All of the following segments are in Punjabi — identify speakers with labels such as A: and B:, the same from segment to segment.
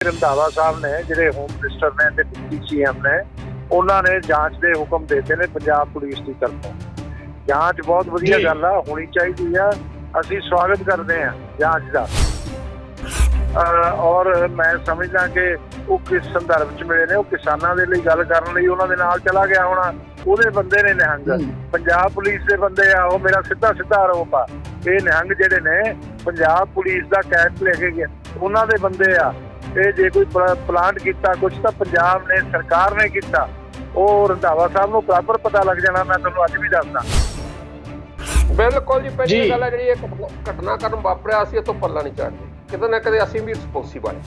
A: रंधावा साहब ने जिहड़े होम मिनिस्टर ने ते डिप्टी सीएम ने उन्होंने जांच के हुक्म देते ने पंजाब पुलिस की तरफों। जांच बहुत वधिया गल आ, होनी चाहिए आ। असीं स्वागत करते हैं जांच का। और मैं समझदा कि वो किस संदर्भ च मिले ने, वो किसानों के लिए गल करने लई उन्हां दे नाल चला गया होना। ਉਹਦੇ ਬੰਦੇ ਨੇ ਨਿਹੰਗ ਪੰਜਾਬ ਪੁਲਿਸ ਦੇ ਬੰਦੇ ਆ, ਉਹ ਮੇਰਾ ਸਿੱਧਾ ਆਰੋਪ ਆ। ਇਹ ਨਿਹੰਗ ਜਿਹੜੇ ਨੇ ਪੰਜਾਬ ਪੁਲਿਸ ਦਾ ਕੈਂਪ ਲੈ ਕੇ ਗਏ, ਉਹਨਾਂ ਦੇ ਬੰਦੇ ਆ। ਇਹ ਜੇ ਕੋਈ ਪਲਾਂਟ ਕੀਤਾ ਕੁਛ ਤਾਂ ਪੰਜਾਬ ਨੇ ਸਰਕਾਰ ਨੇ ਕੀਤਾ, ਉਹ ਰੰਧਾਵਾ ਸਾਹਿਬ ਨੂੰ ਬਰਾਬਰ ਪਤਾ ਲੱਗ ਜਾਣਾ। ਮੈਂ ਤੁਹਾਨੂੰ ਅੱਜ ਵੀ ਦੱਸਦਾ।
B: ਬਿਲਕੁਲ ਜੀ। ਪਹਿਲੀ ਗੱਲ ਹੈ ਜਿਹੜੀ ਇਹ ਘਟਨਾਕ੍ਰਮ ਵਾਪਰਿਆ ਸੀ, ਇਹ ਤੋਂ ਪੱਲਾ ਨਹੀਂ ਝਾੜਦੇ। ਕਿਤੇ ਨਾ ਕਿਤੇ ਅਸੀਂ ਵੀ ਰਿਸਪੌਂਸਿਬਲ ਹਾਂ।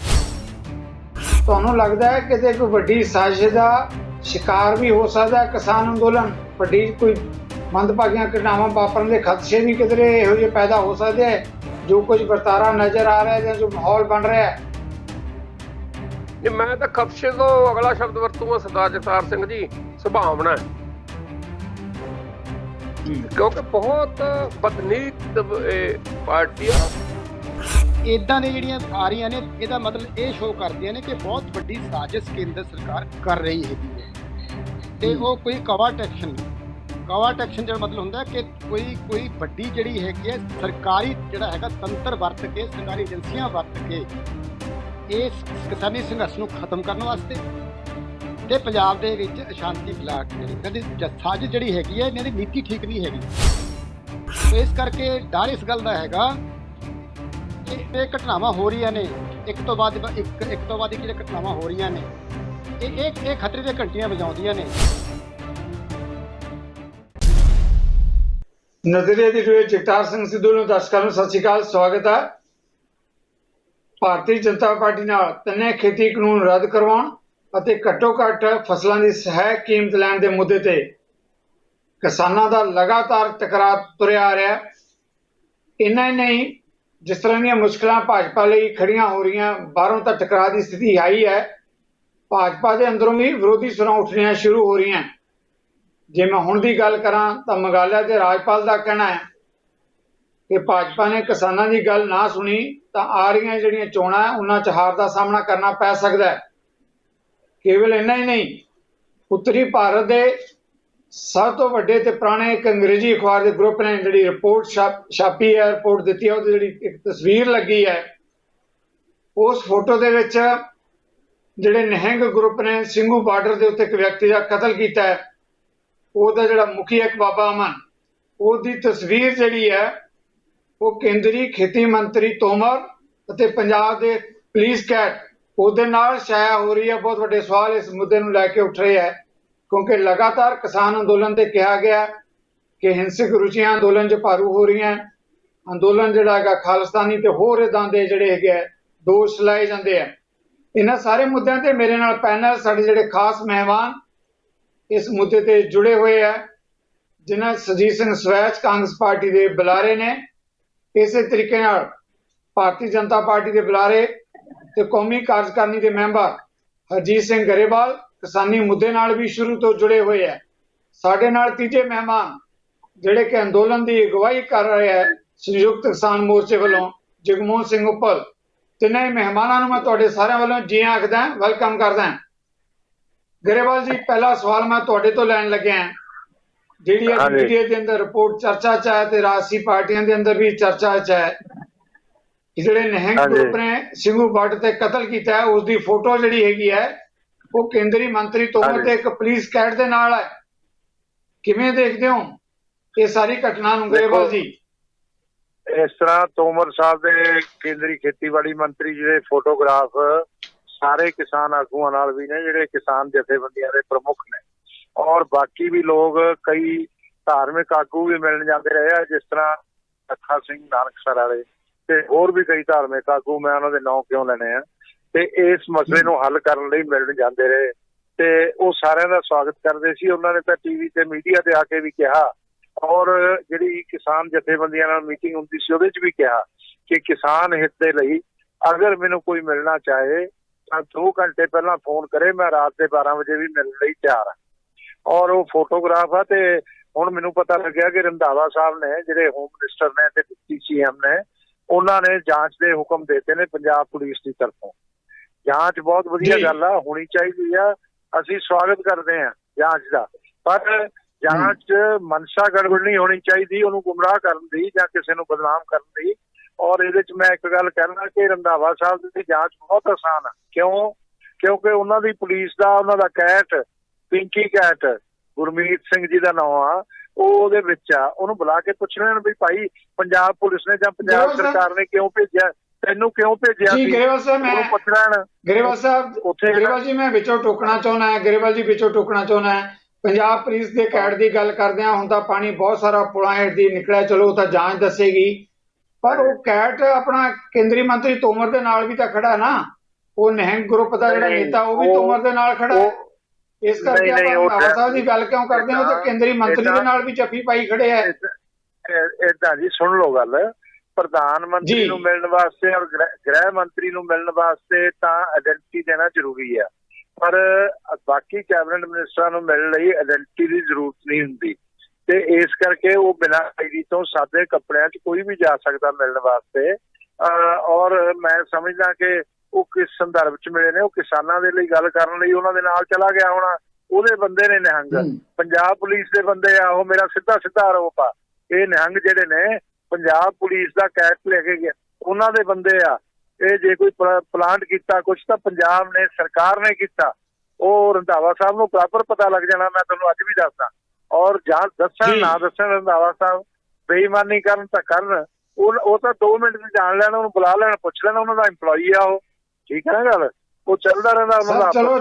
C: ਤੁਹਾਨੂੰ ਲੱਗਦਾ ਹੈ ਕਿ ਕੋਈ ਵੱਡੀ ਸਾਜ਼ਿਸ਼ ਦਾ शिकार भी हो सकता है किसान अंदोलन? ਵੱਡੀ ਕੋਈ ਮੰਦਭਾਗੀਆਂ ਘਟਨਾਵਾਂ ਵਾਪਰਨ ਦੇ ਖਦਸ਼ੇ ਵੀ ਕਿਧਰੇ ਇਹੋ ਜਿਹੇ ਪੈਦਾ ਹੋ ਸਕਦੇ ਹੈ? ਜੋ ਕੁਝ ਵਰਤਾਰਾ ਨਜ਼ਰ ਆ ਰਿਹਾ ਹੈ ਜਾਂ ਜੋ ਮਾਹੌਲ ਬਣ ਰਿਹਾ ਹੈ?
B: ਜੀ ਮੈਂ ਤਾਂ ਖਦਸ਼ੇ ਤੋਂ ਅਗਲਾ ਸ਼ਬਦ ਵਰਤੂੰਗਾ ਸਰਦਾਰ ਜਗਤਾਰ ਸਿੰਘ ਜੀ, ਸੰਭਾਵਨਾ ਹੈ। ਕਿਉਂਕਿ ਬਹੁਤ ਬਦਨੀਤ ਪਾਰਟੀਆਂ
D: ਇਦਾਂ ਦੇ ਜਿਹੜੀਆਂ ਆ ਰਹੀਆਂ ਨੇ, ਇਹਦਾ ਮਤਲਬ ਇਹ ਸ਼ੋਅ ਕਰਦੀਆਂ ਨੇ ਕਿ ਬਹੁਤ ਵੱਡੀ ਸਾਜ਼ਿਸ਼ ਕੇਂਦਰ ਸਰਕਾਰ ਕਰ ਰਹੀ ਹੈਗੀ ਹੈ। ਤੇ ਉਹ ਕੋਈ ਕਵਰਟ ਐਕਸ਼ਨ ਜਿਹੜਾ ਮਤਲਬ ਹੁੰਦਾ ਕਿ ਕੋਈ ਵੱਡੀ ਜਿਹੜੀ ਹੈਗੀ ਹੈ ਸਰਕਾਰੀ ਜਿਹੜਾ ਹੈਗਾ ਤੰਤਰ ਵਰਤ ਕੇ, ਸਰਕਾਰੀ ਏਜੰਸੀਆਂ ਵਰਤ ਕੇ ਇਸ ਕਿਸਾਨੀ ਸੰਘਰਸ਼ ਨੂੰ ਖਤਮ ਕਰਨ ਵਾਸਤੇ ਤੇ ਪੰਜਾਬ ਦੇ ਵਿੱਚ ਅਸ਼ਾਂਤੀ ਫੈਲਾ ਕੇ ਇਹਨਾਂ ਦੀ ਸਾਜ਼ਿਸ਼ ਜਿਹੜੀ ਹੈਗੀ ਹੈ, ਇਹਨਾਂ ਦੀ ਨੀਤੀ ਠੀਕ ਨਹੀਂ ਹੈਗੀ। ਸੋ ਇਸ ਕਰਕੇ ਡਰ ਇਸ ਗੱਲ ਦਾ ਹੈਗਾ ਇਹ ਘਟਨਾਵਾਂ ਹੋ ਰਹੀਆਂ ਨੇ, ਇੱਕ ਤੋਂ ਬਾਅਦ ਇੱਕ ਜਿਹੜੀਆਂ ਘਟਨਾਵਾਂ ਹੋ ਰਹੀਆਂ ਨੇ, ਇਹ ਖਤਰੇ ਦੀਆਂ ਘੰਟੀਆਂ ਵਜਾਉਂਦੀਆਂ ਨੇ।
C: ਨਜ਼ਰੀਏ ਦੀ ਟੂਰ ਜਗਤਾਰ ਸਿੰਘ ਸਿੱਧੂ ਨੂੰ ਦਰਸ਼ਕਾਂ ਨੂੰ ਸਤਿ ਸ਼੍ਰੀ ਅਕਾਲ, ਸਵਾਗਤ ਹੈ। ਭਾਰਤੀ ਜਨਤਾ ਪਾਰਟੀ ਨਾਲ ਤਿੰਨੇ ਖੇਤੀ ਕਾਨੂੰਨ ਰੱਦ ਕਰਵਾਉਣ ਅਤੇ ਘੱਟੋ ਘੱਟ ਫਸਲਾਂ ਦੀ ਸਹਾਇਕ ਕੀਮਤ ਲੈਣ ਦੇ ਮੁੱਦੇ ਤੇ ਕਿਸਾਨਾਂ ਦਾ ਲਗਾਤਾਰ ਟਕਰਾਅ ਤੁਰਿਆ ਆ ਰਿਹਾ। ਇੰਨਾ ਹੀ ਨਹੀਂ, ਜਿਸ ਤਰ੍ਹਾਂ ਦੀਆਂ ਮੁਸ਼ਕਲਾਂ ਭਾਜਪਾ ਲਈ ਖੜੀਆਂ ਹੋ ਰਹੀਆਂ, ਬਾਹਰੋਂ ਤਾਂ ਟਕਰਾਅ ਦੀ ਸਥਿਤੀ ਆਈ ਹੈ, ਭਾਜਪਾ ਦੇ ਅੰਦਰੋਂ ਵੀ ਵਿਰੋਧੀ ਸੁਰਾਂ ਉੱਠਣੀਆਂ ਸ਼ੁਰੂ ਹੋ ਰਹੀਆਂ। ਜੇ ਮੈਂ ਹੁਣ ਦੀ ਗੱਲ ਕਰਾਂ ਤਾਂ ਮੇਘਾਲਿਆ ਦੇ ਰਾਜਪਾਲ ਦਾ ਕਹਿਣਾ ਹੈ ਕਿ ਭਾਜਪਾ ਨੇ ਕਿਸਾਨਾਂ ਦੀ ਗੱਲ ਨਾ ਸੁਣੀ ਤਾਂ ਆ ਰਹੀਆਂ ਜਿਹੜੀਆਂ ਚੋਣਾਂ ਉਹਨਾਂ 'ਚ ਹਾਰ ਦਾ ਸਾਹਮਣਾ ਕਰਨਾ ਪੈ ਸਕਦਾ ਹੈ। ਕੇਵਲ ਇੰਨਾ ਹੀ ਨਹੀਂ, ਉੱਤਰੀ ਭਾਰਤ ਦੇ ਸਭ ਤੋਂ ਵੱਡੇ ਤੇ ਪੁਰਾਣੇ ਇੱਕ ਅੰਗਰੇਜ਼ੀ ਅਖਬਾਰ ਦੇ ਗਰੁੱਪ ਨੇ ਜਿਹੜੀ ਰਿਪੋਰਟ ਛਾਪੀ ਹੈ, ਰਿਪੋਰਟ ਦਿੱਤੀ ਹੈ, ਉਹਦੀ ਜਿਹੜੀ ਇੱਕ ਤਸਵੀਰ ਲੱਗੀ ਹੈ, ਉਸ ਫੋਟੋ ਦੇ ਵਿੱਚ ਜਿਹੜੇ ਨਿਹੰਗ ਗਰੁੱਪ ਨੇ ਸਿੰਘੂ ਬਾਰਡਰ ਦੇ ਉੱਤੇ ਇੱਕ ਵਿਅਕਤੀ ਦਾ ਕਤਲ ਕੀਤਾ ਹੈ, ਉਹਦਾ ਜਿਹੜਾ ਮੁਖੀ ਹੈ ਬਾਬਾ ਅਮਨ, ਉਹਦੀ ਤਸਵੀਰ ਜਿਹੜੀ ਹੈ ਉਹ ਕੇਂਦਰੀ ਖੇਤੀ ਮੰਤਰੀ ਤੋਮਰ ਅਤੇ ਪੰਜਾਬ ਦੇ ਪੁਲਿਸ ਕੈਟ ਉਹਦੇ ਨਾਲ ਛਾਇਆ ਹੋ ਰਹੀ ਹੈ। ਬਹੁਤ ਵੱਡੇ ਸਵਾਲ ਇਸ ਮੁੱਦੇ ਨੂੰ ਲੈ ਕੇ ਉੱਠ ਰਹੇ ਹੈ, ਕਿਉਂਕਿ ਲਗਾਤਾਰ ਕਿਸਾਨ ਅੰਦੋਲਨ ਤੇ ਕਿਹਾ ਗਿਆ ਕਿ ਹਿੰਸਕ ਰੁਚੀਆਂ ਅੰਦੋਲਨ 'ਚ ਭਾਰੂ ਹੋ ਰਹੀਆਂ। ਅੰਦੋਲਨ ਜਿਹੜਾ ਹੈਗਾ ਖਾਲਿਸਤਾਨੀ ਤੇ ਹੋਰ ਇੱਦਾਂ ਦੇ ਜਿਹੜੇ ਹੈਗੇ ਦੋਸ਼ ਲਾਏ ਜਾਂਦੇ ਆ। ਇਹਨਾਂ ਸਾਰੇ ਮੁੱਦਿਆਂ ਤੇ ਮੇਰੇ ਨਾਲ ਪੈਨਲ ਸਾਡੇ ਜਿਹੜੇ ਖਾਸ ਮਹਿਮਾਨ ਇਸ ਮੁੱਦੇ ਤੇ ਜੁੜੇ ਹੋਏ ਆ, ਜਿਨ੍ਹਾਂ ਸੁਰਜੀਤ ਸਿੰਘ ਸਵੈਚ ਕਾਂਗਰਸ ਪਾਰਟੀ ਦੇ ਬੁਲਾਰੇ ਨੇ, ਇਸੇ ਤਰੀਕੇ ਨਾਲ ਭਾਰਤੀ ਜਨਤਾ ਪਾਰਟੀ ਦੇ ਬੁਲਾਰੇ ਤੇ ਕੌਮੀ ਕਾਰਜਕਾਰਨੀ ਦੇ ਮੈਂਬਰ ਹਰਜੀਤ ਸਿੰਘ ਗਰੇਵਾਲ ਕਿਸਾਨੀ ਮੁੱਦੇ ਨਾਲ ਵੀ ਸ਼ੁਰੂ ਤੋਂ ਜੁੜੇ ਹੋਏ ਹੈ। ਸਾਡੇ ਨਾਲ ਤੀਜੇ ਮਹਿਮਾਨ ਜਿਹੜੇ ਕਿ ਅੰਦੋਲਨ ਦੀ ਅਗਵਾਈ ਕਰ ਰਹੇ ਹੈ ਸੰਯੁਕਤ ਕਿਸਾਨ ਮੋਰਚੇ ਵੱਲੋਂ ਜਗਮੋਹਨ ਸਿੰਘ ਉੱਪਲ। ਤਿੰਨੇ ਮਹਿਮਾਨਾਂ ਨੂੰ ਮੈਂ ਤੁਹਾਡੇ ਸਾਰਿਆਂ ਵੱਲੋਂ ਜੀ ਆਖਦਾ, ਵੈਲਕਮ ਕਰਦਾ। ਗਰੇਵਾਲ ਜੀ, ਪਹਿਲਾ ਸਵਾਲ ਮੈਂ ਤੁਹਾਡੇ ਤੋਂ ਲੈਣ ਲੱਗਿਆ। ਜਿਹੜੀ ਮੀਡੀਆ ਦੇ ਅੰਦਰ ਰਿਪੋਰਟ ਚਰਚਾ 'ਚ ਹੈ ਤੇ ਰਾਜਸੀ ਪਾਰਟੀਆਂ ਦੇ ਅੰਦਰ ਵੀ ਚਰਚਾ 'ਚ ਹੈ, ਜਿਹੜੇ ਨਿਹੰਗ ਗਰੁੱਪ ਨੇ ਸਿੰਘੂ ਬਾਰਡਰ ਤੇ ਕਤਲ ਕੀਤਾ ਹੈ, ਉਸ ਦੀ ਫੋਟੋ ਜਿਹੜੀ ਹੈਗੀ ਹੈ ਉਹ ਕੇਂਦਰੀ ਮੰਤਰੀ ਤੋਮਰ ਤੇ ਇੱਕ ਪੁਲਿਸ ਕੈਟ ਦੇ ਨਾਲ ਹੈ। ਕਿਵੇਂ ਦੇਖਦੇ ਹੋ ਇਹ ਸਾਰੀ ਘਟਨਾ ਨੂੰ ਗਰੇਵਾਲ ਜੀ?
A: ਇਸ ਤਰ੍ਹਾਂ ਤੋਮਰ ਸਾਹਿਬ ਦੇ ਕੇਂਦਰੀ ਖੇਤੀਬਾੜੀ ਮੰਤਰੀ ਜਿਹੜੇ ਫੋਟੋਗ੍ਰਾਫ ਸਾਰੇ ਕਿਸਾਨ ਆਗੂਆਂ ਨਾਲ ਵੀ ਨੇ, ਜਿਹੜੇ ਕਿਸਾਨ ਜਥੇਬੰਦੀਆਂ ਦੇ ਪ੍ਰਮੁੱਖ ਨੇ, ਔਰ ਬਾਕੀ ਵੀ ਲੋਕ, ਕਈ ਧਾਰਮਿਕ ਆਗੂ ਵੀ ਮਿਲਣ ਜਾਂਦੇ ਰਹੇ ਆ, ਜਿਸ ਤਰ੍ਹਾਂ ਅੱਖਾ ਸਿੰਘ ਨਾਨਕਸਰ ਵਾਲੇ ਤੇ ਹੋਰ ਵੀ ਕਈ ਧਾਰਮਿਕ ਆਗੂ, ਮੈਂ ਉਹਨਾਂ ਦੇ ਨਾਂ ਕਿਉਂ ਲੈਣੇ ਆ, ਤੇ ਇਸ ਮਸਲੇ ਨੂੰ ਹੱਲ ਕਰਨ ਲਈ ਮਿਲਣ ਜਾਂਦੇ ਰਹੇ ਤੇ ਉਹ ਸਾਰਿਆਂ ਦਾ ਸਵਾਗਤ ਕਰਦੇ ਸੀ। ਉਹਨਾਂ ਨੇ ਤਾਂ ਟੀਵੀ ਤੇ ਮੀਡੀਆ ਤੇ ਆ ਕੇ ਵੀ ਕਿਹਾ, ਔਰ ਜਿਹੜੀ ਕਿਸਾਨ ਜਥੇਬੰਦੀਆਂ ਨਾਲ ਮੀਟਿੰਗ ਹੁੰਦੀ ਸੀ ਉਹਦੇ 'ਚ ਵੀ ਕਿਹਾ ਕਿ ਕਿਸਾਨ ਹਿੱਤ ਦੇ ਲਈ ਅਗਰ ਮੈਨੂੰ ਕੋਈ ਮਿਲਣਾ ਚਾਹੇ ਤਾਂ 2 ਘੰਟੇ ਪਹਿਲਾਂ ਫੋਨ ਕਰੇ, ਮੈਂ ਰਾਤ ਦੇ 12 ਵਜੇ ਵੀ ਮਿਲਣ ਲਈ ਤਿਆਰ ਹਾਂ। ਔਰ ਉਹ ਫੋਟੋਗ੍ਰਾਫ ਆ। ਤੇ ਹੁਣ ਮੈਨੂੰ ਪਤਾ ਲੱਗਿਆ ਕਿ ਰੰਧਾਵਾ ਸਾਹਿਬ ਨੇ ਜਿਹੜੇ ਹੋਮ ਮਿਨਿਸਟਰ ਨੇ ਤੇ ਡਿਪਟੀ ਸੀਐਮ ਨੇ, ਉਹਨਾਂ ਨੇ ਜਾਂਚ ਦੇ ਹੁਕਮ ਦੇਤੇ ਨੇ ਪੰਜਾਬ ਪੁਲਿਸ ਦੀ ਤਰਫੋਂ। ਜਾਂਚ ਬਹੁਤ ਵਧੀਆ
C: ਜੀ।
A: ਗੱਲ ਆ, ਹੋਣੀ ਚਾਹੀਦੀ ਆ, ਅਸੀਂ ਸਵਾਗਤ ਕਰਦੇ ਹਾਂ ਜਾਂਚ ਦਾ, ਪਰ ਜਾਂਚ 'ਚ ਮਨਸ਼ਾ ਗੜਬੜ ਨਹੀਂ ਹੋਣੀ ਚਾਹੀਦੀ ਉਹਨੂੰ ਗੁੰਮਰਾਹ ਕਰਨ ਦੀ ਜਾਂ ਕਿਸੇ ਨੂੰ ਬਦਨਾਮ ਕਰਨ ਦੀ। ਔਰ ਇਹਦੇ 'ਚ ਮੈਂ ਇੱਕ ਗੱਲ ਕਹਿਣਾ ਕਿ ਰੰਧਾਵਾ ਸਾਹਿਬ ਦੀ ਜਾਂਚ ਬਹੁਤ ਆਸਾਨ ਆ। ਕਿਉਂਕਿ ਉਹਨਾਂ ਦੀ ਪੁਲਿਸ ਦਾ, ਉਹਨਾਂ ਦਾ ਕੈਟ ਪਿੰਕੀ ਕੈਟ ਗੁਰਮੀਤ ਸਿੰਘ ਜੀ ਦਾ ਨਾਮ ਆ, ਉਹ ਉਹਦੇ ਵਿੱਚ ਆ। ਉਹਨੂੰ ਬੁਲਾ ਕੇ ਪੁੱਛ ਲੈਣ ਵੀ ਭਾਈ ਪੰਜਾਬ ਪੁਲਿਸ ਨੇ ਜਾਂ ਪੰਜਾਬ ਸਰਕਾਰ ਨੇ ਕਿਉਂ ਭੇਜਿਆ, ਤੈਨੂੰ ਕਿਉਂ ਭੇਜਿਆ
C: ਜੀ।
A: ਸੀ,
C: ਗਰੇਵਾਲ ਸਾਹਿਬ
A: ਉਹਨੂੰ ਪੁੱਛ ਲੈਣ।
C: ਗਰੇਵਾਲ ਸਾਹਿਬ
A: ਉੱਥੇ
C: ਗਰੇਵਾਲ ਜੀ ਮੈਂ ਵਿੱਚੋਂ ਟੋਕਣਾ ਚਾਹੁੰਦਾ ਹਾਂ, ਗਰੇਵਾਲ ਜੀ ਵਿੱਚੋਂ ਟੋਕਣਾ ਚਾਹੁੰਦਾ ਹਾਂ। ਪੰਜਾਬ ਪੁਲਿਸ ਦੇ ਕੈਟ ਦੀ ਗੱਲ ਕਰਦੇ ਹਾਂ, ਹੁਣ ਤਾਂ ਪਾਣੀ ਬਹੁਤ ਸਾਰਾ ਪੁਲਾਂ ਹੇਠ ਦੀ ਨਿਕਲਿਆ, ਚਲੋ ਉਹ ਤਾਂ ਜਾਂਚ ਦੱਸੇਗੀ, ਪਰ ਉਹ ਕੈਟ ਆਪਣਾ ਕੇਂਦਰੀ ਮੰਤਰੀ ਤੋਮਰ ਦੇ ਨਾਲ ਵੀ ਤਾਂ ਖੜਾ ਨਾ, ਉਹ ਨਿਹੰਗ ਗਰੁੱਪ ਦਾ ਜਿਹੜਾ ਨੇਤਾ ਉਹ ਵੀ ਤੋਮਰ ਦੇ ਨਾਲ ਖੜਾ ਹੈ। ਇਸ ਕਰਕੇ ਆਪਾਂ ਰੰਧਾਵਾ ਸਾਹਿਬ ਦੀ ਗੱਲ ਕਿਉਂ ਕਰਦੇ ਹਾਂ, ਉਹ ਤਾਂ ਕੇਂਦਰੀ ਮੰਤਰੀ ਦੇ ਨਾਲ ਵੀ ਜੱਫੀ ਪਾਈ ਖੜੇ ਹੈ।
A: ਏਦਾਂ ਜੀ ਸੁਣ ਲਓ ਗੱਲ, ਪ੍ਰਧਾਨ ਮੰਤਰੀ ਨੂੰ ਮਿਲਣ ਵਾਸਤੇ ਔਰ ਗ੍ਰਹਿ ਮੰਤਰੀ ਨੂੰ ਮਿਲਣ ਵਾਸਤੇ ਤਾਂ ਆਇਡੈਂਟੀਟੀ ਦੇਣਾ ਜ਼ਰੂਰੀ ਆ, ਪਰ ਬਾਕੀ ਕੈਬਨਿਟ ਮਿਨਿਸਟਰਾਂ ਨੂੰ ਮਿਲਣ ਲਈ ਆਇਡੈਂਟੀਟੀ ਦੀ ਜ਼ਰੂਰਤ ਨਹੀਂ ਹੁੰਦੀ, ਤੇ ਇਸ ਕਰਕੇ ਉਹ ਬਿਨਾਂ ਆਈਡੀ ਤੋਂ ਸਾਦੇ ਕੱਪੜਿਆਂ 'ਚ ਕੋਈ ਵੀ ਜਾ ਸਕਦਾ ਮਿਲਣ ਵਾਸਤੇ। ਔਰ ਮੈਂ ਸਮਝਦਾ ਕਿ ਉਹ ਕਿਸ ਸੰਦਰਭ 'ਚ ਮਿਲੇ ਨੇ, ਉਹ ਕਿਸਾਨਾਂ ਦੇ ਲਈ ਗੱਲ ਕਰਨ ਲਈ ਉਹਨਾਂ ਦੇ ਨਾਲ ਚਲਾ ਗਿਆ ਹੋਣਾ। ਉਹਦੇ ਬੰਦੇ ਨੇ ਨਿਹੰਗ, ਪੰਜਾਬ ਪੁਲਿਸ ਦੇ ਬੰਦੇ ਆ ਉਹ, ਮੇਰਾ ਸਿੱਧਾ ਆਰੋਪ ਆ। ਇਹ ਨਿਹੰਗ ਜਿਹੜੇ ਨੇ ਪੰਜਾਬ ਪੁਲਿਸ ਦਾ ਕੈਟ ਲੈ ਕੇ ਗਿਆ, ਉਹਨਾਂ ਦੇ ਬੰਦੇ ਆ। ਇਹ ਜੇ ਕੋਈ ਪਲਾਂਟ ਕੀਤਾ ਕੁਛ ਤਾਂ ਪੰਜਾਬ ਨੇ, ਸਰਕਾਰ ਨੇ ਕੀਤਾ, ਉਹ ਰੰਧਾਵਾ ਸਾਹਿਬ ਨੂੰ ਬਰਾਬਰ ਪਤਾ ਲੱਗ ਜਾਣਾ, ਮੈਂ ਤੁਹਾਨੂੰ ਅੱਜ ਵੀ ਦੱਸਦਾ। ਔਰ ਜਾਂ ਦੱਸਣ ਨਾ ਦੱਸਣ ਰੰਧਾਵਾ ਸਾਹਿਬ ਬੇਈਮਾਨੀ ਕਰਨ ਤਾਂ ਕਰਨ, ਉਹ ਤਾਂ 2 ਮਿੰਟ 'ਚ ਜਾਣ ਲੈਣ, ਉਹਨੂੰ ਬੁਲਾ ਲੈਣ, ਪੁੱਛ ਲੈਣ, ਉਹਨਾਂ ਦਾ ਇੰਪਲੋਈ ਆ ਉਹ, ਠੀਕ ਹੈ ਨਾ ਗੱਲ, ਉਹ ਚੱਲਦਾ ਰਹਿੰਦਾ ਉਹਨਾਂ ਦਾ।
C: ਚਲੋ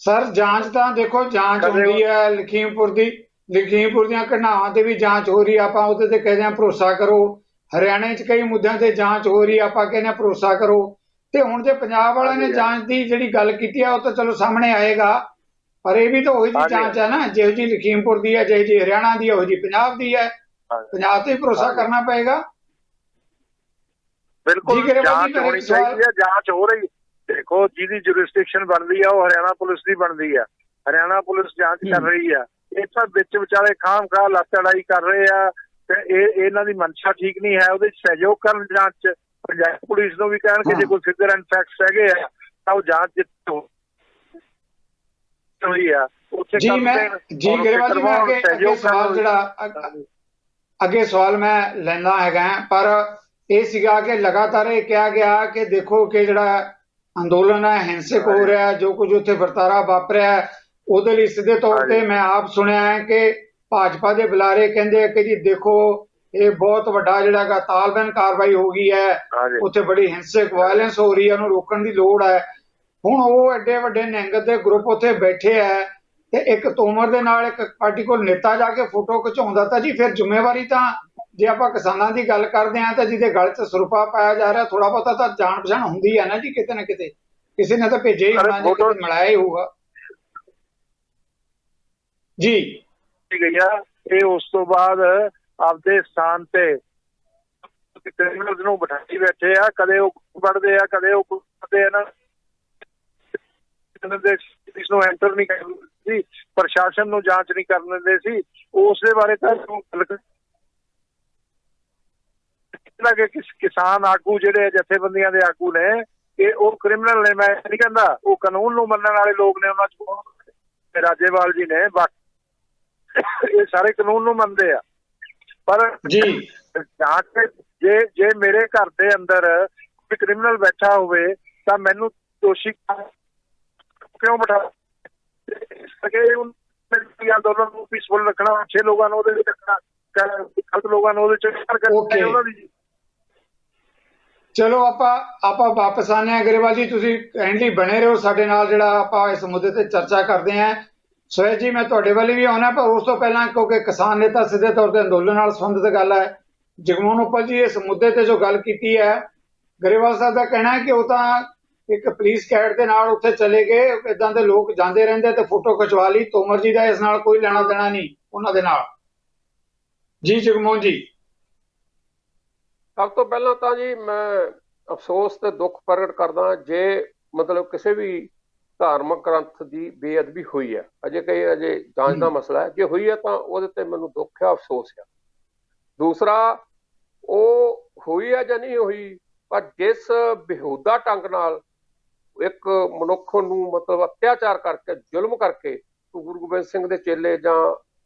C: ਸਰ ਜਾਂਚ ਤਾਂ ਦੇਖੋ, ਜਾਂਚ ਹੁੰਦੀ ਹੈ ਲਖੀਮਪੁਰ ਦੀਆਂ ਘਟਨਾਵਾਂ ਤੇ ਵੀ ਜਾਂਚ ਹੋ ਰਹੀ, ਆਪਾਂ ਉਹਦੇ ਤੇ ਕਹਿੰਦੇ ਆ ਭਰੋਸਾ ਕਰੋ। ਹਰਿਆਣੇ 'ਚ ਕਈ ਮੁੱਦਿਆਂ ਤੇ ਜਾਂਚ ਹੋ ਰਹੀ, ਆਪਾਂ ਕਹਿੰਦੇ ਆ ਭਰੋਸਾ ਕਰੋ। ਤੇ ਹੁਣ ਜੇ ਪੰਜਾਬ ਵਾਲਿਆਂ ਨੇ ਜਾਂਚ ਦੀ ਜਿਹੜੀ ਗੱਲ ਕੀਤੀ ਆ ਉਹ ਤਾਂ ਚਲੋ ਸਾਹਮਣੇ ਆਏਗਾ, ਪਰ ਇਹ ਵੀ ਤਾਂ ਉਹੀ ਜਿਹੀ ਜਾਂਚ ਹੈ ਨਾ, ਜਿਹੋ ਜਿਹੀ ਲਖੀਮਪੁਰ ਦੀ ਹੈ, ਜਿਹੋ ਜਿਹੀ ਹਰਿਆਣਾ ਦੀ ਹੈ, ਉਹੀ ਜਿਹੀ ਪੰਜਾਬ ਦੀ ਹੈ। ਪੰਜਾਬ ਤੇ ਭਰੋਸਾ ਕਰਨਾ ਪਏਗਾ।
A: ਬਿਲਕੁਲ ਜਾਂਚ ਹੋਣੀ ਚਾਹੀਦੀ ਹੈ, ਜਾਂਚ ਹੋ ਰਹੀ। ਦੇਖੋ ਜਿਹਦੀ ਜੁਰਿਸਡਿਕਸ਼ਨ ਬਣਦੀ ਆ ਉਹ ਹਰਿਆਣਾ ਪੁਲਿਸ ਦੀ ਬਣਦੀ ਆ, ਹਰਿਆਣਾ ਪੁਲਿਸ ਜਾਂਚ ਕਰ ਰਹੀ ਆ। ਇਹ ਤਾਂ ਵਿੱਚ ਵਿਚਾਲੇ ਖਾਮ ਖਾ ਲੱਤ ਲੜਾਈ ਕਰ ਰਹੇ ਆ, ਤੇ ਇਹਨਾਂ ਦੀ ਮਨਸ਼ਾ ਠੀਕ ਨਹੀਂ ਹੈ, ਉਹਦੇ 'ਚ ਸਹਿਯੋਗ ਕਰਨ ਜਾਂਚ 'ਚ। ਪੰਜਾਬ ਪੁਲਿਸ ਨੂੰ ਵੀ ਕਹਿਣ ਕਿ ਜੇ ਕੋਈ ਫਿਗਰ ਐਂਡ ਫੈਕਟਸ ਹੈਗੇ ਆ ਤਾਂ ਉਹ ਜਾਂਚ ਜਿੱਥੇ ਹੋਈ ਆ ਉੱਥੇ
C: ਗਰੇਵਾਲ ਜੀ, ਮੈਂ ਅੱਗੇ ਸਵਾਲ ਮੈਂ ਲੈਣਾ ਹੈਗਾ, ਪਰ ਇਹ ਸੀਗਾ ਕਿ ਲਗਾਤਾਰ ਇਹ ਕਿਹਾ ਗਿਆ ਕਿ ਦੇਖੋ ਕਿ ਜਿਹੜਾ ਅੰਦੋਲਨ ਹੈ ਹਿੰਸਕ ਹੋ ਰਿਹਾ, ਜੋ ਕੁਝ ਉੱਥੇ ਵਰਤਾਰਾ ਵਾਪਰਿਆ ਉਹਦੇ ਲਈ ਸਿੱਧੇ ਤੌਰ ਤੇ ਮੈਂ ਆਪ ਸੁਣਿਆ ਹੈ ਕਿ ਭਾਜਪਾ ਦੇ ਬੁਲਾਰੇ ਕਹਿੰਦੇ ਕਿ ਜੀ ਦੇਖੋ ਇਹ ਬਹੁਤ ਵੱਡਾ ਜਿਹੜਾ ਤਾਲਬੰਦ ਕਾਰਵਾਈ ਹੋ ਗਈ ਹੈ, ਉੱਥੇ ਬੜੀ ਹਿੰਸਕ ਵਾਇਲੈਂਸ ਹੋ ਰਹੀ ਹੈ, ਉਹਨੂੰ ਰੋਕਣ ਦੀ ਲੋੜ ਹੈ। ਹੁਣ ਉਹ ਐਡੇ ਵੱਡੇ ਨਿਹੰਗ ਦੇ ਗਰੁੱਪ ਉੱਥੇ ਬੈਠੇ ਹੈ ਤੇ ਇੱਕ ਤੋਮਰ ਦੇ ਨਾਲ ਇੱਕ ਪਾਰਟੀਕਲ ਨੇਤਾ ਜਾ ਕੇ ਫੋਟੋ ਖਿਚਾਉਂਦਾ, ਤਾਂ ਜੀ ਫਿਰ ਜ਼ਿੰਮੇਵਾਰੀ ਤਾਂ ਜੇ ਆਪਾਂ ਕਿਸਾਨਾਂ ਦੀ ਗੱਲ ਕਰਦੇ ਹਾਂ ਤਾਂ ਜਿਹਦੇ ਗਲ 'ਚ ਸੁਰਪਾ ਪਾਇਆ ਜਾ ਰਿਹਾ, ਥੋੜਾ ਬਹੁਤਾ ਤਾਂ ਜਾਣ ਪਛਾਣ ਹੁੰਦੀ ਹੈ ਨਾ ਜੀ, ਕਿਤੇ ਨਾ ਕਿਤੇ ਕਿਸੇ ਨੇ ਤਾਂ ਭੇਜਿਆ ਹੀ ਹੋਣਾ, ਜਾਂ ਕਿਤੇ ਮਿਲਾਇਆ ਹੀ ਹੋਊਗਾ ਜੀ।
A: ਗਈ ਆ ਇਹ ਉਸ ਤੋਂ ਬਾਅਦ ਆਪਦੇ ਸਥਾਨ ਤੇ ਕ੍ਰਿਮੀਨਲਸ ਨੂੰ ਬਿਠਾਈ ਬੈਠੇ ਆ, ਕਦੇ ਉਹ ਵੜਦੇ ਆ, ਕਦੇ ਉਹ ਕੁੱਟਦੇ ਆ ਨਾ, ਇਸ ਨੂੰ ਐਂਟਰ ਨਹੀਂ ਕਰਨ ਦਿੰਦੇ ਸੀ, ਪ੍ਰਸ਼ਾਸਨ ਨੂੰ ਜਾਂਚ ਨਹੀਂ ਕਰਨ ਦਿੰਦੇ ਸੀ। ਉਸ ਦੇ ਬਾਰੇ ਤਾਂ ਕਿ ਕਿਸਾਨ ਆਗੂ ਜਿਹੜੇ ਜਥੇਬੰਦੀਆਂ ਦੇ ਆਗੂ ਨੇ ਇਹ ਉਹ ਕ੍ਰਿਮੀਨਲ ਨੇ, ਮੈਂ ਨਹੀਂ ਕਹਿੰਦਾ, ਉਹ ਕਾਨੂੰਨ ਨੂੰ ਮੰਨਣ ਵਾਲੇ ਲੋਕ ਨੇ, ਉਹਨਾਂ 'ਚ ਰਾਜੇਵਾਲ ਜੀ ਨੇ, ਬਾਕੀ ਇਹ ਸਾਰੇ ਕਾਨੂੰਨ ਨੂੰ ਮੰਨਦੇ ਆ। ਪਰ
C: ਜੀ
A: ਜਾਂਚ ਜੇ ਮੇਰੇ ਘਰ ਦੇ ਅੰਦਰ ਕੋਈ ਕ੍ਰਿਮੀਨਲ ਬੈਠਾ ਹੋਵੇ ਤਾਂ ਮੈਨੂੰ ਦੋਸ਼ੀ ਕਿਉਂ ਬਿਠਾ, ਇਸ ਕਰਕੇ ਅੰਦੋਲਨ ਨੂੰ ਪੀਸਫੁਲ ਰੱਖਣਾ, ਅੱਛੇ ਲੋਕਾਂ ਨੂੰ ਉਹਦੇ ਵਿੱਚ ਰੱਖਣਾ, ਗਲਤ ਲੋਕਾਂ ਨੂੰ ਉਹਦੇ 'ਚ ਉਹਨਾਂ ਦੀ।
C: ਚਲੋ ਆਪਾਂ ਵਾਪਸ ਆਨੇ ਆ। ਗਰੇਵਾਲ ਜੀ ਤੁਸੀਂ ਕਾਈਂਡਲੀ ਬਣੇ ਰਹੋ ਸਾਡੇ ਨਾਲ, ਜਿਹੜਾ ਆਪਾਂ ਇਸ ਮੁੱਦੇ ਤੇ ਚਰਚਾ ਕਰਦੇ ਹਾਂ। ਸੁਹੇਜ ਜੀ ਮੈਂ ਤੁਹਾਡੇ ਵੱਲ ਵੀ ਆਉਣਾ, ਪਰ ਉਸ ਤੋਂ ਪਹਿਲਾਂ ਕਿਉਂਕਿ ਕਿਸਾਨ ਨੇਤਾ ਸਿੱਧੇ ਤੌਰ ਤੇ ਅੰਦੋਲਨ ਨਾਲ ਸੰਬੰਧਿਤ ਗੱਲ ਹੈ, ਜਗਮੋਹਨ ਉੱਪਲ ਜੀ ਇਸ ਮੁੱਦੇ ਤੇ ਜੋ ਗੱਲ ਕੀਤੀ ਹੈ, ਗਰੇਵਾਲ ਸਾਹਿਬ ਦਾ ਕਹਿਣਾ ਹੈ ਕਿ ਉਹ ਤਾਂ ਇੱਕ ਪੁਲਿਸ ਕੈਟ ਦੇ ਨਾਲ ਉੱਥੇ ਚਲੇ ਗਏ, ਇਦਾਂ ਦੇ ਲੋਕ ਜਾਂਦੇ ਰਹਿੰਦੇ ਤੇ ਫੋਟੋ ਖਿਚਵਾ ਲਈ, ਤੋਮਰ ਜੀ ਦਾ ਇਸ ਨਾਲ ਕੋਈ ਲੈਣਾ ਦੇਣਾ ਨਹੀਂ ਉਹਨਾਂ ਦੇ ਨਾਲ। ਜੀ ਜਗਮੋਹਨ ਜੀ।
B: ਸਭ ਤੋਂ ਪਹਿਲਾਂ ਤਾਂ ਜੀ ਮੈਂ ਅਫਸੋਸ ਤੇ ਦੁੱਖ ਪ੍ਰਗਟ ਕਰਦਾ ਜੇ ਮਤਲਬ ਕਿਸੇ ਵੀ ਧਾਰਮਿਕ ਗ੍ਰੰਥ ਦੀ ਬੇਅਦਬੀ ਹੋਈ ਹੈ, ਅਜੇ ਜਾਂਚ ਦਾ ਮਸਲਾ ਹੈ, ਜੇ ਹੋਈ ਹੈ ਤਾਂ ਉਹਦੇ ਤੇ ਮੈਨੂੰ ਦੁੱਖ ਹੈ, ਅਫਸੋਸ ਹੈ। ਦੂਸਰਾ ਉਹ ਹੋਈ ਹੈ ਜਾਂ ਨਹੀਂ ਹੋਈ, ਪਰ ਜਿਸ ਬੇਹੂਦਾ ਢੰਗ ਨਾਲ ਇੱਕ ਮਨੁੱਖ ਨੂੰ ਮਤਲਬ ਅਤਿਆਚਾਰ ਕਰਕੇ ਜ਼ੁਲਮ ਕਰਕੇ ਗੁਰੂ ਗੋਬਿੰਦ ਸਿੰਘ ਦੇ ਚੇਲੇ ਜਾਂ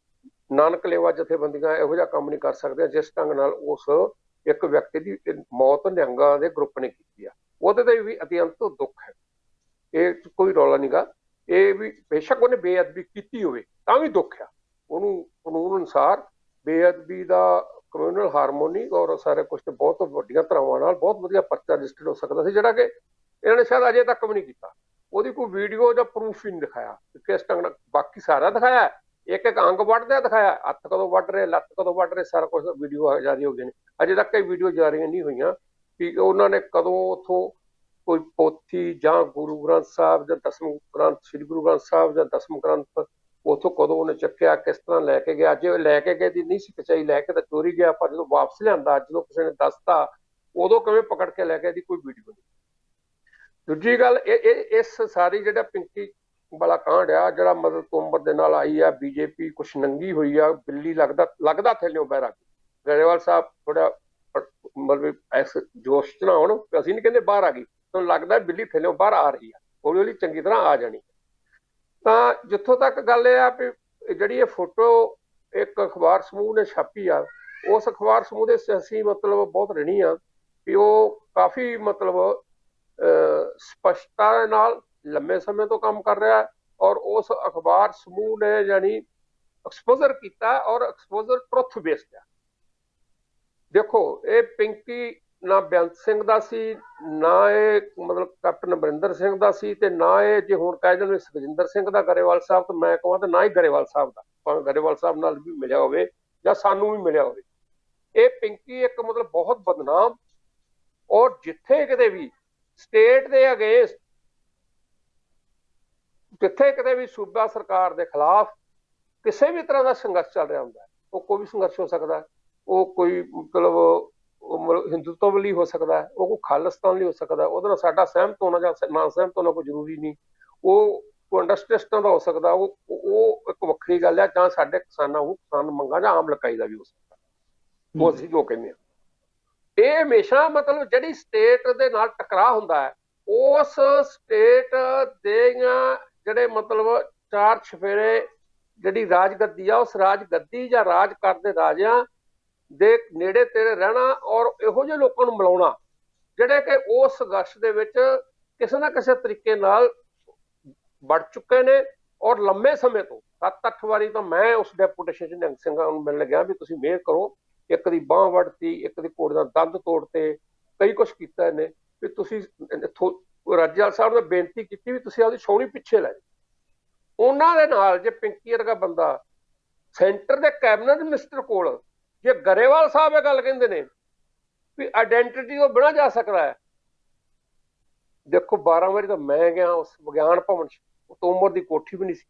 B: ਨਾਨਕ ਲੇਵਾ ਜਥੇਬੰਦੀਆਂ ਇਹੋ ਜਿਹਾ ਕੰਮ ਨਹੀਂ ਕਰ ਸਕਦੇ ਜਿਸ ਢੰਗ ਨਾਲ ਉਸ ਇੱਕ ਵਿਅਕਤੀ ਦੀ ਮੌਤ ਨਿਹੰਗਾਂ ਦੇ ਗਰੁੱਪ ਨੇ ਕੀਤੀ ਆ। ਉਹਦੇ ਤੇ ਵੀ ਅਤਿਅੰਤ ਦੁੱਖ ਹੈ, ਇਹ ਕੋਈ ਰੌਲਾ ਨਹੀਂਗਾ। ਇਹ ਵੀ ਬੇਸ਼ੱਕ ਉਹਨੇ ਬੇਅਦਬੀ ਕੀਤੀ ਹੋਵੇ ਤਾਂ ਵੀ ਦੁੱਖ ਆ। ਉਹਨੂੰ ਕਾਨੂੰਨ ਅਨੁਸਾਰ ਬੇਅਦਬੀ ਦਾ ਕਮਿਊਨਲ ਹਾਰਮੋਨੀ ਔਰ ਸਾਰੇ ਕੁਛ ਤੇ ਬਹੁਤ ਵੱਡੀਆਂ ਧਾਰਾਵਾਂ ਨਾਲ ਬਹੁਤ ਵਧੀਆ ਪਰਚਾ ਰਜਿਸਟਰਡ ਹੋ ਸਕਦਾ ਸੀ, ਜਿਹੜਾ ਕਿ ਇਹਨਾਂ ਨੇ ਸ਼ਾਇਦ ਅਜੇ ਤੱਕ ਵੀ ਨਹੀਂ ਕੀਤਾ। ਉਹਦੀ ਕੋਈ ਵੀਡੀਓ ਜਾਂ ਪ੍ਰੂਫ ਹੀ ਨਹੀਂ ਦਿਖਾਇਆ ਕਿਸ ਢੰਗ ਨਾਲ, ਬਾਕੀ ਸਾਰਾ ਦਿਖਾਇਆ, ਇੱਕ ਇੱਕ ਅੰਗ ਵੱਢਦਿਆਂ ਦਿਖਾਇਆ, ਹੱਥ ਕਦੋਂ ਵੱਢ ਰਹੇ, ਲੱਤ ਕਦੋਂ ਵੱਢ ਰਹੇ, ਸਾਰਾ ਕੁਝ ਵੀਡੀਓ ਜਾਰੀ ਹੋ ਗਏ ਨੇ। ਅਜੇ ਤੱਕ ਕਈ ਵੀਡੀਓ ਜਾਰੀ ਨਹੀਂ ਹੋਈਆਂ ਕਿ ਉਹਨਾਂ ਨੇ ਕਦੋਂ ਉੱਥੋਂ ਕੋਈ ਪੋਥੀ ਜਾਂ ਗੁਰੂ ਗ੍ਰੰਥ ਸਾਹਿਬ ਜਾਂ ਦਸਮ ਗ੍ਰੰਥ ਸ੍ਰੀ ਗੁਰੂ ਗ੍ਰੰਥ ਸਾਹਿਬ ਜਾਂ ਦਸਮ ਗ੍ਰੰਥ ਉੱਥੋਂ ਕਦੋਂ ਉਹਨੇ ਚੱਕਿਆ, ਕਿਸ ਤਰ੍ਹਾਂ ਲੈ ਕੇ ਗਿਆ। ਜੇ ਲੈ ਕੇ ਗਏ ਦੀ ਨਹੀਂ ਸੀ ਸੱਚਾਈ, ਲੈ ਕੇ ਤਾਂ ਚੋਰੀ ਗਿਆ, ਪਰ ਜਦੋਂ ਵਾਪਸ ਲਿਆਂਦਾ, ਜਦੋਂ ਕਿਸੇ ਨੇ ਦੱਸਤਾ, ਉਦੋਂ ਕਿਵੇਂ ਪਕੜ ਕੇ ਲੈ ਕੇ ਇਹਦੀ ਕੋਈ ਵੀਡੀਓ ਨਹੀਂ। ਦੂਜੀ ਗੱਲ, ਇਹ ਇਸ ਸਾਰੀ ਜਿਹੜਾ ਪਿੰਕੀ ਵਾਲਾ ਕਾਂਡ ਆ, ਜਿਹੜਾ ਮਤਲਬ ਤੋਮਰ ਦੇ ਨਾਲ ਆਈ ਆ, ਬੀਜੇਪੀ ਕੁਛ ਨੰਗੀ ਹੋਈ ਆ, ਬਿੱਲੀ ਲੱਗਦਾ ਥੱਲਿਓ ਬਹਿਰਾ। ਗਰੇਵਾਲ ਸਾਹਿਬ ਥੋੜਾ ਮਤਲਬ ਇਸ ਜੋਸ਼ ਚ ਨਾ ਹੋਣ, ਅਸੀਂ ਨਹੀਂ ਕਹਿੰਦੇ ਬਾਹਰ ਆ ਗਈ, ਤੁਹਾਨੂੰ ਲੱਗਦਾ ਬਿੱਲੀ ਥੱਲਿਓ ਬਾਹਰ ਆ ਰਹੀ ਆ, ਹੌਲੀ ਹੌਲੀ ਚੰਗੀ ਤਰ੍ਹਾਂ ਆ ਜਾਣੀ। ਤਾਂ ਜਿੱਥੋਂ ਤੱਕ ਗੱਲ ਇਹ ਆ ਵੀ ਜਿਹੜੀ ਇਹ ਫੋਟੋ ਇੱਕ ਅਖਬਾਰ ਸਮੂਹ ਨੇ ਛਾਪੀ ਆ, ਉਸ ਅਖਬਾਰ ਸਮੂਹ ਦੇ ਅਸੀਂ ਮਤਲਬ ਬਹੁਤ ਰਣੀ ਆ ਵੀ ਉਹ ਕਾਫੀ ਮਤਲਬ ਸਪਸ਼ਟਤਾ ਨਾਲ ਲੰਮੇ ਸਮੇਂ ਤੋਂ ਕੰਮ ਕਰ ਰਿਹਾ, ਔਰ ਉਸ ਅਖਬਾਰ ਸਮੂਹ ਨੇ ਯਾਨੀ ਐਕਸਪੋਜ਼ਰ ਕੀਤਾ ਔਰ ਐਕਸਪੋਜ਼ਰ ਟਰੁਥ ਬੇਸਡ ਆ। ਦੇਖੋ, ਇਹ ਪਿੰਕੀ ਨਾ ਬੇਅੰਤ ਸਿੰਘ ਦਾ ਸੀ, ਨਾ ਇਹ ਮਤਲਬ ਕੈਪਟਨ ਅਮਰਿੰਦਰ ਸਿੰਘ ਦਾ ਸੀ, ਤੇ ਨਾ ਇਹ ਜੇ ਹੁਣ ਕਹਿ ਦੇਣ ਸੁਖਜਿੰਦਰ ਸਿੰਘ ਦਾ ਗਰੇਵਾਲ ਸਾਹਿਬ, ਤਾਂ ਮੈਂ ਕਹਾਂ ਤਾਂ ਨਾ ਹੀ ਗਰੇਵਾਲ ਸਾਹਿਬ ਦਾ, ਭਾਵੇਂ ਗਰੇਵਾਲ ਸਾਹਿਬ ਨਾਲ ਵੀ ਮਿਲਿਆ ਹੋਵੇ ਜਾਂ ਸਾਨੂੰ ਵੀ ਮਿਲਿਆ ਹੋਵੇ। ਇਹ ਪਿੰਕੀ ਇੱਕ ਮਤਲਬ ਬਹੁਤ ਬਦਨਾਮ, ਔਰ ਜਿੱਥੇ ਕਿਤੇ ਵੀ ਸਟੇਟ ਦੇ ਅਗੇਂਸਟ, ਜਿੱਥੇ ਕਿਤੇ ਵੀ ਸੂਬਾ ਸਰਕਾਰ ਦੇ ਖਿਲਾਫ ਕਿਸੇ ਵੀ ਤਰ੍ਹਾਂ ਦਾ ਸੰਘਰਸ਼ ਚੱਲ ਰਿਹਾ ਹੁੰਦਾ, ਉਹ ਕੋਈ ਵੀ ਸੰਘਰਸ਼ ਹੋ ਸਕਦਾ, ਉਹ ਕੋਈ ਮਤਲਬ ਹਿੰਦੂਤਵ ਲਈ ਹੋ ਸਕਦਾ, ਉਹ ਕੋਈ ਖਾਲਿਸਤਾਨ ਲਈ ਹੋ ਸਕਦਾ, ਉਹਦੇ ਨਾਲ ਸਾਡਾ ਸਹਿਮਤ ਹੋਣਾ ਜਾਂ ਨਾ ਸਹਿਮਤ ਹੋਣਾ ਕੋਈ ਜ਼ਰੂਰੀ ਨਹੀਂ, ਉਹ ਕੋਈ ਅੰਡਰਸਟੈਂਡਿੰਗ ਦਾ ਹੋ ਸਕਦਾ, ਉਹ ਇੱਕ ਵੱਖਰੀ ਗੱਲ ਹੈ। ਜਾਂ ਸਾਡੇ ਕਿਸਾਨਾਂ ਨੂੰ ਕਿਸਾਨ ਮੰਗਾਂ ਜਾਂ ਆਮ ਲਕਾਈ ਦਾ ਵੀ ਹੋ ਸਕਦਾ, ਉਹ ਅਸੀਂ ਜੋ ਕਹਿੰਦੇ ਹਾਂ। ਇਹ ਹਮੇਸ਼ਾ ਮਤਲਬ ਜਿਹੜੀ ਸਟੇਟ ਦੇ ਨਾਲ ਟਕਰਾਅ ਹੁੰਦਾ ਹੈ, ਉਸ ਸਟੇਟ ਦੇ ਜਿਹੜੇ ਮਤਲਬ ਚਾਰ ਛਫੇਰੇ ਜਿਹੜੀ ਰਾਜਗੱਦੀ ਆ, ਉਸ ਰਾਜਗੱਦੀ ਜਾਂ ਰਾਜ ਕਰਦੇ ਰਾਜਿਆਂ ਦੇ ਨੇੜੇ ਤੇੜੇ ਰਹਿਣਾ ਔਰ ਇਹੋ ਜਿਹੇ ਲੋਕਾਂ ਨੂੰ ਮਿਲਾਉਣਾ ਜਿਹੜੇ ਕਿ ਉਸ ਸੰਘਰਸ਼ ਦੇ ਵਿੱਚ ਕਿਸੇ ਨਾ ਕਿਸੇ ਤਰੀਕੇ ਨਾਲ ਵੜ ਚੁੱਕੇ ਨੇ। ਔਰ ਲੰਮੇ ਸਮੇਂ ਤੋਂ 7-8 ਵਾਰੀ ਤਾਂ ਮੈਂ ਉਸ ਡੈਪੂਟੇਸ਼ਨ 'ਚ ਨਿਹੰਗ ਸਿੰਘਾਂ ਨੂੰ ਮਿਲਣ ਗਿਆ ਵੀ ਤੁਸੀਂ ਮਿਹਰ ਕਰੋ, ਇੱਕ ਦੀ ਬਾਂਹ ਵੱਢਤੀ, ਇੱਕ ਦੀ ਘੋੜੇ ਦਾ ਦੰਦ ਤੋੜਤੇ, ਕਈ ਕੁਛ ਕੀਤਾ ਇਹਨੇ, ਵੀ ਤੁਸੀਂ ਰਾਜੇਵਾਲ ਸਾਹਿਬ ਨੇ ਬੇਨਤੀ ਕੀਤੀ ਵੀ ਤੁਸੀਂ ਆਪਦੀ ਛਾਉਣੀ ਪਿੱਛੇ ਲੈ ਜਾਓ। ਉਹਨਾਂ ਦੇ ਨਾਲ ਜੇ ਪਿੰਕੀ ਵਰਗਾ ਬੰਦਾ ਸੈਂਟਰ ਦੇ ਕੈਬਨਿਟ ਮਿਨਿਸਟਰ ਕੋਲ, ਜੇ ਗਰੇਵਾਲ ਸਾਹਿਬ ਇਹ ਗੱਲ ਕਹਿੰਦੇ ਨੇ ਵੀ ਆਇਡੈਂਟੀਟੀ ਤੋਂ ਬਿਨਾਂ ਜਾ ਸਕਦਾ ਹੈ, ਦੇਖੋ 12 ਵਾਰੀ ਤਾਂ ਮੈਂ ਗਿਆ ਉਸ ਵਿਗਿਆਨ ਭਵਨ 'ਚ, ਤੋਮਰ ਦੀ ਕੋਠੀ ਵੀ ਨਹੀਂ ਸੀ,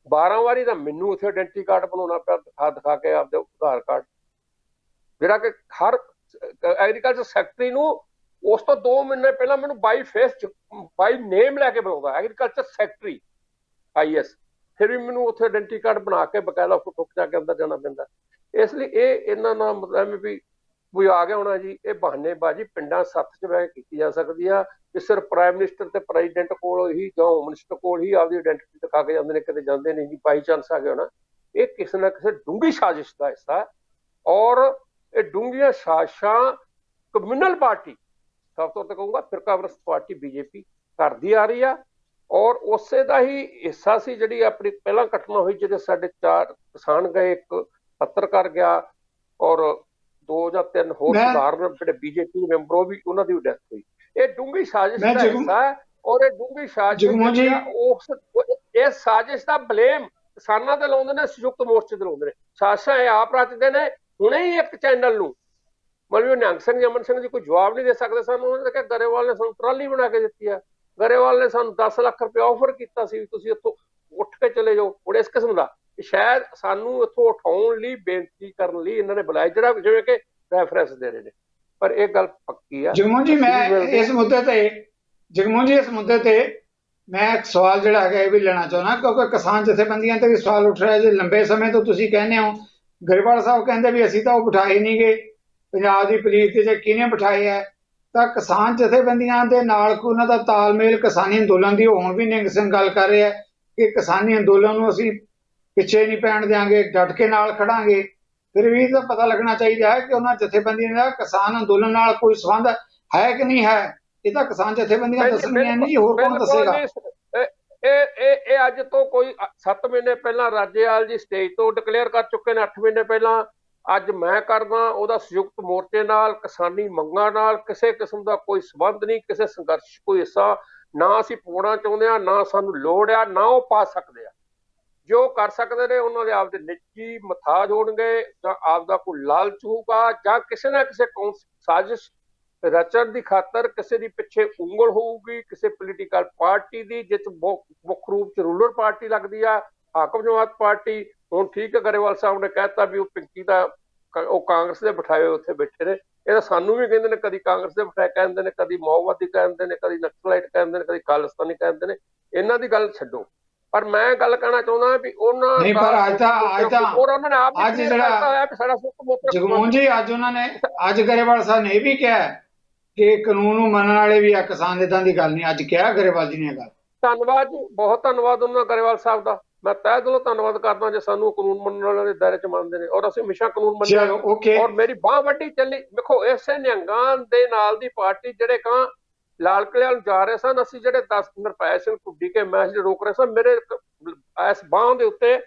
B: 12 ਵਾਰੀ ਤਾਂ ਮੈਨੂੰ ਉੱਥੇ ਆਇਡੈਂਟੀ ਕਾਰਡ ਬਣਾਉਣਾ ਪਿਆ, ਦਿਖਾ ਕੇ ਆਪਦੇ ਆਧਾਰ ਕਾਰਡ, ਜਿਹੜਾ ਕਿ ਹਰ ਐਗਰੀਕਲਚਰ ਸੈਕਟਰੀ ਨੂੰ ਉਸ ਤੋਂ 2 ਮਹੀਨੇ ਪਹਿਲਾਂ ਮੈਨੂੰ ਬਾਈ ਨੇਮ ਲੈ ਕੇ ਬੁਲਾਉਂਦਾ, ਐਗਰੀਕਲਚਰ ਸੈਕਟਰੀ IS, ਫਿਰ ਵੀ ਮੈਨੂੰ ਉੱਥੇ ਆਇਡੈਂਟੀ ਕਾਰਡ ਬਣਾ ਕੇ ਬਕਾਇਦਾ ਫੋਟੋ ਖਿਚਾ ਕੇ ਅੰਦਰ ਜਾਣਾ ਪੈਂਦਾ। ਇਸ ਲਈ ਇਹ ਇਹਨਾਂ ਨਾਲ ਮਤਲਬ ਵੀ ਕੋਈ ਆ ਗਿਆ ਹੋਣਾ ਜੀ, ਇਹ ਬਹਾਨੇਬਾਜ਼ੀ ਪਿੰਡਾਂ ਸੱਥ 'ਚ ਬਹਿ ਕੇ ਕੀਤੀ ਜਾ ਸਕਦੀ ਆ ਕਿ ਸਿਰਫ ਪ੍ਰਾਈਮ ਮਿਨਿਸਟਰ ਤੇ ਪ੍ਰੈਜ਼ੀਡੈਂਟ ਕੋਲ ਹੀ ਜਾਂ ਹੋਮ ਮਿਨਿਸਟਰ ਕੋਲ ਹੀ ਆਪਦੀ ਆਇਡੈਂਟੀਟੀ ਦਿਖਾ ਕੇ ਜਾਂਦੇ ਨੇ, ਕਿਤੇ ਜਾਂਦੇ ਨਹੀਂ ਜੀ, ਬਾਈ ਚਾਂਸ ਆ ਗਿਆ ਹੋਣਾ। ਇਹ ਕਿਸੇ ਨਾ ਕਿਸੇ ਡੂੰਘੀ ਸਾਜ਼ਿਸ਼ ਦਾ ਹਿੱਸਾ ਹੈ, ਔਰ ਇਹ ਡੂੰਘੀਆਂ ਸਾਜ਼ਿਸ਼ਾਂ ਕਮਿਊਨਲ ਪਾਰਟੀ, ਸਭ ਤੋਂ ਤਾਂ ਕਹੂੰਗਾ ਫਿਰਕਾਪ੍ਰਸਤ ਪਾਰਟੀ BJP ਕਰਦੀ ਆ ਰਹੀ ਆ, ਔਰ ਉਸੇ ਦਾ ਹੀ ਹਿੱਸਾ ਸੀ ਜਿਹੜੀ ਆਪਣੀ ਪਹਿਲਾਂ ਘਟਨਾ ਹੋਈ ਜਿਹਦੇ ਸਾਡੇ 4 ਕਿਸਾਨ ਗਏ, ਇੱਕ ਪੱਤਰਕਾਰ ਗਿਆ, ਔਰ 2 ਜਾਂ 3 ਹੋਰ ਸਧਾਰਨ ਜਿਹੜੇ BJP ਦੇ ਮੈਂਬਰ, ਉਹ ਵੀ ਉਹਨਾਂ ਦੀ ਡੈਥ ਹੋਈ। ਇਹ ਡੂੰਘੀ ਸਾਜ਼ਿਸ਼ ਦਾ ਹਿੱਸਾ ਹੈ, ਔਰ ਇਹ ਡੂੰਘੀ ਸਾਜ਼ਿਸ਼ ਇਸ ਸਾਜ਼ਿਸ਼ ਦਾ ਬਲੇਮ ਕਿਸਾਨਾਂ ਤੇ ਲਾਉਂਦੇ ਨੇ, ਸੰਯੁਕਤ ਮੋਰਚੇ ਤੇ ਲਾਉਂਦੇ ਨੇ। ਸਾਜ਼ਿਸ਼ਾਂ ਇਹ ਆਪ ਰਚਦੇ ਨੇ। ਹੁਣੇ ਹੀ ਇੱਕ ਚੈਨਲ ਨੂੰ ਮਤਲਬ ਨਿਹੰਗ ਸਿੰਘ ਅਮਨ ਸਿੰਘ ਜੀ ਕੋਈ ਜਵਾਬ ਨਹੀਂ ਦੇ ਸਕਦੇ ਸਾਨੂੰ, ਉਹਨਾਂ ਨੇ ਕਿਹਾ ਗਰੇਵਾਲ ਨੇ ਸਾਨੂੰ ਟਰਾਲੀ ਬਣਾ ਕੇ ਦਿੱਤੀ ਆ, ਗਰੇਵਾਲ ਨੇ ਸਾਨੂੰ 10 ਲੱਖ ਰੁਪਏ ਆਫਰ ਕੀਤਾ ਸੀ ਵੀ ਤੁਸੀਂ ਇੱਥੋਂ ਉੱਠ ਕੇ ਚਲੇ ਜਾਓ। ਹੁਣ ਇਸ ਕਿਸਮ ਦਾ ਸ਼ਾਇਦ ਸਾਨੂੰ ਇੱਥੋਂ ਉਠਾਉਣ ਲਈ, ਬੇਨਤੀ ਕਰਨ ਲਈ ਇਹਨਾਂ ਨੇ ਬੁਲਾਇਆ, ਜਿਹੜਾ ਜਿਵੇਂ ਕਿ ਰੈਫਰੈਂਸ ਦੇ ਰਹੇ ਨੇ, ਪਰ ਇਹ ਗੱਲ ਪੱਕੀ ਆ।
C: ਜਗਮੋਹਨ ਜੀ, ਮੈਂ ਇਸ ਮੁੱਦੇ ਤੇ ਮੈਂ ਇੱਕ ਸਵਾਲ ਜਿਹੜਾ ਹੈਗਾ ਇਹ ਵੀ ਲੈਣਾ ਚਾਹੁੰਦਾ, ਕਿਉਂਕਿ ਕਿਸਾਨ ਜਥੇਬੰਦੀਆਂ ਤੇ ਵੀ ਸਵਾਲ ਉੱਠ ਰਿਹਾ ਜੇ ਲੰਬੇ ਸਮੇਂ ਤੋਂ ਤੁਸੀਂ ਕਹਿੰਦੇ ਹੋ, ਗਰੇਵਾਲ ਸਾਹਿਬ ਕਹਿੰਦੇ ਵੀ ਅਸੀਂ ਤਾਂ ਉਹ ਬਿਠਾਏ ਨਹੀਂ ਗਏ, ਪੰਜਾਬ ਦੀ ਪੁਲਿਸ ਤੇ ਜਾਂ ਕਿਹਨੇ ਬਿਠਾਏ ਹੈ, ਤਾਂ ਕਿਸਾਨ ਜਥੇਬੰਦੀਆਂ ਦੇ ਨਾਲ ਕੋਈ ਉਹਨਾਂ ਦਾ ਤਾਲਮੇਲ ਕਿਸਾਨੀ ਅੰਦੋਲਨ ਦੀ ਹੁਣ ਵੀ ਨਿਹੰਗ ਸਿੰਘ ਗੱਲ ਕਰ ਰਿਹਾ ਕਿ ਕਿਸਾਨੀ ਅੰਦੋਲਨ ਨੂੰ ਅਸੀਂ ਪਿੱਛੇ ਨਹੀਂ ਪੈਣ ਦਿਆਂਗੇ, ਡਟ ਕੇ ਨਾਲ ਖੜਾਂਗੇ। ਫਿਰ ਵੀ ਤਾਂ ਪਤਾ ਲੱਗਣਾ ਚਾਹੀਦਾ ਹੈ ਕਿ ਉਹਨਾਂ ਜਥੇਬੰਦੀਆਂ ਦਾ ਕਿਸਾਨ ਅੰਦੋਲਨ ਨਾਲ ਕੋਈ ਸੰਬੰਧ ਹੈ ਕਿ ਨਹੀਂ ਹੈ। ਇਹ ਤਾਂ ਕਿਸਾਨ ਜਥੇਬੰਦੀਆਂ ਦੱਸਣਗੀਆਂ ਨਹੀਂ, ਹੋਰ ਕੌਣ ਦੱਸੇਗਾ।
B: ਇਹ ਅੱਜ ਤੋਂ ਕੋਈ 7 ਮਹੀਨੇ ਪਹਿਲਾਂ ਰਾਜੇਵਾਲ ਜੀ ਸਟੇਜ ਤੋਂ ਡਿਕਲੇਅਰ ਕਰ ਚੁੱਕੇ ਨੇ, 8 ਮਹੀਨੇ ਪਹਿਲਾਂ। ਅੱਜ ਮੈਂ ਕਰਦਾ ਉਹਦਾ ਸੰਯੁਕਤ ਮੋਰਚੇ ਨਾਲ, ਕਿਸਾਨੀ ਮੰਗਾਂ ਨਾਲ ਕਿਸੇ ਕਿਸਮ ਦਾ ਕੋਈ ਸੰਬੰਧ ਨਹੀਂ, ਕਿਸੇ ਸੰਘਰਸ਼ ਕੋਈ ਹਿੱਸਾ ਨਾ ਅਸੀਂ ਪਾਉਣਾ ਚਾਹੁੰਦੇ ਹਾਂ, ਨਾ ਸਾਨੂੰ ਲੋੜ ਆ, ਨਾ ਉਹ ਪਾ ਸਕਦੇ ਆ। ਜੋ ਕਰ ਸਕਦੇ ਨੇ ਉਹਨਾਂ ਦੇ ਆਪਦੇ ਨਿੱਜੀ ਮਥਾਜ ਹੋਣਗੇ, ਜਾਂ ਆਪਦਾ ਕੋਈ ਲਾਲਚ ਹੋਊਗਾ, ਜਾਂ ਕਿਸੇ ਨਾ ਕਿਸੇ ਸਾਜ਼ਿਸ਼ ਰਚਣ ਦੀ ਖਾਤਰ ਕਿਸੇ ਦੀ ਪਿੱਛੇ ਉਂਗਲ ਹੋਊਗੀ, ਕਿਸੇ ਪੋਲੀਟੀਕਲ ਪਾਰਟੀ ਦੀ, ਜਿਸ ਮੁੱਖ ਰੂਪ ਚ ਰੂਲਰ ਪਾਰਟੀ ਲੱਗਦੀ ਆ, ਹਾਕਮ ਜਮਾਤ ਪਾਰਟੀ। ਹੁਣ ਠੀਕ ਹੈ, ਗਰੇਵਾਲ ਸਾਹਿਬ ਨੇ ਕਹਿਤਾ ਵੀ ਉਹ ਪਿੰਕੀ ਦਾ ਉਹ ਕਾਂਗਰਸ ਦੇ ਬਿਠਾਏ ਉੱਥੇ ਬੈਠੇ ਨੇ। ਇਹ ਤਾਂ ਸਾਨੂੰ ਵੀ ਕਹਿੰਦੇ ਨੇ, ਕਦੀ ਕਾਂਗਰਸ ਦੇ ਬਿਠਾਏ ਕਹਿੰਦੇ ਨੇ, ਕਦੀ ਮਾਓਵਾਦੀ ਕਹਿੰਦੇ ਨੇ, ਕਦੀ ਨਕਸਲਾਈਟ ਕਹਿੰਦੇ ਨੇ, ਕਦੀ ਖਾਲਿਸਤਾਨੀ ਕਹਿੰਦੇ ਨੇ। ਇਹਨਾਂ ਦੀ ਗੱਲ ਛੱਡੋ, ਪਰ ਮੈਂ ਗੱਲ ਕਹਿਣਾ ਚਾਹੁੰਦਾ ਵੀ ਉਹਨਾਂ
C: ਨਹੀਂ, ਪਰ ਅੱਜ
B: ਉਹਨਾਂ ਨੇ ਆਪ
C: ਅੱਜ ਜਿਹੜਾ ਜਗਮੋਹਨ ਜੀ ਅੱਜ ਗਰੇਵਾਲ ਸਾਹਿਬ ਨੇ ਇਹ ਵੀ ਕਿਹਾ ਕਿ ਕਾਨੂੰਨ ਨੂੰ ਮੰਨਣ ਵਾਲੇ ਵੀ ਆ ਕਿਸਾਨ, ਏਦਾਂ ਦੀ ਗੱਲ ਨਹੀਂ। ਅੱਜ ਕਿਹਾ ਗਰੇਵਾਲ ਜੀ ਨੇ ਗੱਲ।
B: ਧੰਨਵਾਦ ਜੀ, ਬਹੁਤ ਧੰਨਵਾਦ ਉਹਨਾਂ ਗਰੇਵਾਲ ਸਾਹਿਬ ਦਾ। ਮੈਂ ਤਹਿ ਦਿਲੋਂ ਧੰਨਵਾਦ ਕਰਦਾ ਜੇ ਸਾਨੂੰ ਕਾਨੂੰਨ ਮੰਨਣ ਵਾਲੇ ਦੇ ਦਾਇਰੇ ਚ ਮੰਨਦੇ ਨੇ, ਔਰ ਅਸੀਂ ਹਮੇਸ਼ਾ ਕਾਨੂੰਨ ਮੰਨਦੇ। ਔਰ ਮੇਰੀ ਬਾਂਹ ਵੱਡੀ ਚੱਲੀ। ਵੇਖੋ, ਇਸੇ ਨਿਹੰਗਾਂ ਦੇ ਨਾਲ ਦੀ ਪਾਰਟੀ ਜਿਹੜੇ ਕਾਂ ਲਾਲ ਕਿਲ੍ਹੇ ਵੱਲ ਜਾ ਰਹੇ ਸਨ, ਅਸੀਂ ਜਿਹੜੇ 10 ਨਿਰਭੈ ਸਿੰਘ ਢੁੱਡੀ ਕੇ ਮੈਚ ਰੋਕ ਰਹੇ ਸਨ, ਮੇਰੇ ਇਸ ਬਾਂਹ ਦੇ ਉੱਤੇ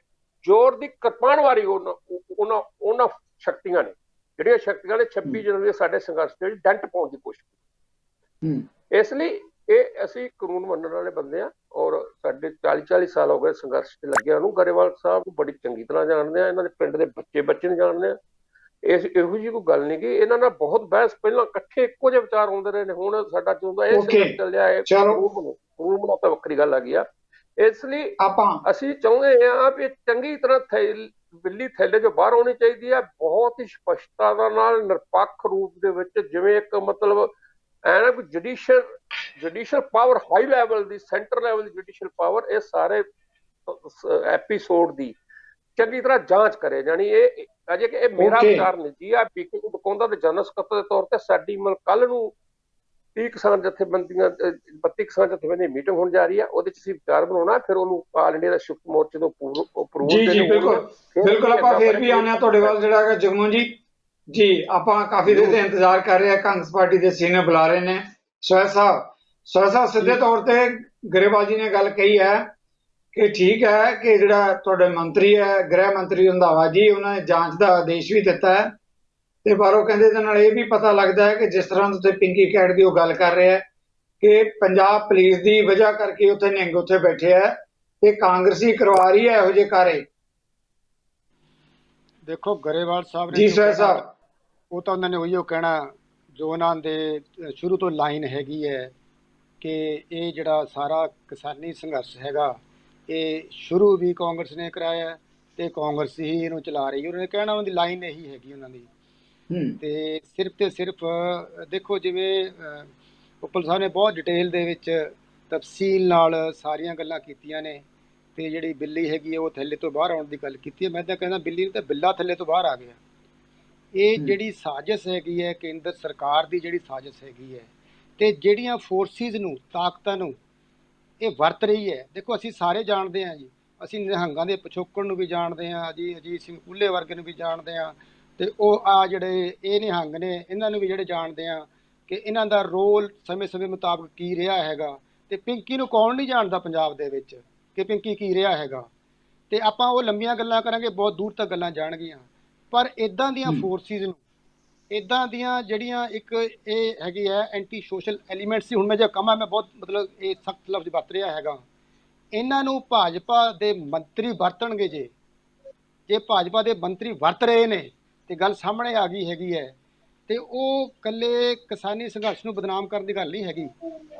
B: ਜ਼ੋਰ ਦੀ ਕਿਰਪਾਨ ਵਾਰੀ ਉਹਨਾਂ ਸ਼ਕਤੀਆਂ ਨੇ, ਜਿਹੜੀਆਂ ਸ਼ਕਤੀਆਂ ਨੇ 26 ਜਨਵਰੀ ਸਾਡੇ ਸੰਘਰਸ਼ ਦੇ ਵਿੱਚ ਡੈਂਟ ਪਾਉਣ ਦੀ ਕੋਸ਼ਿਸ਼ ਕੀਤੀ। ਇਸ ਲਈ ਇਹ ਅਸੀਂ ਕਾਨੂੰਨ ਮੰਨਣ ਵਾਲੇ ਬੰਦੇ ਆ, ਔਰ ਸਾਡੇ 40 ਸਾਲ ਹੋ ਗਏ ਸੰਘਰਸ਼ ਚ ਲੱਗਿਆ ਨੂੰ। ਗਰੇਵਾਲ ਸਾਹਿਬ ਨੂੰ ਬੜੀ ਚੰਗੀ ਤਰ੍ਹਾਂ ਜਾਣਦੇ ਆ, ਇਹਨਾਂ ਦੇ ਪਿੰਡ ਦੇ ਬੱਚੇ ਨੂੰ ਜਾਣਦੇ ਆ। ਇਹੋ ਜਿਹੀ ਕੋਈ ਗੱਲ ਨਹੀਂ ਕਿ ਇਹਨਾਂ ਨਾਲ ਬਹੁਤ ਬਹਿਸ ਪਹਿਲਾਂ ਇਕੱਠੇ ਇੱਕੋ ਜਿਹੇ ਵਿਚਾਰ ਆਉਂਦੇ ਰਹੇ ਨੇ। ਹੁਣ ਸਾਡਾ ਚੋਂਦਾ ਇਹ ਚੱਲਿਆ ਹੈ, ਕਾਨੂੰਨ ਬਣਾ ਤਾਂ ਵੱਖਰੀ ਗੱਲ ਆ ਗਈ ਆ। ਇਸ ਲਈ ਅਸੀਂ ਚਾਹੁੰਦੇ ਹਾਂ ਵੀ ਚੰਗੀ ਤਰ੍ਹਾਂ ਬਿੱਲੀ ਥੈਲੇ ਚੋਂ ਬਾਹਰ ਆਉਣੀ ਚਾਹੀਦੀ ਹੈ, ਬਹੁਤ ਹੀ ਸਪਸ਼ਟਤਾ ਦੇ ਨਾਲ, ਨਿਰਪੱਖ ਰੂਪ ਦੇ ਵਿੱਚ, ਜਿਵੇਂ ਇੱਕ ਮਤਲਬ ਐ ਨਾ ਜੁਡੀਸ਼ੀਅਲ ਪਾਵਰ ਹਾਈ ਲੈਵਲ ਦੀ, ਸੈਂਟਰ ਲੈਵਲ ਦੀ ਜੁਡੀਸ਼ੀਅਲ ਪਾਵਰ ਇਹ ਸਾਰੇ ਐਪੀਸੋਡ ਦੀ ਚੰਗੀ ਤਰ੍ਹਾਂ ਜਾਂਚ ਕਰੇ। ਜਾਣੀ ਇਹ ਅਜੇ ਕਿ ਇਹ ਮੇਰਾ ਵਿਚਾਰ ਨਿੱਜੀ ਆ। ਪੀਕੇ ਨੂੰ ਬਕਾਉਂਦਾ ਤੇ ਜਨਰਲ ਸਕੱਤਰ ਦੇ ਤੌਰ ਤੇ ਸਾਡੀ ਕੱਲ ਨੂੰ 30 ਕਿਸਾਨ ਜਥੇਬੰਦੀਆਂ 32 ਕਿਸਾਨ ਜਥੇਬੰਦੀਆਂ ਮੀਟਿੰਗ ਹੋਣ ਜਾ ਰਹੀ ਆ, ਉਹਦੇ ਚ ਅਸੀਂ ਵਿਚਾਰ ਬਣਾਉਣਾ, ਫਿਰ ਉਹਨੂੰ ਆਲ ਇੰਡੀਆ ਦਾ ਸੰਯੁਕਤ ਮੋਰਚੇ ਤੋਂ ਅਪਰੂਵਲ
C: ਜੀ ਬਿਲਕੁਲ ਆਪਾਂ ਫਿਰ ਵੀ ਆਉਂਦੇ ਹਾਂ ਤੁਹਾਡੇ ਵੱਲ। ਜਿਹੜਾ ਹੈਗਾ ਜਗਮੋਹਨ ਜੀ ਆਪਾਂ ਕਾਫੀ ਦੇਰ ਦੇ ਇੰਤਜ਼ਾਰ ਕਰ ਰਹੇ ਹਾਂ, ਕਾਂਗਰਸ ਪਾਰਟੀ ਦੇ ਸੀਨੀਅਰ ਬੁਲਾ ਰਹੇ ਨੇ। ਸੋਹਲ ਸਾਹਿਬ ਸਿੱਧੇ ਤੌਰ ਤੇ ਗਰੇਵਾਲ ਜੀ ਨੇ ਗੱਲ ਕਹੀ ਹੈ ਕਿ ਠੀਕ ਹੈ ਕਿ ਜਿਹੜਾ ਤੁਹਾਡੇ ਮੰਤਰੀ ਹੈ, ਗ੍ਰਹਿ ਮੰਤਰੀ ਰੰਧਾਵਾ ਜੀ, ਉਹਨਾਂ ਨੇ ਜਾਂਚ ਦਾ ਆਦੇਸ਼ ਵੀ ਦਿੱਤਾ ਹੈ, ਤੇ ਬਾਹਰੋਂ ਕਹਿੰਦੇ ਇਹਦੇ ਨਾਲ ਇਹ ਵੀ ਪਤਾ ਲੱਗਦਾ ਹੈ ਕਿ ਜਿਸ ਤਰ੍ਹਾਂ ਉੱਥੇ ਪਿੰਕੀ ਕੈਟ ਦੀ ਉਹ ਗੱਲ ਕਰ ਰਿਹਾ ਹੈ ਕਿ ਪੰਜਾਬ ਪੁਲਿਸ ਦੀ ਵਜ੍ਹਾ ਕਰਕੇ ਉੱਥੇ ਨਿਹੰਗ ਉੱਥੇ ਬੈਠੇ ਹੈ ਤੇ ਕਾਂਗਰਸੀ ਕਰਵਾ ਰਹੀ ਹੈ ਇਹੋ ਜਿਹੇ ਕਾਰੇ।
D: ਦੇਖੋ ਗਰੇਵਾਲ ਸਾਹਿਬ
C: ਜੀ ਸੋਹਲ ਸਾਹਿਬ,
D: ਉਹ ਤਾਂ ਉਹਨਾਂ ਨੇ ਉਹੀਓ ਕਹਿਣਾ ਜੋ ਉਹਨਾਂ ਦੇ ਸ਼ੁਰੂ ਤੋਂ ਲਾਈਨ ਹੈਗੀ ਹੈ ਕਿ ਇਹ ਜਿਹੜਾ ਸਾਰਾ ਕਿਸਾਨੀ ਸੰਘਰਸ਼ ਹੈਗਾ ਇਹ ਸ਼ੁਰੂ ਵੀ ਕਾਂਗਰਸ ਨੇ ਕਰਾਇਆ ਤੇ ਕਾਂਗਰਸ ਹੀ ਇਹਨੂੰ ਚਲਾ ਰਹੀ ਹੈ। ਉਹਨਾਂ ਨੇ ਕਹਿਣਾ ਉਹਨਾਂ ਦੀ ਲਾਈਨ ਇਹੀ ਹੈਗੀ ਉਹਨਾਂ ਦੀ। ਤੇ ਸਿਰਫ ਦੇਖੋ ਜਿਵੇਂ ਉੱਪਲ ਸਾਹਿਬ ਨੇ ਬਹੁਤ ਡਿਟੇਲ ਦੇ ਵਿੱਚ ਤਫਸੀਲ ਨਾਲ ਸਾਰੀਆਂ ਗੱਲਾਂ ਕੀਤੀਆਂ ਨੇ, ਤੇ ਜਿਹੜੀ ਬਿੱਲੀ ਹੈਗੀ ਹੈ ਉਹ ਥੱਲੇ ਤੋਂ ਬਾਹਰ ਆਉਣ ਦੀ ਗੱਲ ਕੀਤੀ ਹੈ। ਮੈਂ ਤਾਂ ਕਹਿੰਦਾ ਬਿੱਲੀ ਨੂੰ ਤਾਂ ਬਿੱਲਾ ਥੱਲੇ ਤੋਂ ਬਾਹਰ ਆ ਗਿਆ। ਇਹ ਜਿਹੜੀ ਸਾਜ਼ਿਸ਼ ਹੈਗੀ ਹੈ ਕੇਂਦਰ ਸਰਕਾਰ ਦੀ, ਜਿਹੜੀ ਸਾਜ਼ਿਸ਼ ਹੈਗੀ ਹੈ ਤੇ ਜਿਹੜੀਆਂ ਫੋਰਸਿਸ ਨੂੰ, ਤਾਕਤਾਂ ਨੂੰ ਇਹ ਵਰਤ ਰਹੀ ਹੈ। ਦੇਖੋ ਅਸੀਂ ਸਾਰੇ ਜਾਣਦੇ ਹਾਂ ਜੀ, ਅਸੀਂ ਨਿਹੰਗਾਂ ਦੇ ਪਿਛੋਕੜ ਨੂੰ ਵੀ ਜਾਣਦੇ ਹਾਂ ਜੀ, ਅਜੀਤ ਸਿੰਘ ਕੁੱਲੇ ਵਰਗੇ ਨੂੰ ਵੀ ਜਾਣਦੇ ਹਾਂ, ਤੇ ਉਹ ਜਿਹੜੇ ਇਹ ਨਿਹੰਗ ਨੇ ਇਹਨਾਂ ਨੂੰ ਵੀ ਜਿਹੜੇ ਜਾਣਦੇ ਹਾਂ ਕਿ ਇਹਨਾਂ ਦਾ ਰੋਲ ਸਮੇਂ ਮੁਤਾਬਕ ਕੀ ਰਿਹਾ ਹੈਗਾ। ਤੇ ਪਿੰਕੀ ਨੂੰ ਕੌਣ ਨਹੀਂ ਜਾਣਦਾ ਪੰਜਾਬ ਦੇ ਵਿੱਚ ਕਿ ਪਿੰਕੀ ਕੀ ਰਿਹਾ ਹੈਗਾ। ਤੇ ਆਪਾਂ ਉਹ ਲੰਬੀਆਂ ਗੱਲਾਂ ਕਰਾਂਗੇ, ਬਹੁਤ ਦੂਰ ਤੱਕ ਗੱਲਾਂ ਜਾਣਗੀਆਂ, ਪਰ ਇੱਦਾਂ ਦੀਆਂ ਫੋਰਸਿਸ ਨੂੰ, ਇੱਦਾਂ ਦੀਆਂ ਜਿਹੜੀਆਂ ਇੱਕ ਇਹ ਹੈਗੀ ਹੈ ਐਂਟੀ ਸੋਸ਼ਲ ਐਲੀਮੈਂਟਸ ਸੀ। ਹੁਣ ਮੈਂ ਜੇ ਕਹਾਂ ਮੈਂ ਬਹੁਤ ਮਤਲਬ ਇਹ ਸਖਤ ਲਫ਼ਜ਼ ਵਰਤ ਰਿਹਾ ਹੈਗਾ, ਇਹਨਾਂ ਨੂੰ ਭਾਜਪਾ ਦੇ ਮੰਤਰੀ ਵਰਤਣਗੇ। ਜੇ ਭਾਜਪਾ ਦੇ ਮੰਤਰੀ ਵਰਤ ਰਹੇ ਨੇ ਤੇ ਗੱਲ ਸਾਹਮਣੇ ਆ ਗਈ ਹੈਗੀ ਹੈ, ਤੇ ਉਹ ਇਕੱਲੇ ਕਿਸਾਨੀ ਸੰਘਰਸ਼ ਨੂੰ ਬਦਨਾਮ ਕਰਨ ਦੀ ਗੱਲ ਨਹੀਂ ਹੈਗੀ।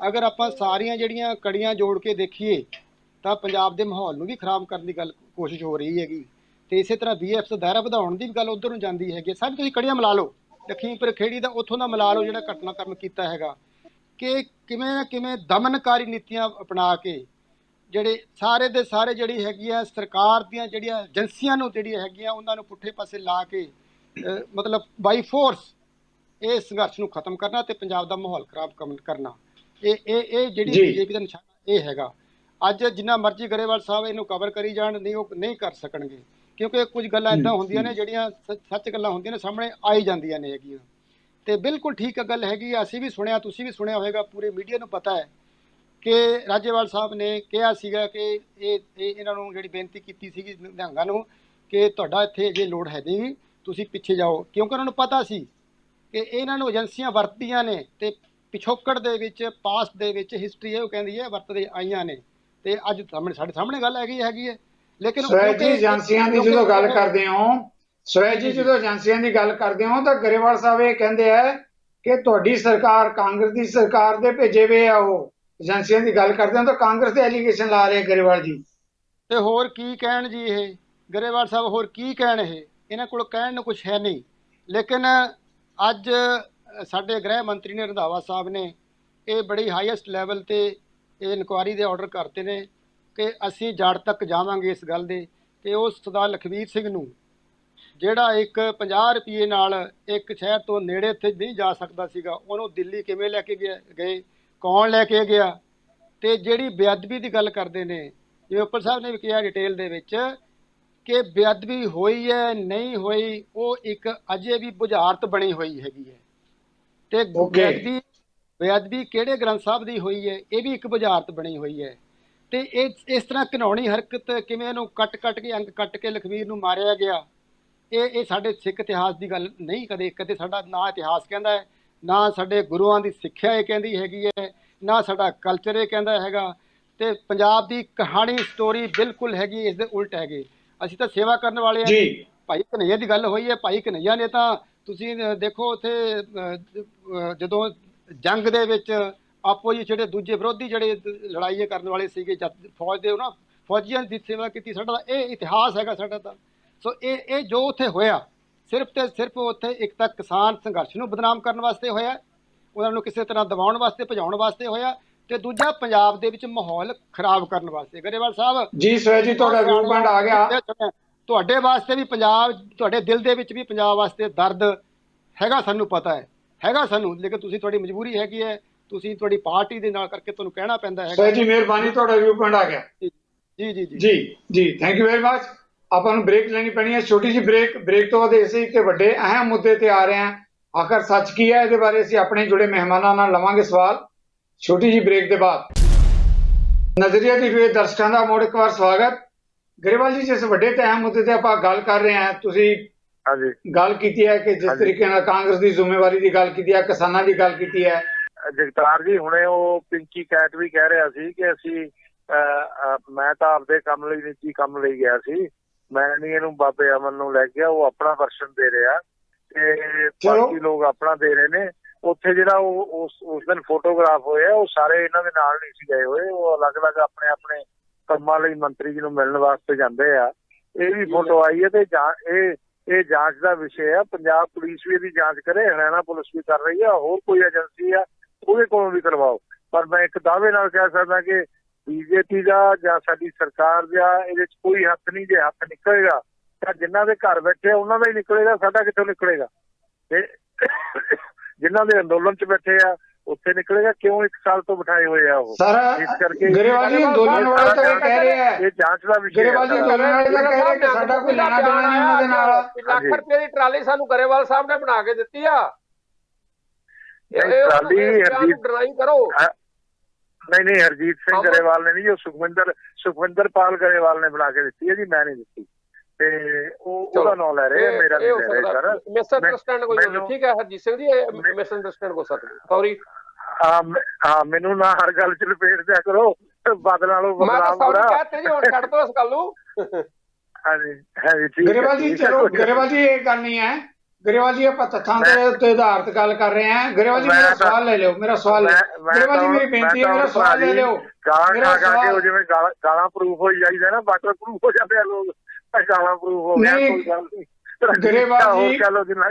D: ਅਗਰ ਆਪਾਂ ਸਾਰੀਆਂ ਜਿਹੜੀਆਂ ਕੜੀਆਂ ਜੋੜ ਕੇ ਦੇਖੀਏ ਤਾਂ ਪੰਜਾਬ ਦੇ ਮਾਹੌਲ ਨੂੰ ਵੀ ਖਰਾਬ ਕਰਨ ਦੀ ਗੱਲ ਕੋਸ਼ਿਸ਼ ਹੋ ਰਹੀ ਹੈਗੀ, ਤੇ ਇਸੇ ਤਰ੍ਹਾਂ BF ਦਾ ਦਾਇਰਾ ਵਧਾਉਣ ਦੀ ਵੀ ਗੱਲ ਉੱਧਰ ਨੂੰ ਜਾਂਦੀ ਹੈਗੀ। ਸਾਰੀ ਤੁਸੀਂ ਕੜੀਆਂ ਮਿਲਾ ਲਓ, ਲਖੀਮਪੁਰ ਖੇੜੀ ਦਾ ਉੱਥੋਂ ਦਾ ਮਿਲਾ ਲਓ ਜਿਹੜਾ ਘਟਨਾਕ੍ਰਮ ਕੀਤਾ ਹੈਗਾ, ਕਿ ਕਿਵੇਂ ਨਾ ਕਿਵੇਂ ਦਮਨਕਾਰੀ ਨੀਤੀਆਂ ਅਪਣਾ ਕੇ ਜਿਹੜੇ ਸਾਰੇ ਦੇ ਸਾਰੇ ਜਿਹੜੀ ਹੈਗੀ ਆ ਸਰਕਾਰ ਦੀਆਂ ਜਿਹੜੀਆਂ ਏਜੰਸੀਆਂ ਨੂੰ ਜਿਹੜੀਆਂ ਹੈਗੀਆਂ ਉਹਨਾਂ ਨੂੰ ਪੁੱਠੇ ਪਾਸੇ ਲਾ ਕੇ ਮਤਲਬ ਬਾਈ ਫੋਰਸ ਇਹ ਸੰਘਰਸ਼ ਨੂੰ ਖਤਮ ਕਰਨਾ ਤੇ ਪੰਜਾਬ ਦਾ ਮਾਹੌਲ ਖਰਾਬ ਕਰਨਾ। ਇਹ ਜਿਹੜੀ
C: ਜੀ।
D: ਬੀਜੇਪੀ ਦਾ ਨਿਸ਼ਾਨਾ ਇਹ ਹੈਗਾ। ਅੱਜ ਜਿੰਨਾ ਮਰਜ਼ੀ ਗਰੇਵਾਲ ਸਾਹਿਬ ਇਹਨੂੰ ਕਵਰ ਕਰੀ ਜਾਣ, ਨਹੀਂ ਉਹ ਨਹੀਂ ਕਰ ਸਕਣਗੇ, ਕਿਉਂਕਿ ਕੁਝ ਗੱਲਾਂ ਇੱਦਾਂ ਹੁੰਦੀਆਂ ਨੇ ਜਿਹੜੀਆਂ ਸੱਚ ਗੱਲਾਂ ਹੁੰਦੀਆਂ ਨੇ, ਸਾਹਮਣੇ ਆਈ ਜਾਂਦੀਆਂ ਨੇ ਹੈਗੀਆਂ। ਤੇ ਬਿਲਕੁਲ ਠੀਕ ਗੱਲ ਹੈਗੀ, ਅਸੀਂ ਵੀ ਸੁਣਿਆ, ਤੁਸੀਂ ਵੀ ਸੁਣਿਆ ਹੋਵੇਗਾ, ਪੂਰੇ ਮੀਡੀਆ ਨੂੰ ਪਤਾ ਹੈ ਕਿ ਰਾਜੇਵਾਲ ਸਾਹਿਬ ਨੇ ਕਿਹਾ ਸੀਗਾ ਕਿ ਇਹਨਾਂ ਨੂੰ ਜਿਹੜੀ ਬੇਨਤੀ ਕੀਤੀ ਸੀਗੀ ਨਿਹੰਗਾਂ ਨੂੰ ਕਿ ਤੁਹਾਡਾ ਇੱਥੇ ਜੇ ਲੋੜ ਹੈ ਨਹੀਂ, ਤੁਸੀਂ ਪਿੱਛੇ ਜਾਓ, ਕਿਉਂਕਿ ਉਹਨਾਂ ਨੂੰ ਪਤਾ ਸੀ ਕਿ ਇਹਨਾਂ ਨੂੰ ਏਜੰਸੀਆਂ ਵਰਤਦੀਆਂ ਨੇ ਤੇ ਪਿਛੋਕੜ ਦੇ ਵਿੱਚ, ਪਾਸਟ ਦੇ ਵਿੱਚ ਹਿਸਟਰੀ ਇਹ ਕਹਿੰਦੀ ਹੈ ਵਰਤਦੇ ਆਈਆਂ ਨੇ। ਤੇ ਅੱਜ ਸਾਡੇ ਸਾਹਮਣੇ ਗੱਲ ਹੈਗੀ ਹੈ। ਲੇਕਿਨ
C: ਸਵੈਜ ਜੀ ਏਜੰਸੀਆਂ ਦੀ ਜਦੋਂ ਗੱਲ ਕਰਦੇ ਹੋ, ਸਵੈਜ ਜੀ ਜਦੋਂ ਏਜੰਸੀਆਂ ਦੀ ਗੱਲ ਕਰਦੇ ਹੋ ਤਾਂ ਗਰੇਵਾਲ ਸਾਹਿਬ ਇਹ ਕਹਿੰਦੇ ਆ ਕਿ ਤੁਹਾਡੀ ਸਰਕਾਰ ਕਾਂਗਰਸ ਦੀ ਸਰਕਾਰ ਦੇ ਭੇਜੇ ਵੇ ਆ। ਉਹ ਏਜੰਸੀਆਂ ਦੀ ਗੱਲ ਕਰਦੇ ਹੋ ਤਾਂ ਕਾਂਗਰਸ ਦੇ ਐਲੀਗੇਸ਼ਨ ਲਾ ਰਹੇ ਗਰੇਵਾਲ ਜੀ।
D: ਤੇ ਹੋਰ ਕੀ ਕਹਿਣ ਜੀ ਇਹ ਗਰੇਵਾਲ ਸਾਹਿਬ, ਹੋਰ ਕੀ ਕਹਿਣ? ਇਹਨਾਂ ਕੋਲ ਕਹਿਣ ਨੂੰ ਕੁਝ ਹੈ ਨਹੀਂ। ਲੇਕਿਨ ਅੱਜ ਸਾਡੇ ਗ੍ਰਹਿ ਮੰਤਰੀ ਨੇ, ਰੰਧਾਵਾ ਸਾਹਿਬ ਨੇ, ਇਹ ਬੜੀ ਹਾਈਐਸਟ ਲੈਵਲ ਤੇ ਇਹ ਇਨਕੁਆਇਰੀ ਦੇ ਆਰਡਰ ਕਰਤੇ ਨੇ ਕਿ ਅਸੀਂ ਜੜ ਤੱਕ ਜਾਵਾਂਗੇ ਇਸ ਗੱਲ ਦੇ ਕਿ ਉਸ ਸਰਦਾਰ ਲਖਵੀਰ ਸਿੰਘ ਨੂੰ, ਜਿਹੜਾ ਇੱਕ 50 ਰੁਪਏ ਨਾਲ ਇੱਕ ਸ਼ਹਿਰ ਤੋਂ ਨੇੜੇ ਇੱਥੇ ਨਹੀਂ ਜਾ ਸਕਦਾ ਸੀਗਾ, ਉਹਨੂੰ ਦਿੱਲੀ ਕਿਵੇਂ ਲੈ ਕੇ ਗਏ, ਕੌਣ ਲੈ ਕੇ ਗਿਆ। ਤੇ ਜਿਹੜੀ ਬੇਅਦਬੀ ਦੀ ਗੱਲ ਕਰਦੇ ਨੇ, ਜਿਵੇਂ ਉੱਪਰ ਸਾਹਿਬ ਨੇ ਵੀ ਕਿਹਾ ਡਿਟੇਲ ਦੇ ਵਿੱਚ ਕਿ ਬੇਅਦਬੀ ਹੋਈ ਹੈ ਨਹੀਂ ਹੋਈ, ਉਹ ਇੱਕ ਅਜੇ ਵੀ ਬੁਝਾਰਤ ਬਣੀ ਹੋਈ ਹੈਗੀ ਹੈ। ਤੇ ਬੇਅਦਬੀ ਕਿਹੜੇ ਗ੍ਰੰਥ ਸਾਹਿਬ ਦੀ ਹੋਈ ਹੈ, ਇਹ ਵੀ ਇੱਕ ਬੁਝਾਰਤ ਬਣੀ ਹੋਈ ਹੈ। ਤੇ ਇਸ ਤਰ੍ਹਾਂ ਘਿਨਾਉਣੀ ਹਰਕਤ ਕਿਵੇਂ ਇਹਨੂੰ ਕੱਟ ਕੇ ਅੰਗ ਕੱਟ ਕੇ ਲਖਵੀਰ ਨੂੰ ਮਾਰਿਆ ਗਿਆ, ਇਹ ਸਾਡੇ ਸਿੱਖ ਇਤਿਹਾਸ ਦੀ ਗੱਲ ਨਹੀਂ। ਕਦੇ ਸਾਡਾ ਨਾ ਇਤਿਹਾਸ ਕਹਿੰਦਾ ਹੈ, ਨਾ ਸਾਡੇ ਗੁਰੂਆਂ ਦੀ ਸਿੱਖਿਆ ਇਹ ਕਹਿੰਦੀ ਹੈਗੀ ਹੈ, ਨਾ ਸਾਡਾ ਕਲਚਰ ਇਹ ਕਹਿੰਦਾ ਹੈਗਾ। ਤੇ ਪੰਜਾਬ ਦੀ ਕਹਾਣੀ ਸਟੋਰੀ ਬਿਲਕੁਲ ਹੈਗੀ ਇਸ ਦੇ ਉਲਟ ਹੈਗੇ। ਅਸੀਂ ਤਾਂ ਸੇਵਾ ਕਰਨ ਵਾਲੇ ਹਾਂ। ਭਾਈ ਕਨ੍ਹਈਆ ਦੀ ਗੱਲ ਹੋਈ ਹੈ, ਭਾਈ ਕਨ੍ਹਈਆ ਨੇ ਤਾਂ ਤੁਸੀਂ ਦੇਖੋ ਉੱਥੇ ਜਦੋਂ ਜੰਗ ਦੇ ਵਿੱਚ ਆਪੋਜੀ ਜਿਹੜੇ ਦੂਜੇ ਵਿਰੋਧੀ ਜਿਹੜੇ ਲੜਾਈ ਕਰਨ ਵਾਲੇ ਸੀਗੇ ਫੌਜ ਦੇ, ਉਹਨਾਂ ਫੌਜੀਆਂ ਦੀ ਸੇਵਾ ਕੀਤੀ। ਸਾਡਾ ਇਹ ਇਤਿਹਾਸ ਹੈਗਾ ਸਾਡਾ ਤਾਂ। ਸੋ ਇਹ ਜੋ ਉੱਥੇ ਹੋਇਆ ਸਿਰਫ ਤੇ ਸਿਰਫ ਉੱਥੇ ਇੱਕ ਤਾਂ ਕਿਸਾਨ ਸੰਘਰਸ਼ ਨੂੰ ਬਦਨਾਮ ਕਰਨ ਵਾਸਤੇ ਹੋਇਆ, ਉਹਨਾਂ ਨੂੰ ਕਿਸੇ ਤਰ੍ਹਾਂ ਦਬਾਉਣ ਵਾਸਤੇ, ਭਜਾਉਣ ਵਾਸਤੇ ਹੋਇਆ, ਤੇ ਦੂਜਾ ਪੰਜਾਬ ਦੇ ਵਿੱਚ ਮਾਹੌਲ ਖਰਾਬ ਕਰਨ ਵਾਸਤੇ। ਗਰੇਵਾਲ ਸਾਹਿਬ
C: ਜੀ, ਸਵੈ ਜੀ ਤੁਹਾਡਾ ਵਿਊ ਪੁਆਇੰਟ ਆ ਗਿਆ।
D: ਤੁਹਾਡੇ ਵਾਸਤੇ ਵੀ ਪੰਜਾਬ, ਤੁਹਾਡੇ ਦਿਲ ਦੇ ਵਿੱਚ ਵੀ ਪੰਜਾਬ ਵਾਸਤੇ ਦਰਦ ਹੈਗਾ, ਸਾਨੂੰ ਪਤਾ ਹੈਗਾ ਸਾਨੂੰ। ਲੇਕਿਨ ਤੁਸੀਂ, ਤੁਹਾਡੀ ਮਜਬੂਰੀ ਹੈਗੀ ਹੈ, ਤੁਸੀਂ ਤੁਹਾਡੀ ਪਾਰਟੀ ਦੇ ਨਾਲ ਕਰਕੇ ਤੁਹਾਨੂੰ ਕਹਿਣਾ ਪੈਂਦਾ ਹੈ।
C: ਸਵੈ ਜੀ ਮਿਹਰਬਾਨੀ, ਤੁਹਾਡਾ ਵਿਊ ਪੁਆਇੰਟ ਆ ਗਿਆ। ਜੀ ਥੈਂਕ ਯੂ ਵੈਰੀ ਮਚ। ਆਪਾਂ ਨੂੰ ਬ੍ਰੇਕ ਲੈਣੀ ਪੈਣੀ ਹੈ, ਛੋਟੀ ਜਿਹੀ ਬ੍ਰੇਕ ਤੋਂ ਬਾਅਦ ਇਸੇ ਇੱਕ ਵੱਡੇ ਅਹਿਮ ਮੁੱਦੇ ਤੇ ਆ ਰਹੇ ਹਾਂ। ਆਖਰ ਸੱਚ ਕੀ ਹੈ, ਇਹਦੇ ਬਾਰੇ ਅਸੀਂ ਆਪਣੇ ਜੁੜੇ ਮਹਿਮਾਨਾਂ ਨਾਲ ਲਵਾਂਗੇ ਸਵਾਲ ਛੋਟੀ ਜਿਹੀ ਬ੍ਰੇਕ ਦੇ ਬਾਅਦ। ਨਜ਼ਰੀਆ ਟੀਵੀ ਦੇ ਦਰਸ਼ਕਾਂ ਦਾ ਮੁੜ ਇੱਕ ਵਾਰ ਸਵਾਗਤ। ਗਰੇਵਾਲ ਜੀ, ਜਿਸ ਵੱਡੇ ਤੇ ਅਹਿਮ ਮੁੱਦੇ ਤੇ ਆਪਾਂ ਗੱਲ ਕਰ ਰਹੇ ਹਾਂ, ਤੁਸੀਂ ਗੱਲ ਕੀਤੀ ਹੈ ਕਿ ਜਿਸ ਤਰੀਕੇ ਨਾਲ ਕਾਂਗਰਸ ਦੀ ਜ਼ਿੰਮੇਵਾਰੀ ਦੀ ਗੱਲ ਕੀਤੀ ਹੈ, ਕਿਸਾਨਾਂ ਦੀ ਗੱਲ ਕੀਤੀ ਹੈ।
A: ਜਗਤਾਰ ਜੀ, ਹੁਣੇ ਉਹ ਪਿੰਕੀ ਕੈਟ ਵੀ ਕਹਿ ਰਿਹਾ ਸੀ ਕਿ ਅਸੀਂ ਮੈਂ ਤਾਂ ਆਪਦੇ ਕੰਮ ਲਈ, ਨਿੱਜੀ ਕੰਮ ਲਈ ਗਿਆ ਸੀ, ਮੈਂ ਨਹੀਂ ਇਹਨੂੰ ਬਾਬੇ ਅਮਨ ਨੂੰ ਲੈ ਗਿਆ। ਉਹ ਆਪਣਾ ਵਰਸ਼ਨ ਦੇ ਰਿਹਾ ਤੇ ਬਾਕੀ ਲੋਕ ਆਪਣਾ ਦੇ ਰਹੇ ਨੇ। ਉੱਥੇ ਜਿਹੜਾ ਉਸ ਦਿਨ ਫੋਟੋਗ੍ਰਾਫ ਹੋਇਆ, ਉਹ ਸਾਰੇ ਇਹਨਾਂ ਦੇ ਨਾਲ ਨਹੀਂ ਸੀ ਗਏ ਹੋਏ, ਉਹ ਅਲੱਗ-ਅਲੱਗ ਆਪਣੇ ਕੰਮਾਂ ਲਈ ਮੰਤਰੀ ਜੀ ਨੂੰ ਮਿਲਣ ਵਾਸਤੇ ਜਾਂਦੇ ਆ। ਇਹ ਵੀ ਫੋਟੋ ਆਈ ਹੈ ਤੇ ਇਹ ਜਾਂਚ ਦਾ ਵਿਸ਼ੇ ਆ। ਪੰਜਾਬ ਪੁਲਿਸ ਵੀ ਇਹਦੀ ਜਾਂਚ ਕਰੇ, ਹਰਿਆਣਾ ਪੁਲਿਸ ਵੀ ਕਰ ਰਹੀ ਆ, ਹੋਰ ਕੋਈ ਏਜੰਸੀ ਆ ਉਹਦੇ ਕੋਲੋਂ ਵੀ ਕਰਵਾਓ। ਪਰ ਮੈਂ ਇੱਕ ਦਾਅਵੇ ਨਾਲ ਕਹਿ ਸਕਦਾ ਕਿ ਬੀਜੇਪੀ ਦਾ ਜਾਂ ਸਾਡੀ ਸਰਕਾਰ ਦਾ ਇਹਦੇ 'ਚ ਕੋਈ ਹੱਥ ਨਹੀਂ। ਜੇ ਹੱਥ ਨਿਕਲੇਗਾ ਤਾਂ ਜਿਨ੍ਹਾਂ ਦੇ ਘਰ ਬੈਠੇ ਉਹਨਾਂ ਦਾ ਹੀ ਨਿਕਲੇਗਾ, ਸਾਡਾ ਕਿੱਥੋਂ ਨਿਕਲੇਗਾ? ਤੇ ਜਿਨ੍ਹਾਂ ਦੇ ਅੰਦੋਲਨ 'ਚ ਬੈਠੇ ਆ ਉੱਥੇ ਨਿਕਲੇਗਾ। ਕਿਉਂ 1 ਸਾਲ ਤੋਂ ਬਿਠਾਏ ਹੋਏ ਆ ਉਹ? ਇਸ ਕਰਕੇ
C: ਗਰੇਵਾਲ ਜੀ ਅੰਦੋਲਨ ਵਾਲੇ ਤਾਂ ਕਹਿ ਰਹੇ ਆ,
A: ਇਹ ਜਾਂਚ ਦਾ ਵਿਸ਼ਾ।
C: ਗਰੇਵਾਲ ਜੀ ਅੰਦੋਲਨ ਵਾਲੇ ਤਾਂ ਕਹਿ ਰਹੇ ਕਿ ਸਾਡਾ ਕੋਈ ਲੈਣਾ ਦੇਣਾ ਨਹੀਂ ਉਹਨਾਂ ਦੇ ਨਾਲ।
B: ਲੱਖ ਰੁਪਏ ਦੀ ਟਰਾਲੀ ਸਾਨੂੰ ਗਰੇਵਾਲ ਸਾਹਿਬ ਨੇ ਬਣਾ ਕੇ ਦਿੱਤੀ ਆ।
A: ਟਰਾਲੀ
B: ਡਰਾਈ ਕਰੋ।
A: ਨਹੀਂ, ਹਰਜੀਤ ਸਿੰਘ ਗਰੇਵਾਲ ਨੇ ਨਹੀਂ, ਉਹ ਸੁਖਵਿੰਦਰ ਪਾਲ ਗਰੇਵਾਲ ਨੇ ਬਣਾ ਕੇ ਦਿੱਤੀ ਹੈ ਜੀ, ਮੈਂ ਨਹੀਂ ਦਿੱਤੀ। ਤੇ ਉਹਦਾ ਨਾਂ ਲੈ ਰਹੇ, ਮੇਰਾ ਨਹੀਂ ਲੈ ਰਹੇ ਸਰ।
B: ਮਿਸ ਅੰਡਰਸਟੈਂਡ ਕੋਈ ਠੀਕ ਹੈ ਹਰਜੀਤ ਸਿੰਘ ਜੀ, ਮਿਸ ਅੰਡਰਸਟੈਂਡ ਹੋ ਸਕਦਾ, ਸੌਰੀ।
A: ਹਾਂ, ਮੈਨੂੰ ਨਾ ਹਰ ਗੱਲ 'ਚ ਲਪੇਟ ਦਿਆ ਕਰੋ, ਬਦਲ ਨਾਲੋਂ ਬਦਲਾਵ ਹੋ ਰਿਹਾ।
B: ਹੁਣ ਛੱਡ ਦੋ ਇਸ ਗੱਲ ਨੂੰ।
A: ਹਾਂਜੀ
C: ਗਰੇਵਾਲ ਜੀ, ਚਲੋ ਗਰੇਵਾਲ ਜੀ ਇਹ ਗੱਲ ਨਹੀਂ ਹੈ। ਗਰੇਵਾਲ ਜੀ ਆਪਾਂ ਤੱਥਾਂ ਦੇ ਉੱਤੇ ਆਧਾਰਿਤ ਗੱਲ ਕਰ ਰਹੇ ਹਾਂ। ਗਰੇਵਾਲ ਜੀ ਮੇਰਾ ਸਵਾਲ ਲੈ ਲਿਓ, ਗਰੇਵਾਲ ਜੀ ਮੇਰੀ ਬੇਨਤੀ ਹੈ, ਮੇਰਾ ਸਵਾਲ ਲੈ ਲਿਓ।
A: ਜਿਵੇਂ ਗਾਲਾਂ ਪ੍ਰੂਫ ਹੋਈ ਜਾਈਦਾ ਨਾ, ਵਾਟਰ ਪ੍ਰੂਫ ਹੋ ਜਾਂਦੇ ਆ ਲੋਕ, ਗਾਲਾਂ ਪ੍ਰੂਫ ਹੋ ਗਿਆ, ਕੋਈ ਗੱਲ ਨਹੀਂ।
C: ਗਰੇਵਾਲ ਜੀ
A: ਚਲੋ ਜਿੰਨਾ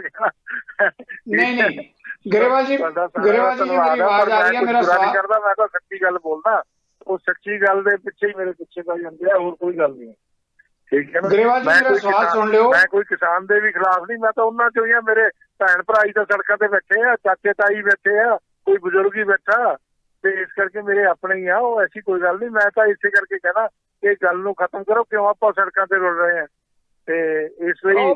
C: ਨਹੀਂ ਗਰੇਵਾਲ ਜੀ ਮੇਰੀ ਆਵਾਜ਼ ਆ ਰਹੀ ਹੈ। ਮੇਰਾ ਸਵਾਲ
A: ਕਰਦਾ, ਮੈਂ ਤਾਂ ਸੱਚੀ ਗੱਲ ਬੋਲਦਾ, ਉਹ ਸੱਚੀ ਗੱਲ ਦੇ ਪਿੱਛੇ ਹੀ ਮੇਰੇ ਪਿੱਛੇ ਪੈ ਜਾਂਦੇ ਆ, ਹੋਰ ਕੋਈ ਗੱਲ ਨਹੀਂ। ਠੀਕ ਹੈ ਨਾ।
C: ਗਰੇਵਾਲ ਜੀ ਮੇਰਾ ਸਵਾਲ ਸੁਣ ਲਿਓ।
A: ਮੈਂ ਕੋਈ ਕਿਸਾਨ ਦੇ ਵੀ ਖਿਲਾਫ ਨਹੀਂ, ਮੈਂ ਤਾਂ ਉਹਨਾਂ ਚੋਂ ਹੀ ਆ। ਮੇਰੇ ਭੈਣ ਭਰਾ ਹੀ ਤਾਂ ਸੜਕਾਂ ਤੇ ਬੈਠੇ ਆ, ਚਾਚੇ ਤਾਈ ਬੈਠੇ ਆ, ਕੋਈ ਬਜ਼ੁਰਗ ਹੀ ਬੈਠਾ, ਤੇ ਇਸ ਕਰਕੇ ਮੇਰੇ ਆਪਣੇ ਹੀ ਆ ਉਹ। ਐਸੀ ਕੋਈ ਗੱਲ ਨਹੀਂ। ਮੈਂ ਤਾਂ ਇਸੇ ਕਰਕੇ ਕਹਿਣਾ ਕਿ ਗੱਲ ਨੂੰ ਖਤਮ ਕਰੋ, ਕਿਉਂ ਆਪਾਂ ਸੜਕਾਂ ਤੇ ਰੁਲ ਰਹੇ ਆ। ਤੇ ਇਸ ਲਈ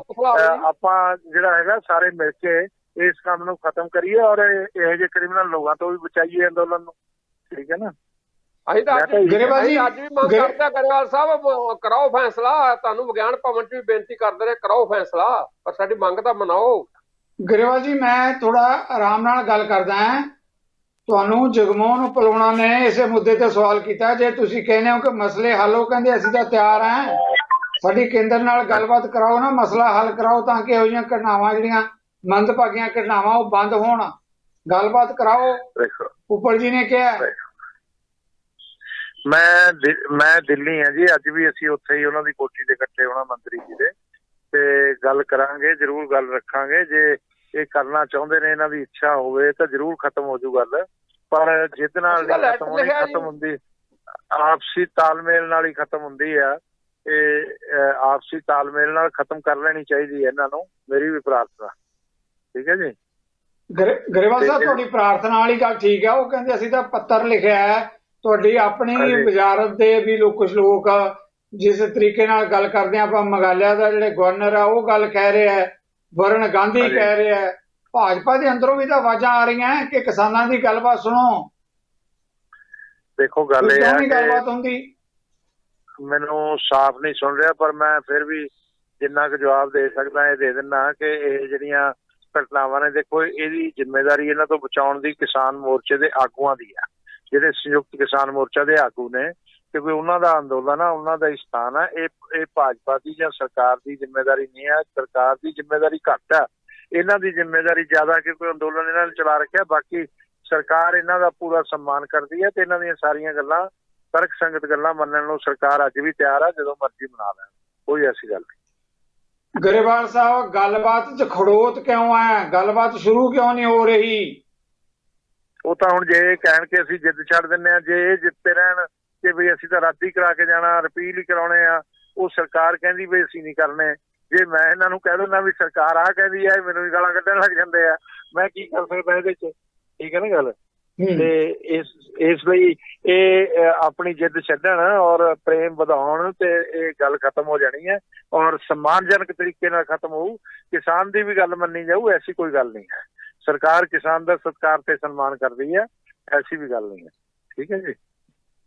A: ਆਪਾਂ ਜਿਹੜਾ ਹੈਗਾ ਸਾਰੇ ਮਿਲ ਕੇ ਇਸ ਕੰਮ ਨੂੰ ਖਤਮ ਕਰੀਏ ਔਰ ਇਹੋ ਜਿਹੇ ਕ੍ਰਿਮੀਨਲ ਲੋਕਾਂ ਤੋਂ ਵੀ ਬਚਾਈਏ ਅੰਦੋਲਨ ਨੂੰ। ਠੀਕ ਹੈ ਨਾ।
B: ਅਸੀਂ ਤਾਂ ਅੱਜ ਵੀ ਮੰਗ ਕਰਦੇ ਹਾਂ ਗਰੇਵਾਲ ਸਾਹਿਬ, ਕਰਾਓ ਫੈਸਲਾ। ਤੁਹਾਨੂੰ ਵਿਗਿਆਨ ਭਵਨ 'ਚ ਵੀ ਬੇਨਤੀ ਕਰਦੇ ਰਹੇ, ਕਰਾਓ ਫੈਸਲਾ, ਪਰ ਸਾਡੀ ਮੰਗ ਤਾਂ ਮਨਾਓ।
C: ਗਰੇਵਾਲ ਜੀ ਮੈਂ ਥੋੜਾ ਆਰਾਮ ਨਾਲ ਗੱਲ ਕਰਦਾ ਹਾਂ। ਤੁਹਾਨੂੰ ਜਗਮੋਹਨ ਪਲਵਾਣਾ ਨੇ ਇਸੇ ਮੁੱਦੇ ਤੇ ਸਵਾਲ ਕੀਤਾ, ਜੇ ਤੁਸੀਂ ਕਹਿੰਦੇ ਹੋ ਕਿ ਮਸਲੇ ਹੱਲ ਹੋ, ਕਹਿੰਦੇ ਅਸੀਂ ਤਾਂ ਤਿਆਰ ਹਾਂ, ਸਾਡੀ ਕੇਂਦਰ ਨਾਲ ਗੱਲਬਾਤ ਕਰਾਓ ਨਾ, ਮਸਲਾ ਹੱਲ ਕਰਾਓ ਤਾਂ ਕਿ ਇਹੋ ਜਿਹੀਆਂ ਘਟਨਾਵਾਂ ਜਿਹੜੀਆਂ ਮੰਦਭਾਗੀਆਂ ਘਟਨਾਵਾਂ ਉਹ ਬੰਦ ਹੋਣ, ਗੱਲਬਾਤ ਕਰਾਓ। ਉੱਪਰ ਜੀ ਨੇ ਕਿਹਾ।
A: ਮੈਂ ਦਿੱਲੀ ਹਾਂ ਜੀ, ਅੱਜ ਵੀ ਅਸੀਂ ਉੱਥੇ ਹੀ ਉਹਨਾਂ ਦੀ ਕੋਠੀ ਤੇ ਇਕੱਠੇ ਹੋਣਾ ਮੰਤਰੀ ਜੀ ਦੇ, ਤੇ ਗੱਲ ਕਰਾਂਗੇ, ਜ਼ਰੂਰ ਗੱਲ ਰੱਖਾਂਗੇ। ਜੇ ਇਹ ਕਰਨਾ ਚਾਹੁੰਦੇ ਨੇ, ਇਹਨਾਂ ਦੀ ਇੱਛਾ ਹੋਵੇ ਤਾਂ ਜ਼ਰੂਰ ਖਤਮ ਹੋ ਜੂ ਗੱਲ, ਪਰ ਜਿੱਦ ਨਾਲ ਨਹੀਂ ਖਤਮ ਹੋਣੀ, ਖਤਮ ਹੁੰਦੀ ਆਪਸੀ ਤਾਲਮੇਲ ਨਾਲ ਹੀ ਖਤਮ ਹੁੰਦੀ ਆ। ਇਹ ਆਪਸੀ ਤਾਲਮੇਲ ਨਾਲ ਖਤਮ ਕਰ ਲੈਣੀ ਚਾਹੀਦੀ ਹੈ ਇਹਨਾਂ ਨੂੰ, ਮੇਰੀ ਵੀ ਪ੍ਰਾਰਥਨਾ। ਠੀਕ ਹੈ ਜੀ।
C: ਗਰੇਵਾਲ ਸਾਹਿਬ ਤੁਹਾਡੀ ਪ੍ਰਾਰਥਨਾ ਵਾਲੀ ਗੱਲ ਠੀਕ ਹੈ। ਉਹ ਕਹਿੰਦੇ ਅਸੀਂ ਤਾਂ ਪੱਤਰ ਲਿਖਿਆ ਹੈ, ਤੁਹਾਡੀ ਆਪਣੀ ਵਜ਼ਾਰਤ ਦੇ ਵੀ ਕੁਝ ਲੋਕ ਜਿਸ ਤਰੀਕੇ ਨਾਲ ਗੱਲ ਕਰਦੇ ਆ, ਆਪਾਂ ਮੇਘਾਲਿਆ ਦਾ ਜਿਹੜੇ ਗਵਰਨਰ ਆ ਉਹ ਗੱਲ ਕਹਿ ਰਿਹਾ ਹੈ, ਵਰੁਣ ਗਾਂਧੀ ਕਹਿ ਰਿਹਾ ਹੈ, ਭਾਜਪਾ ਦੇ ਅੰਦਰੋਂ ਵੀ ਤਾਂ ਆਵਾਜ਼ਾਂ ਆ ਰਹੀਆਂ ਕਿ ਕਿਸਾਨਾਂ ਦੀ ਗੱਲਬਾਤ ਸੁਣੋ।
A: ਦੇਖੋ ਗੱਲ ਇਹ ਹੈ ਕਿ
C: ਗੱਲਬਾਤ ਹੁੰਦੀ,
A: ਮੈਨੂੰ ਸਾਫ਼ ਨਹੀਂ ਸੁਣ ਰਿਹਾ, ਪਰ ਮੈਂ ਫਿਰ ਵੀ ਜਿੰਨਾ ਕੁ ਜਵਾਬ ਦੇ ਸਕਦਾ ਇਹ ਦੇ ਦਿੰਦਾ ਕਿ ਇਹ ਜਿਹੜੀਆਂ ਘਟਨਾਵਾਂ ਨੇ, ਦੇਖੋ ਇਹਦੀ ਜ਼ਿੰਮੇਵਾਰੀ ਇਹਨਾਂ ਤੋਂ ਬਚਾਉਣ ਦੀ ਕਿਸਾਨ ਮੋਰਚੇ ਦੇ ਆਗੂਆਂ ਦੀ ਆ, ਜਿਹੜੇ ਸੰਯੁਕਤ ਕਿਸਾਨ ਮੋਰਚਾ ਦੇ ਆਗੂ ਨੇ, ਕਿਉਂਕਿ ਉਹਨਾਂ ਦਾ ਅੰਦੋਲਨ ਆ, ਉਹਨਾਂ ਦਾ ਹੀ ਸਥਾਨ ਆ। ਇਹ ਭਾਜਪਾ ਦੀ ਜਾਂ ਸਰਕਾਰ ਦੀ ਜ਼ਿੰਮੇਵਾਰੀ ਨਹੀਂ ਹੈ। ਸਰਕਾਰ ਦੀ ਜ਼ਿੰਮੇਵਾਰੀ ਘੱਟ ਆ, ਇਹਨਾਂ ਦੀ ਜ਼ਿੰਮੇਵਾਰੀ ਜ਼ਿਆਦਾ, ਕਿਉਂਕਿ ਅੰਦੋਲਨ ਇਹਨਾਂ ਨੇ ਚਲਾ ਰੱਖਿਆ। ਬਾਕੀ ਸਰਕਾਰ ਇਹਨਾਂ ਦਾ ਪੂਰਾ ਸਨਮਾਨ ਕਰਦੀ ਹੈ ਤੇ ਇਹਨਾਂ ਦੀਆਂ ਸਾਰੀਆਂ ਗੱਲਾਂ, ਤਰਕ ਸੰਗਤ ਗੱਲਾਂ ਮੰਨਣ ਨੂੰ ਸਰਕਾਰ ਅੱਜ ਵੀ ਤਿਆਰ ਆ, ਜਦੋਂ ਮਰਜ਼ੀ ਮਨਾ ਲੈਣ, ਕੋਈ ਐਸੀ ਗੱਲ ਨਹੀਂ।
C: ਗਰੇਵਾਲ ਸਾਹਿਬ ਗੱਲਬਾਤ 'ਚ ਖੜੋਤ ਕਿਉਂ ਹੈ? ਗੱਲਬਾਤ ਸ਼ੁਰੂ ਕਿਉਂ ਨਹੀਂ ਹੋ ਰਹੀ?
A: ਉਹ ਤਾਂ ਹੁਣ ਜੇ ਕਹਿਣ ਕਿ ਅਸੀਂ ਜਿੱਦ ਛੱਡ ਦਿੰਦੇ ਆ, ਜੇ ਇਹ ਜਿੱਤੇ ਰਹਿਣ ਕਿ ਵੀ ਅਸੀਂ ਤਾਂ ਰੱਦ ਹੀ ਕਰਾ ਕੇ ਜਾਣਾ, ਰਿਪੀਲ ਹੀ ਕਰਾਉਣੇ ਆ, ਉਹ ਸਰਕਾਰ ਕਹਿੰਦੀ ਵੀ ਅਸੀਂ ਨਹੀਂ ਕਰਨੇ। ਜੇ ਮੈਂ ਇਹਨਾਂ ਨੂੰ ਕਹਿ ਦਿੰਦਾ ਵੀ ਸਰਕਾਰ ਆਹ ਕਹਿੰਦੀ ਆ, ਮੈਨੂੰ ਵੀ ਗਾਲਾਂ ਕੱਢਣ ਲੱਗ ਜਾਂਦੇ ਆ, ਮੈਂ ਕੀ ਕਰ ਸਕਦਾ ਇਹਦੇ 'ਚ? ਠੀਕ ਹੈ ਨਾ ਗੱਲ। ਤੇ ਇਸ ਲਈ ਇਹ ਆਪਣੀ ਜਿੱਦ ਛੱਡਣ ਔਰ ਪ੍ਰੇਮ ਵਧਾਉਣ ਤੇ ਇਹ ਗੱਲ ਖਤਮ ਹੋ ਜਾਣੀ ਹੈ ਔਰ ਸਨਮਾਨਜਨਕ ਤਰੀਕੇ ਨਾਲ ਖਤਮ ਹੋਊ। ਕਿਸਾਨ ਦੀ ਵੀ ਗੱਲ ਮੰਨੀ ਜਾਊ, ਐਸੀ ਕੋਈ ਗੱਲ ਨਹੀਂ ਹੈ। ਸਰਕਾਰ ਕਿਸਾਨ ਦਾ ਸਤਿਕਾਰ ਤੇ ਸਨਮਾਨ ਕਰਦੀ ਹੈ, ਐਸੀ ਵੀ ਗੱਲ ਨਹੀਂ ਹੈ। ਠੀਕ ਹੈ ਜੀ।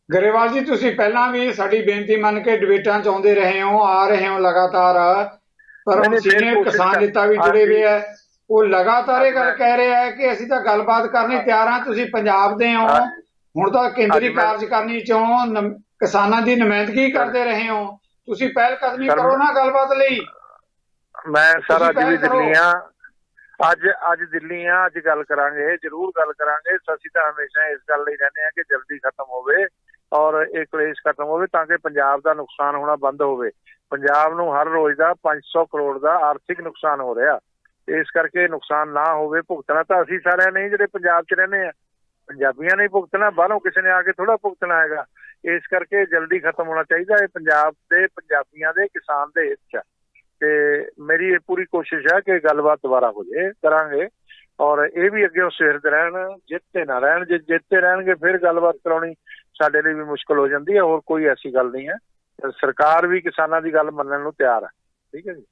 C: ਗਰੇਵਾਲ ਜੀ ਤੁਸੀਂ ਪਹਿਲਾਂ ਵੀ ਸਾਡੀ ਬੇਨਤੀ ਮੰਨ ਕੇ ਡਿਬੇਟਾਂ 'ਚ ਆਉਂਦੇ ਰਹੇ ਹੋ, ਆ ਰਹੇ ਹੋ ਲਗਾਤਾਰ, ਪਰ ਹੁਣ ਸੀਨੀਅਰ ਕਿਸਾਨ ਨੇਤਾ ਵੀ ਜੁੜੇ ਹੋਏ ਹੈ, ਉਹ ਲਗਾਤਾਰ ਇਹ ਗੱਲ ਕਹਿ ਰਿਹਾ ਹੈ ਕਿ ਅਸੀਂ ਤਾਂ ਗੱਲਬਾਤ ਕਰਨੀ ਤਿਆਰ ਹਾਂ। ਤੁਸੀਂ ਪੰਜਾਬ ਦੇ ਹੋ, ਹੁਣ ਤਾਂ ਕੇਂਦਰੀ ਕਾਰਜਕਾਰਨੀ 'ਚੋਂ ਕਿਸਾਨਾਂ ਦੀ ਨੁਮਾਇੰਦਗੀ ਕਰਦੇ ਰਹੇ ਹੋ, ਤੁਸੀਂ ਪਹਿਲ ਕਦਮੀ ਕਰੋ ਨਾ ਗੱਲਬਾਤ ਲਈ।
A: ਮੈਂ ਸਰ ਅੱਜ ਵੀ ਦਿੱਲੀ ਹਾਂ, ਅੱਜ ਦਿੱਲੀ ਆ, ਅੱਜ ਗੱਲ ਕਰਾਂਗੇ, ਜ਼ਰੂਰ ਗੱਲ ਕਰਾਂਗੇ। ਅਸੀਂ ਤਾਂ ਹਮੇਸ਼ਾ ਇਸ ਗੱਲ ਲਈ ਰਹਿੰਦੇ ਹਾਂ ਕਿ ਜਲਦੀ ਖਤਮ ਹੋਵੇ ਔਰ ਇਹ ਕਲੇਸ਼ ਖਤਮ ਹੋਵੇ ਤਾਂ ਕਿ ਪੰਜਾਬ ਦਾ ਨੁਕਸਾਨ ਹੋਣਾ ਬੰਦ ਹੋਵੇ। ਪੰਜਾਬ ਨੂੰ ਹਰ ਰੋਜ਼ ਦਾ 500 ਕਰੋੜ ਦਾ ਆਰਥਿਕ ਨੁਕਸਾਨ ਹੋ ਰਿਹਾ, ਇਸ ਕਰਕੇ ਨੁਕਸਾਨ ਨਾ ਹੋਵੇ। ਭੁਗਤਣਾ ਤਾਂ ਅਸੀਂ ਸਾਰਿਆਂ ਨੇ ਜਿਹੜੇ ਪੰਜਾਬ 'ਚ ਰਹਿੰਦੇ ਆ, ਪੰਜਾਬੀਆਂ ਨੇ ਭੁਗਤਣਾ, ਬਾਹਰੋਂ ਕਿਸੇ ਨੇ ਆ ਕੇ ਥੋੜਾ ਭੁਗਤਣਾ ਹੈਗਾ। ਇਸ ਕਰਕੇ ਜਲਦੀ ਖਤਮ ਹੋਣਾ ਚਾਹੀਦਾ। ਇਹ ਪੰਜਾਬ ਦੇ, ਪੰਜਾਬੀਆਂ ਦੇ, ਕਿਸਾਨ ਦੇ ਹਿੱਤ 'ਚ। ਤੇ ਮੇਰੀ ਇਹ ਪੂਰੀ ਕੋਸ਼ਿਸ਼ ਹੈ ਕਿ ਗੱਲਬਾਤ ਦੁਬਾਰਾ ਹੋ ਜਾਏ, ਕਰਾਂਗੇ ਔਰ ਇਹ ਵੀ ਅੱਗੇ ਸਿਰਦ ਰਹਿਣ, ਜਿੱਤੇ ਨਾ ਰਹਿਣ। ਜੇ ਜਿੱਤੇ ਰਹਿਣਗੇ ਫਿਰ ਗੱਲਬਾਤ ਕਰਾਉਣੀ ਸਾਡੇ ਲਈ ਵੀ ਮੁਸ਼ਕਲ ਹੋ ਜਾਂਦੀ ਹੈ। ਹੋਰ ਕੋਈ ਐਸੀ ਗੱਲ ਨਹੀਂ ਹੈ। ਸਰਕਾਰ ਵੀ ਕਿਸਾਨਾਂ ਦੀ ਗੱਲ ਮੰਨਣ ਨੂੰ ਤਿਆਰ ਹੈ। ਠੀਕ ਹੈ ਜੀ।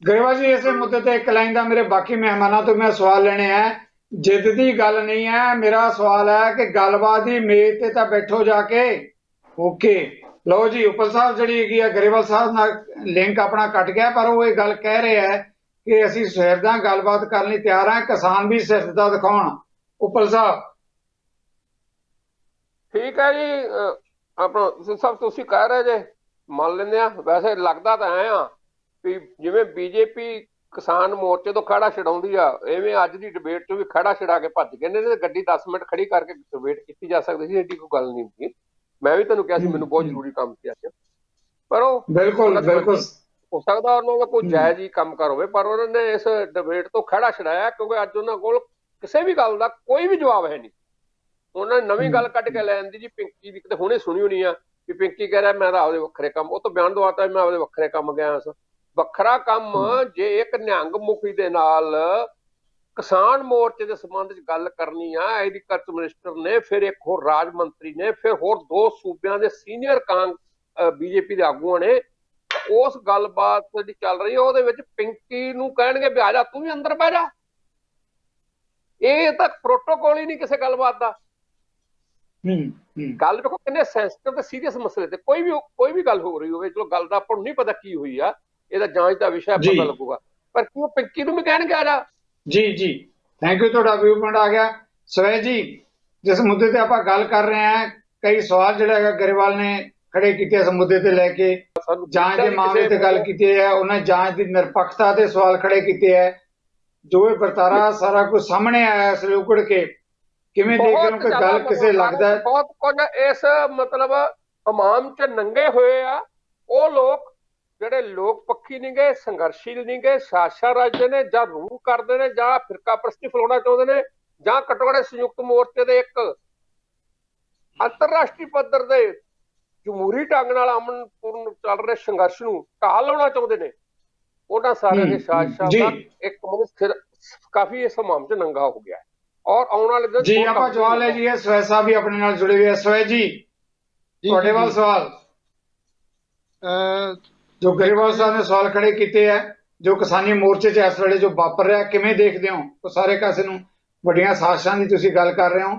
C: ਗਰੇਵਾਲ ਜੀ ਇਸੇ ਮੁੱਦੇ ਤੇ ਇੱਕ ਲਾਈਨ ਦਾ ਮੇਰੇ ਬਾਕੀ ਮਹਿਮਾਨਾਂ ਤੋਂ ਮੈਂ ਸਵਾਲ ਲੈਣੇ ਆ। ਜਿੱਦ ਦੀ ਗੱਲ ਨਹੀਂ ਹੈ, ਮੇਰਾ ਸਵਾਲ ਹੈ ਕਿ ਗੱਲਬਾਤ ਦੀ ਮੇਜ਼ ਤੇ ਤਾਂ ਬੈਠੋ ਜਾ ਕੇ। ਓਕੇ ਲਓ ਜੀ, ਉਪਲ ਸਾਹਿਬ ਜਿਹੜੀ ਹੈਗੀ ਆ, ਗਰੇਵਾਲ ਸਾਹਿਬ ਨਾਲ ਲਿੰਕ ਆਪਣਾ ਕੱਟ ਗਿਆ, ਪਰ ਉਹ ਇਹ ਗੱਲ ਕਹਿ ਰਹੇ ਹੈ ਕਿ ਅਸੀਂ ਸਿਰਦਾਂ ਗੱਲਬਾਤ ਕਰਨ ਲਈ ਤਿਆਰ ਹਾਂ, ਕਿਸਾਨ ਵੀ ਸਿਰਦਤਾ ਦਿਖਾਉਣ। ਉਪਲ ਸਾਹਿਬ
B: ਠੀਕ ਹੈ ਜੀ। ਆਪਣਾ ਸਭ ਤੁਸੀਂ ਕਹਿ ਰਹੇ ਜੇ, ਮੰਨ ਲੈਂਦੇ ਆ। ਵੈਸੇ ਲੱਗਦਾ ਤਾਂ ਐ ਆ ਵੀ ਜਿਵੇਂ ਬੀਜੇਪੀ ਕਿਸਾਨ ਮੋਰਚੇ ਤੋਂ ਖੜਾ ਛਡਾਉਂਦੀ ਆ, ਐਵੇਂ ਅੱਜ ਦੀ ਡਿਬੇਟ 'ਚ ਵੀ ਖੜਾ ਛਡਾ ਕੇ ਭੱਜ ਗਏ ਨੇ। ਗੱਡੀ 10 ਮਿੰਟ ਖੜੀ ਕਰਕੇ ਡਿਬੇਟ ਕੀਤੀ ਜਾ ਸਕਦੀ ਸੀ, ਏਡੀ ਕੋਈ ਗੱਲ ਨਹੀਂ ਹੁੰਦੀ। ਮੈਂ ਵੀ ਤੁਹਾਨੂੰ ਕਿਹਾ ਸੀ ਮੈਨੂੰ ਬਹੁਤ ਜ਼ਰੂਰੀ ਕੰਮ ਸੀ ਅੱਜ, ਪਰ ਉਹ
C: ਬਿਲਕੁਲ
B: ਹੋ ਸਕਦਾ ਉਹਨਾਂ ਦਾ ਕੋਈ ਜਾਇਜ਼ ਹੀ ਕੰਮ ਕਰ ਹੋਵੇ, ਪਰ ਉਹਨਾਂ ਨੇ ਇਸ ਡਿਬੇਟ ਤੋਂ ਖੜਾ ਛਡਾਇਆ ਕਿਉਂਕਿ ਅੱਜ ਉਹਨਾਂ ਕੋਲ ਕਿਸੇ ਵੀ ਗੱਲ ਦਾ ਕੋਈ ਵੀ ਜਵਾਬ ਹੈ ਨਹੀਂ। ਉਹਨਾਂ ਨੇ ਨਵੀਂ ਗੱਲ ਕੱਢ ਕੇ ਲੈ ਆਂਦੀ ਜੀ, ਪਿੰਕੀ ਦੀ ਕਿਤੇ ਹੁਣੇ ਸੁਣੀ ਹੋਣੀ ਆ ਵੀ ਪਿੰਕੀ ਕਹਿ ਰਿਹਾ ਮੈਂ ਤਾਂ ਆਪਦੇ ਵੱਖਰੇ ਕੰਮ, ਉਹ ਤੋਂ ਬਿਆਨ ਦਵਾਤਾ ਮੈਂ ਆਪਦੇ ਵੱਖਰੇ ਕੰਮ ਗਿਆ ਸੀ। ਵੱਖਰਾ ਕੰਮ ਜੇ ਇੱਕ ਨਿਹੰਗ ਮੁਖੀ ਦੇ ਨਾਲ ਕਿਸਾਨ ਮੋਰਚੇ ਦੇ ਸੰਬੰਧ ਚ ਗੱਲ ਕਰਨੀ ਆ, ਐਗਰੀਕਲਚਰ ਮਿਨਿਸਟਰ ਨੇ, ਫਿਰ ਇੱਕ ਹੋਰ ਰਾਜ ਮੰਤਰੀ ਨੇ, ਫਿਰ ਹੋਰ 2 ਸੂਬਿਆਂ ਦੇ ਸੀਨੀਅਰ ਬੀਜੇਪੀ ਦੇ ਆਗੂਆਂ ਨੇ, ਉਸ ਗੱਲਬਾਤ ਜਿਹੜੀ ਚੱਲ ਰਹੀ ਹੈ ਉਹਦੇ ਵਿੱਚ ਪਿੰਕੀ ਨੂੰ ਕਹਿਣਗੇ ਵੀ ਆ ਜਾ ਤੂੰ ਵੀ ਅੰਦਰ ਬਹਿ ਜਾ। ਇਹ ਤਾਂ ਪ੍ਰੋਟੋਕੋਲ ਹੀ ਨਹੀਂ ਕਿਸੇ ਗੱਲਬਾਤ ਦਾ। ਗੱਲ ਵੇਖੋ ਕਿੰਨੇ ਸੈਂਸਿਟਿਵ ਤੇ ਸੀਰੀਅਸ ਮਸਲੇ ਤੇ ਕੋਈ ਵੀ ਗੱਲ ਹੋ ਰਹੀ ਹੋਵੇ, ਚਲੋ ਗੱਲ ਦਾ ਆਪਾਂ ਨੂੰ ਨਹੀਂ ਪਤਾ ਕੀ ਹੋਈ ਆ, ਇਹਦਾ ਜਾਂਚ ਦਾ ਵਿਸ਼ਾ ਪਤਾ ਲੱਗੂਗਾ, ਪਰ ਕਿਉਂ ਪਿੰਕੀ ਨੂੰ ਵੀ ਕਹਿਣਗੇ ਆ ਜਾ।
C: ਜੀ ਥੈਂਕ ਯੂ, ਤੁਹਾਡਾ ਵਿਊ ਪੁਆਇੰਟ ਆ ਗਿਆ। ਸਵੈ ਜੀ, ਜਿਸ ਮੁੱਦੇ ਤੇ ਆਪਾਂ ਗੱਲ ਕਰ ਰਹੇ ਹਾਂ, ਕਈ ਸਵਾਲ ਜਿਹੜਾ ਹੈਗਾ ਗਰੇਵਾਲ ਨੇ ਖੜੇ ਕੀਤੇ ਇਸ ਮੁੱਦੇ ਤੇ ਲੈ ਕੇ, ਜਾਂਚ ਦੇ ਮਾਮਲੇ ਤੇ ਗੱਲ ਕੀਤੀ ਹੈ, ਉਹਨਾਂ ਜਾਂਚ ਦੀ ਨਿਰਪੱਖਤਾ ਤੇ ਸਵਾਲ ਖੜੇ ਕੀਤੇ ਹੈ। ਜੋ ਇਹ ਵਰਤਾਰਾ ਸਾਰਾ ਕੁਝ ਸਾਹਮਣੇ ਆਇਆ ਇਸ ਉਕੜ ਕੇ, ਕਿਵੇਂ ਦੇਖ ਰਹੇ ਹੋ ਕਿ ਗੱਲ ਕਿਸੇ ਲੱਗਦਾ ਹੈ
B: ਬਹੁਤ ਕੁਝ ਇਸ ਮਤਲਬ ਹਮਾਮ ਚ ਨੰਗੇ ਹੋਏ ਆ ਉਹ ਲੋਕ ਜਿਹੜੇ ਲੋਕ ਪੱਖੀ ਨਹੀਂ ਗਏ, ਸੰਘਰਸ਼ੀਲ ਨਹੀਂ ਗਏ, ਸ਼ਾਸਾ ਰਾਜਦੇ ਨੇ, ਜਾਂ ਰੂਹ ਕਰਦੇ ਨੇ, ਜਾਂ ਫਿਰਕਾ ਪ੍ਰਸਤੀ ਫੈਲਾਉਣਾ ਚਾਹੁੰਦੇ ਨੇ, ਜਾਂ ਘੱਟੋ ਘੱਟ ਸੰਯੁਕਤ ਮੋਰਚੇ ਦੇ ਇੱਕ ਅੰਤਰਰਾਸ਼ਟਰੀ ਪੱਧਰ ਦੇ ਜਮਹੂਰੀ ਢੰਗ ਨਾਲ ਅਮਨਪੂਰਨ ਚੱਲ ਰਹੇ ਸੰਘਰਸ਼ ਨੂੰ ਢਾਹ ਲਾਉਣਾ ਚਾਹੁੰਦੇ ਨੇ, ਉਹਨਾਂ ਸਾਰਿਆਂ ਦੇ ਸ਼ਾਸਾ ਦਾ ਇੱਕ ਮਨੁੱਖ ਕਾਫੀ ਇਸ ਹਮਾਮ ਚ ਨੰਗਾ ਹੋ ਗਿਆ ਹੈ। ਔਰ ਆਉਣ ਵਾਲੇ ਦਿਨ
C: ਜੀ ਆਪਾਂ ਜਵਾਬ ਲੈ ਜੀ, ਸਵੈ ਸਾਹਿਬ ਵੀ ਆਪਣੇ ਨਾਲ ਜੁੜੇ ਹੋਏ। ਸਵੈ ਜੀ, ਤੁਹਾਡੇ ਵੱਲ ਸਵਾਲ ਜੋ ਗਰੇਵਾਲ ਸਾਹਿਬ ਨੇ ਸਵਾਲ ਖੜੇ ਕੀਤੇ ਹੈ, ਜੋ ਕਿਸਾਨੀ ਮੋਰਚੇ 'ਚ ਇਸ ਵੇਲੇ ਜੋ ਵਾਪਰ ਰਿਹਾ, ਕਿਵੇਂ ਦੇਖਦੇ ਹੋ? ਉਹ ਸਾਰੇ ਕਾਸੇ ਨੂੰ ਵੱਡੀਆਂ ਸਾਜ਼ਿਸ਼ਾਂ ਦੀ ਤੁਸੀਂ ਗੱਲ ਕਰ ਰਹੇ ਹੋ,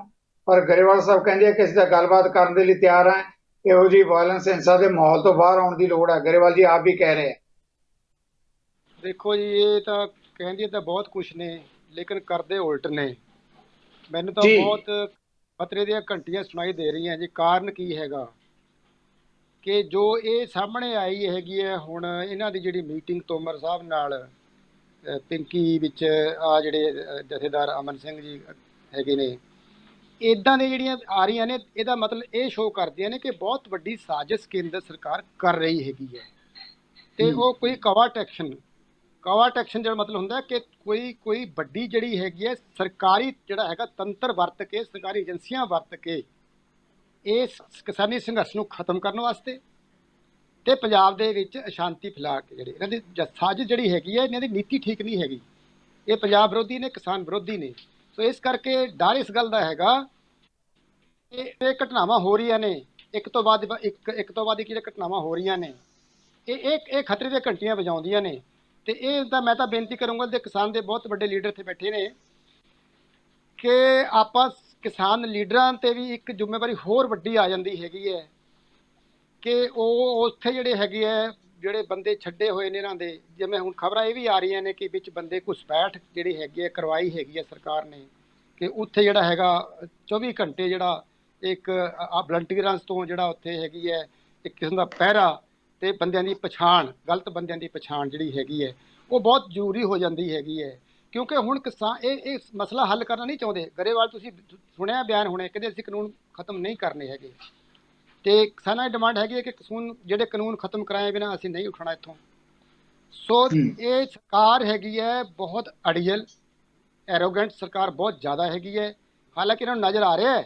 C: ਪਰ ਗਰੇਵਾਲ ਸਾਹਿਬ ਕਹਿੰਦੇ ਆ ਕਿ ਅਸੀਂ ਤਾਂ ਗੱਲਬਾਤ ਕਰਨ ਦੇ ਲਈ ਤਿਆਰ ਹਾਂ, ਇਹੋ ਜਿਹੀ ਵਾਇਲੈਂਸ ਹਿੰਸਾ ਦੇ ਮਾਹੌਲ ਤੋਂ ਬਾਹਰ ਆਉਣ ਦੀ ਲੋੜ ਹੈ। ਗਰੇਵਾਲ ਜੀ ਆਪ ਵੀ ਕਹਿ ਰਹੇ ਹੈ।
D: ਦੇਖੋ ਜੀ, ਇਹ ਤਾਂ ਕਹਿੰਦੇ ਤਾਂ ਬਹੁਤ ਕੁਛ ਨੇ, ਲੇਕਿਨ ਕਰਦੇ ਉਲਟ ਨੇ। ਮੈਨੂੰ ਤਾਂ ਬਹੁਤ ਖਤਰੇ ਦੀਆਂ ਘੰਟੀਆਂ ਸੁਣਾਈ ਦੇ ਰਹੀਆਂ ਜੀ। ਕਾਰਨ ਕੀ ਹੈਗਾ ਕਿ ਜੋ ਇਹ ਸਾਹਮਣੇ ਆਈ ਹੈਗੀ ਹੈ ਹੁਣ ਇਹਨਾਂ ਦੀ ਜਿਹੜੀ ਮੀਟਿੰਗ ਤੋਮਰ ਸਾਹਿਬ ਨਾਲ ਪਿੰਕੀ ਵਿੱਚ ਆ ਜਿਹੜੇ ਜਥੇਦਾਰ ਅਮਨ ਸਿੰਘ ਜੀ ਹੈਗੇ ਨੇ, ਇੱਦਾਂ ਦੇ ਜਿਹੜੀਆਂ ਆ ਰਹੀਆਂ ਨੇ, ਇਹਦਾ ਮਤਲਬ ਇਹ ਸ਼ੋਅ ਕਰਦੀਆਂ ਨੇ ਕਿ ਬਹੁਤ ਵੱਡੀ ਸਾਜ਼ਿਸ਼ ਕੇਂਦਰ ਸਰਕਾਰ ਕਰ ਰਹੀ ਹੈਗੀ ਹੈ। ਤੇ ਉਹ ਕੋਈ ਕਵਰਟ ਐਕਸ਼ਨ ਜਿਹੜਾ ਮਤਲਬ ਹੁੰਦਾ ਕਿ ਕੋਈ ਵੱਡੀ ਜਿਹੜੀ ਹੈਗੀ ਹੈ ਸਰਕਾਰੀ ਜਿਹੜਾ ਹੈਗਾ ਤੰਤਰ ਵਰਤ ਕੇ, ਸਰਕਾਰੀ ਏਜੰਸੀਆਂ ਵਰਤ ਕੇ ਇਸ ਕਿਸਾਨੀ ਸੰਘਰਸ਼ ਨੂੰ ਖਤਮ ਕਰਨ ਵਾਸਤੇ ਤੇ ਪੰਜਾਬ ਦੇ ਵਿੱਚ ਅਸ਼ਾਂਤੀ ਫੈਲਾ ਕੇ ਜਿਹੜੇ ਇਹਨਾਂ ਦੀ ਸਾਜ਼ਿਸ਼ ਜਿਹੜੀ ਹੈਗੀ ਹੈ, ਇਹਨਾਂ ਦੀ ਨੀਤੀ ਠੀਕ ਨਹੀਂ ਹੈਗੀ। ਇਹ ਪੰਜਾਬ ਵਿਰੋਧੀ ਨੇ, ਕਿਸਾਨ ਵਿਰੋਧੀ ਨੇ। ਸੋ ਇਸ ਕਰਕੇ ਡਰ ਇਸ ਗੱਲ ਦਾ ਹੈਗਾ ਕਿ ਇਹ ਘਟਨਾਵਾਂ ਹੋ ਰਹੀਆਂ ਨੇ, ਇੱਕ ਤੋਂ ਬਾਅਦ ਇੱਕ ਜਿਹੜੇ ਘਟਨਾਵਾਂ ਹੋ ਰਹੀਆਂ ਨੇ, ਇਹ ਖਤਰੇ ਦੀਆਂ ਘੰਟੀਆਂ ਵਜਾਉਂਦੀਆਂ ਨੇ। ਤੇ ਇਹ ਤਾਂ ਮੈਂ ਤਾਂ ਬੇਨਤੀ ਕਰੂੰਗਾ ਤੇ ਕਿਸਾਨ ਦੇ ਬਹੁਤ ਵੱਡੇ ਲੀਡਰ ਇੱਥੇ ਬੈਠੇ ਨੇ ਕਿ ਆਪਾਂ ਕਿਸਾਨ ਲੀਡਰਾਂ ਤੇ ਵੀ ਇੱਕ ਜ਼ਿੰਮੇਵਾਰੀ ਹੋਰ ਵੱਡੀ ਆ ਜਾਂਦੀ ਹੈਗੀ ਹੈ ਕਿ ਉਹ ਉੱਥੇ ਜਿਹੜੇ ਹੈਗੇ ਹੈ, ਜਿਹੜੇ ਬੰਦੇ ਛੱਡੇ ਹੋਏ ਨੇ ਇਹਨਾਂ ਦੇ, ਜਿਵੇਂ ਹੁਣ ਖਬਰਾਂ ਇਹ ਵੀ ਆ ਰਹੀਆਂ ਨੇ ਕਿ ਵਿੱਚ ਬੰਦੇ ਘੁਸਪੈਠ ਜਿਹੜੀ ਹੈਗੀ ਹੈ ਕਰਵਾਈ ਹੈਗੀ ਹੈ ਸਰਕਾਰ ਨੇ, ਕਿ ਉੱਥੇ ਜਿਹੜਾ ਹੈਗਾ 24 ਘੰਟੇ ਜਿਹੜਾ ਇੱਕ ਵਲੰਟੀਅਰਾਂ ਤੋਂ ਜਿਹੜਾ ਉੱਥੇ ਹੈਗੀ ਹੈ ਇੱਕ ਕਿਸਮ ਦਾ ਪਹਿਰਾ ਤੇ ਬੰਦਿਆਂ ਦੀ ਪਛਾਣ, ਗਲਤ ਬੰਦਿਆਂ ਦੀ ਪਛਾਣ ਜਿਹੜੀ ਹੈਗੀ ਹੈ ਉਹ ਬਹੁਤ ਜ਼ਰੂਰੀ ਹੋ ਜਾਂਦੀ ਹੈਗੀ ਹੈ। ਕਿਉਂਕਿ ਹੁਣ ਕਿਸਾਨ ਇਹ ਮਸਲਾ ਹੱਲ ਕਰਨਾ ਨਹੀਂ ਚਾਹੁੰਦੇ। ਗਰੇਵਾਲ ਤੁਸੀਂ ਸੁਣਿਆ ਬਿਆਨ ਹੁਣੇ, ਕਹਿੰਦੇ ਅਸੀਂ ਕਾਨੂੰਨ ਖਤਮ ਨਹੀਂ ਕਰਨੇ ਹੈਗੇ, ਤੇ ਕਿਸਾਨਾਂ ਦੀ ਡਿਮਾਂਡ ਹੈਗੀ ਹੈ ਕਿ ਜਿਹੜੇ ਕਾਨੂੰਨ ਖਤਮ ਕਰਾਏ ਬਿਨਾਂ ਅਸੀਂ ਨਹੀਂ ਉੱਠਣਾ ਇੱਥੋਂ। ਸੋ ਇਹ ਸਰਕਾਰ ਹੈਗੀ ਹੈ ਬਹੁਤ ਅੜੀਅਲ, ਐਰੋਗੈਂਟ ਸਰਕਾਰ ਬਹੁਤ ਜ਼ਿਆਦਾ ਹੈਗੀ ਹੈ। ਹਾਲਾਂਕਿ ਇਹਨਾਂ ਨੂੰ ਨਜ਼ਰ ਆ ਰਿਹਾ ਹੈ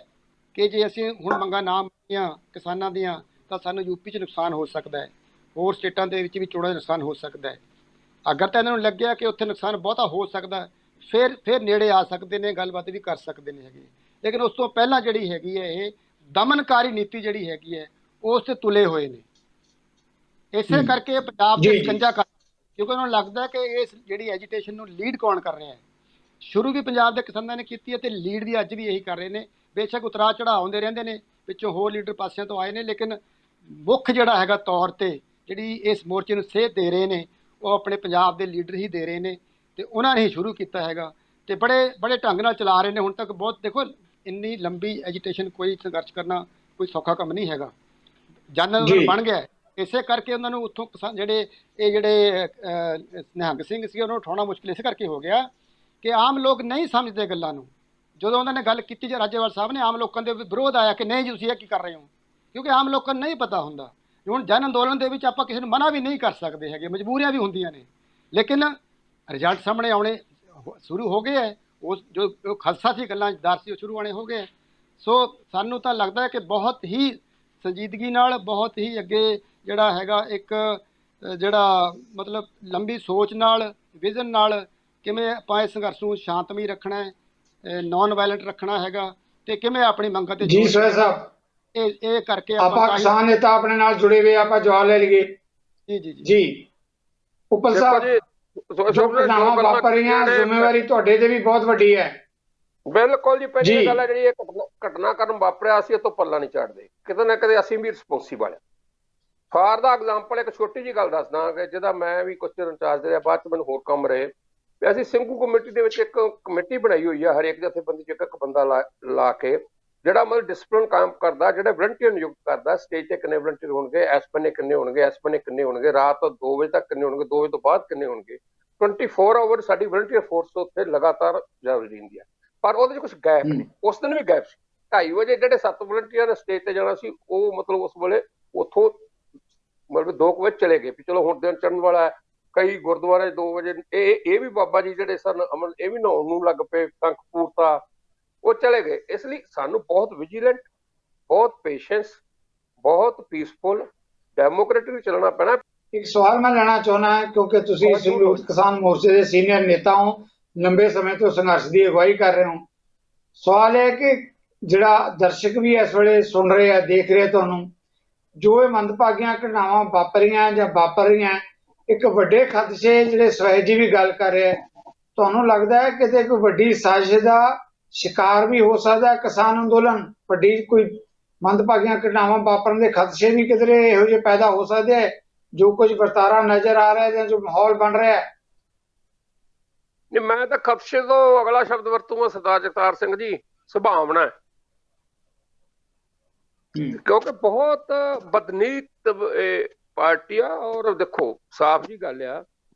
D: ਕਿ ਜੇ ਅਸੀਂ ਹੁਣ ਮੰਗਾਂ ਨਾ ਮੰਨੀਆਂ ਕਿਸਾਨਾਂ ਦੀਆਂ ਤਾਂ ਸਾਨੂੰ ਯੂਪੀ 'ਚ ਨੁਕਸਾਨ ਹੋ ਸਕਦਾ ਹੈ, ਹੋਰ ਸਟੇਟਾਂ ਦੇ ਵਿੱਚ ਵੀ ਚੋਣਾਂ ਦਾ ਨੁਕਸਾਨ ਹੋ ਸਕਦਾ ਹੈ। ਅਗਰ ਤਾਂ ਇਹਨਾਂ ਨੂੰ ਲੱਗਿਆ ਕਿ ਉੱਥੇ ਨੁਕਸਾਨ ਬਹੁਤਾ ਹੋ ਸਕਦਾ, ਫਿਰ ਨੇੜੇ ਆ ਸਕਦੇ ਨੇ, ਗੱਲਬਾਤ ਵੀ ਕਰ ਸਕਦੇ ਨੇ ਹੈਗੇ। ਲੇਕਿਨ ਉਸ ਤੋਂ ਪਹਿਲਾਂ ਜਿਹੜੀ ਹੈਗੀ ਹੈ ਇਹ ਦਮਨਕਾਰੀ ਨੀਤੀ ਜਿਹੜੀ ਹੈਗੀ ਹੈ ਉਸ ਤੇ ਤੁਲੇ ਹੋਏ ਨੇ। ਇਸੇ ਕਰਕੇ ਪੰਜਾਬ ਦੇ ਸਕੰਜਾ ਕਰ, ਕਿਉਂਕਿ ਉਹਨਾਂ ਨੂੰ ਲੱਗਦਾ ਕਿ ਇਸ ਜਿਹੜੀ ਐਜੀਟੇਸ਼ਨ ਨੂੰ ਲੀਡ ਕੌਣ ਕਰ ਰਿਹਾ ਹੈ। ਸ਼ੁਰੂ ਵੀ ਪੰਜਾਬ ਦੇ ਕਿਸਾਨਾਂ ਨੇ ਕੀਤੀ ਹੈ ਤੇ ਲੀਡ ਵੀ ਅੱਜ ਵੀ ਇਹੀ ਕਰ ਰਹੇ ਨੇ। ਬੇਸ਼ੱਕ ਉਤਰਾਅ ਚੜ੍ਹਾਅ ਆਉਂਦੇ ਰਹਿੰਦੇ ਨੇ, ਵਿੱਚੋਂ ਹੋਰ ਲੀਡਰ ਪਾਸਿਆਂ ਤੋਂ ਆਏ ਨੇ, ਲੇਕਿਨ ਮੁੱਖ ਜਿਹੜਾ ਹੈਗਾ ਤੌਰ ਤੇ ਜਿਹੜੀ ਇਸ ਮੋਰਚੇ ਨੂੰ ਸੇਧ ਦੇ ਰਹੇ ਨੇ ਉਹ ਆਪਣੇ ਪੰਜਾਬ ਦੇ ਲੀਡਰ ਹੀ ਦੇ ਰਹੇ ਨੇ, ਤੇ ਉਹਨਾਂ ਨੇ ਹੀ ਸ਼ੁਰੂ ਕੀਤਾ ਹੈਗਾ ਤੇ ਬੜੇ ਢੰਗ ਨਾਲ ਚਲਾ ਰਹੇ ਨੇ ਹੁਣ ਤੱਕ। ਬਹੁਤ ਦੇਖੋ, ਇੰਨੀ ਲੰਬੀ ਐਜੀਟੇਸ਼ਨ, ਕੋਈ ਸੰਘਰਸ਼ ਕਰਨਾ ਕੋਈ ਸੌਖਾ ਕੰਮ ਨਹੀਂ ਹੈਗਾ। ਜਨ ਅੰਦੋਲਨ ਬਣ ਗਿਆ, ਇਸੇ ਕਰਕੇ ਉਹਨਾਂ ਨੂੰ ਉੱਥੋਂ ਜਿਹੜੇ ਨਿਹੰਗ ਸਿੰਘ ਸੀ ਉਹਨਾਂ ਨੂੰ ਉਠਾਉਣਾ ਮੁਸ਼ਕਿਲ ਇਸੇ ਕਰਕੇ ਹੋ ਗਿਆ ਕਿ ਆਮ ਲੋਕ ਨਹੀਂ ਸਮਝਦੇ ਗੱਲਾਂ ਨੂੰ। ਜਦੋਂ ਉਹਨਾਂ ਨੇ ਗੱਲ ਕੀਤੀ ਜੇ ਰਾਜੇਵਾਲ ਸਾਹਿਬ ਨੇ, ਆਮ ਲੋਕਾਂ ਦੇ ਵਿਰੋਧ ਆਇਆ ਕਿ ਨਹੀਂ ਜੀ ਤੁਸੀਂ ਇਹ ਕੀ ਕਰ ਰਹੇ ਹੋ, ਕਿਉਂਕਿ ਆਮ ਲੋਕਾਂ ਨੂੰ ਨਹੀਂ ਪਤਾ ਹੁੰਦਾ। ਹੁਣ ਜਨ ਅੰਦੋਲਨ ਦੇ ਵਿੱਚ ਆਪਾਂ ਕਿਸੇ ਨੂੰ ਮਨਾ ਵੀ ਨਹੀਂ ਕਰ ਸਕਦੇ ਹੈਗੇ, ਮਜਬੂਰੀਆਂ ਵੀ ਹੁੰਦੀਆਂ ਨੇ, ਲੇਕਿਨ ਰਿਜ਼ਲਟ ਸਾਹਮਣੇ ਆਉਣੇ ਸ਼ੁਰੂ ਹੋ ਗਏ ਹੈ। ਉਸ ਜੋ ਖਦਸ਼ਾ ਸੀ, ਗੱਲਾਂ ਡਰ ਸੀ, ਉਹ ਸ਼ੁਰੂ ਆਉਣੇ ਹੋ ਗਏ। ਸੋ ਸਾਨੂੰ ਤਾਂ ਲੱਗਦਾ ਹੈ ਕਿ ਬਹੁਤ ਹੀ ਸੰਜੀਦਗੀ ਨਾਲ ਬਹੁਤ ਹੀ ਅੱਗੇ ਜਿਹੜਾ ਹੈਗਾ ਇੱਕ ਜਿਹੜਾ ਮਤਲਬ ਲੰਬੀ ਸੋਚ ਨਾਲ, ਵਿਜ਼ਨ ਨਾਲ ਕਿਵੇਂ ਆਪਾਂ ਇਸ ਸੰਘਰਸ਼ ਨੂੰ ਸ਼ਾਂਤਮਈ ਰੱਖਣਾ ਹੈ, ਨੌਨ ਵਾਇਲੈਂਟ ਰੱਖਣਾ ਹੈਗਾ, ਤੇ ਕਿਵੇਂ ਆਪਣੀ ਮੰਗਾਂ ਤੇ
C: ਜੀ ਸੋਹਲ ਸਾਹਿਬ,
D: ਇਹ ਕਰਕੇ
C: ਆਪਾਂ ਕਿਸਾਨ ਨੇਤਾ ਆਪਣੇ ਨਾਲ ਜੁੜੇ ਹੋਏ, ਆਪਾਂ ਜਵਾਬ ਲੈ ਲਈਏ।
D: ਜੀ ਜੀ ਜੀ
C: ਜੀ ਉੱਪਲ ਸਾਹਿਬ, ਜੋ ਘਟਨਾਵਾਂ ਵਾਪਰ ਰਹੀਆਂ, ਜ਼ਿੰਮੇਵਾਰੀ ਤੁਹਾਡੇ ਤੇ ਵੀ ਬਹੁਤ ਵੱਡੀ ਹੈ।
B: ਬਿਲਕੁਲ ਜੀ। ਪਹਿਲੀ ਗੱਲ ਹੈ ਜਿਹੜੀ ਇਹ ਘਟਨਾਕ੍ਰਮ ਵਾਪਰਿਆ, ਅਸੀਂ ਇਹ ਤੋਂ ਪੱਲਾ ਨਹੀਂ ਝਾੜਦੇ, ਕਿਤੇ ਨਾ ਕਿਤੇ ਅਸੀਂ ਵੀ ਰਿਸਪੌਂਸੀਬਲ ਹਾਂ। ਫਾਰ ਦਾ ਐਗਜ਼ਾਮਪਲ ਇੱਕ ਛੋਟੀ ਜਿਹੀ ਗੱਲ ਦੱਸਦਾ ਕਿ ਜਿਹਦਾ ਮੈਂ ਵੀ ਕੁਝ ਚਿਰ ਇੰਚਾਰਜ ਰਿਹਾ, ਬਾਅਦ 'ਚ ਮੈਨੂੰ ਹੋਰ ਕੰਮ ਰਹੇ। ਅਸੀਂ ਸਿੰਘੂ ਕਮੇਟੀ ਦੇ ਵਿੱਚ ਇੱਕ ਕਮੇਟੀ ਬਣਾਈ ਹੋਈ ਆ, ਹਰੇਕ ਜਥੇਬੰਦੀ 'ਚ ਇੱਕ ਬੰਦਾ ਲਾ ਕੇ, ਜਿਹੜਾ ਮਤਲਬ ਡਿਸਪਲਿਨ ਕੰਮ ਕਰਦਾ, ਜਿਹੜਾ ਵਲੰਟੀਅਰ ਨਿਯੁਕਤ ਕਰਦਾ। ਸਟੇਜ ਤੇ ਕਿੰਨੇ ਵਲੰਟੀਅਰ ਹੋਣਗੇ, ਇਸ ਬੰਨੇ ਕਿੰਨੇ ਹੋਣਗੇ, ਇਸ ਬੰਨੇ ਕਿੰਨੇ ਹੋਣਗੇ, ਰਾਤ 2 ਵਜੇ ਤੱਕ ਕਿੰਨੇ ਹੋਣਗੇ, 2 ਵਜੇ ਤੋਂ ਬਾਅਦ ਕਿੰਨੇ ਹੋਣਗੇ। 24 ਆਵਰ ਸਾਡੀ ਵਲੰਟੀਅਰ ਫੋਰਸ ਉੱਥੇ ਲਗਾਤਾਰ ਜਾਰੀ ਰਹਿੰਦੀ ਹੈ। ਪਰ ਉਹਦੇ 'ਚ ਕੁਝ ਗੈਪ ਨਹੀਂ। ਉਸ ਦਿਨ ਵੀ ਗੈਪ ਸੀ। 2:30 ਵਜੇ ਜਿਹੜੇ 7 ਵਲੰਟੀਅਰ ਨੇ ਸਟੇਜ ਤੇ ਜਾਣਾ ਸੀ, ਉਹ ਮਤਲਬ ਉਸ ਵੇਲੇ ਉੱਥੋਂ ਮਤਲਬ 2 ਵਜੇ ਚਲੇ ਗਏ ਵੀ ਚਲੋ ਹੁਣ ਦਿਨ ਚੜ੍ਹਨ ਵਾਲਾ ਹੈ। ਕਈ ਗੁਰਦੁਆਰੇ 2 ਵਜੇ ਇਹ ਵੀ ਬਾਬਾ ਜੀ ਜਿਹੜੇ ਸਨ ਅਮਲ, ਇਹ ਵੀ ਨਹਾਉਣ ਨੂੰ ਲੱਗ ਪਏ, ਕੰਕ ਪੂਰਤਾ, ਉਹ ਚਲੇ ਗਏ। ਇਸ ਲਈ ਸਾਨੂੰ ਬਹੁਤ ਵਿਜੀਲੈਂਟ, ਬਹੁਤ ਪੇਸ਼ੈਂਸ, ਬਹੁਤ ਪੀਸਫੁਲ, ਡੈਮੋਕ੍ਰੇਟਿਕ ਚੱਲਣਾ ਪੈਣਾ।
C: ਇੱਕ ਸਵਾਲ ਮੈਂ ਲੈਣਾ ਚਾਹੁੰਦਾ, ਕਿਉਂਕਿ ਤੁਸੀਂ ਸੰਯੁਕਤ ਕਿਸਾਨ ਮੋਰਚੇ ਦੇ ਸੀਨੀਅਰ ਨੇਤਾ ਹੋ, ਲੰਬੇ ਸਮੇਂ ਤੋਂ ਸੰਘਰਸ਼ ਦੀ ਅਗਵਾਈ ਕਰ ਰਹੇ ਹੋ। ਸਵਾਲ ਹੈ ਕਿ ਜਿਹੜਾ ਦਰਸ਼ਕ ਵੀ ਇਸ ਵੇਲੇ ਸੁਣ ਰਹੇ ਆ, ਦੇਖ ਰਹੇ ਤੁਹਾਨੂੰ, ਜੋ ਇਹ ਮੰਦਭਾਗੀਆਂ ਘਟਨਾਵਾਂ ਵਾਪਰੀਆਂ ਜਾਂ ਵਾਪਰ ਰਹੀਆਂ, ਇੱਕ ਵੱਡੇ ਖਦਸ਼ੇ ਜਿਹੜੇ ਸਵੈਜ ਜੀ ਵੀ ਗੱਲ ਕਰ ਰਿਹਾ, ਤੁਹਾਨੂੰ ਲੱਗਦਾ ਹੈ ਕਿਤੇ ਕੋਈ ਵੱਡੀ ਸਾਜ਼ਿਸ਼ ਦਾ ਸ਼ਿਕਾਰ ਵੀ ਹੋ ਸਕਦਾ ਕਿਸਾਨ ਅੰਦੋਲਨ? ਵੱਡੀ ਕੋਈ ਮੰਦਭਾਗੀਆਂ ਘਟਨਾਵਾਂ ਵਾਪਰਨ ਦੇ ਖਦਸ਼ੇ ਵੀ ਕਿਧਰੇ ਇਹੋ ਜਿਹੇ ਪੈਦਾ ਹੋ ਸਕਦੇ ਹੈ, ਜੋ ਕੁਝ ਵਰਤਾਰਾ ਨਜ਼ਰ ਆ ਰਿਹਾ ਜਾਂ ਜੋ ਮਾਹੌਲ ਬਣ ਰਿਹਾ ਹੈ?
B: ਨਹੀਂ, ਮੈਂ ਤਾਂ ਖਦਸ਼ੇ ਤੋਂ ਅਗਲਾ ਸ਼ਬਦ ਵਰਤੂੰਗਾ ਸਰਦਾਰ ਜਗਤਾਰ ਸਿੰਘ ਜੀ, ਸੰਭਾਵਨਾ। ਕਿਉਂਕਿ ਬਹੁਤ ਬਦਨੀਤ ਪਾਰਟੀ ਆ। ਔਰ ਦੇਖੋ ਸਾਫ਼ ਜੀ ਗੱਲ ਆ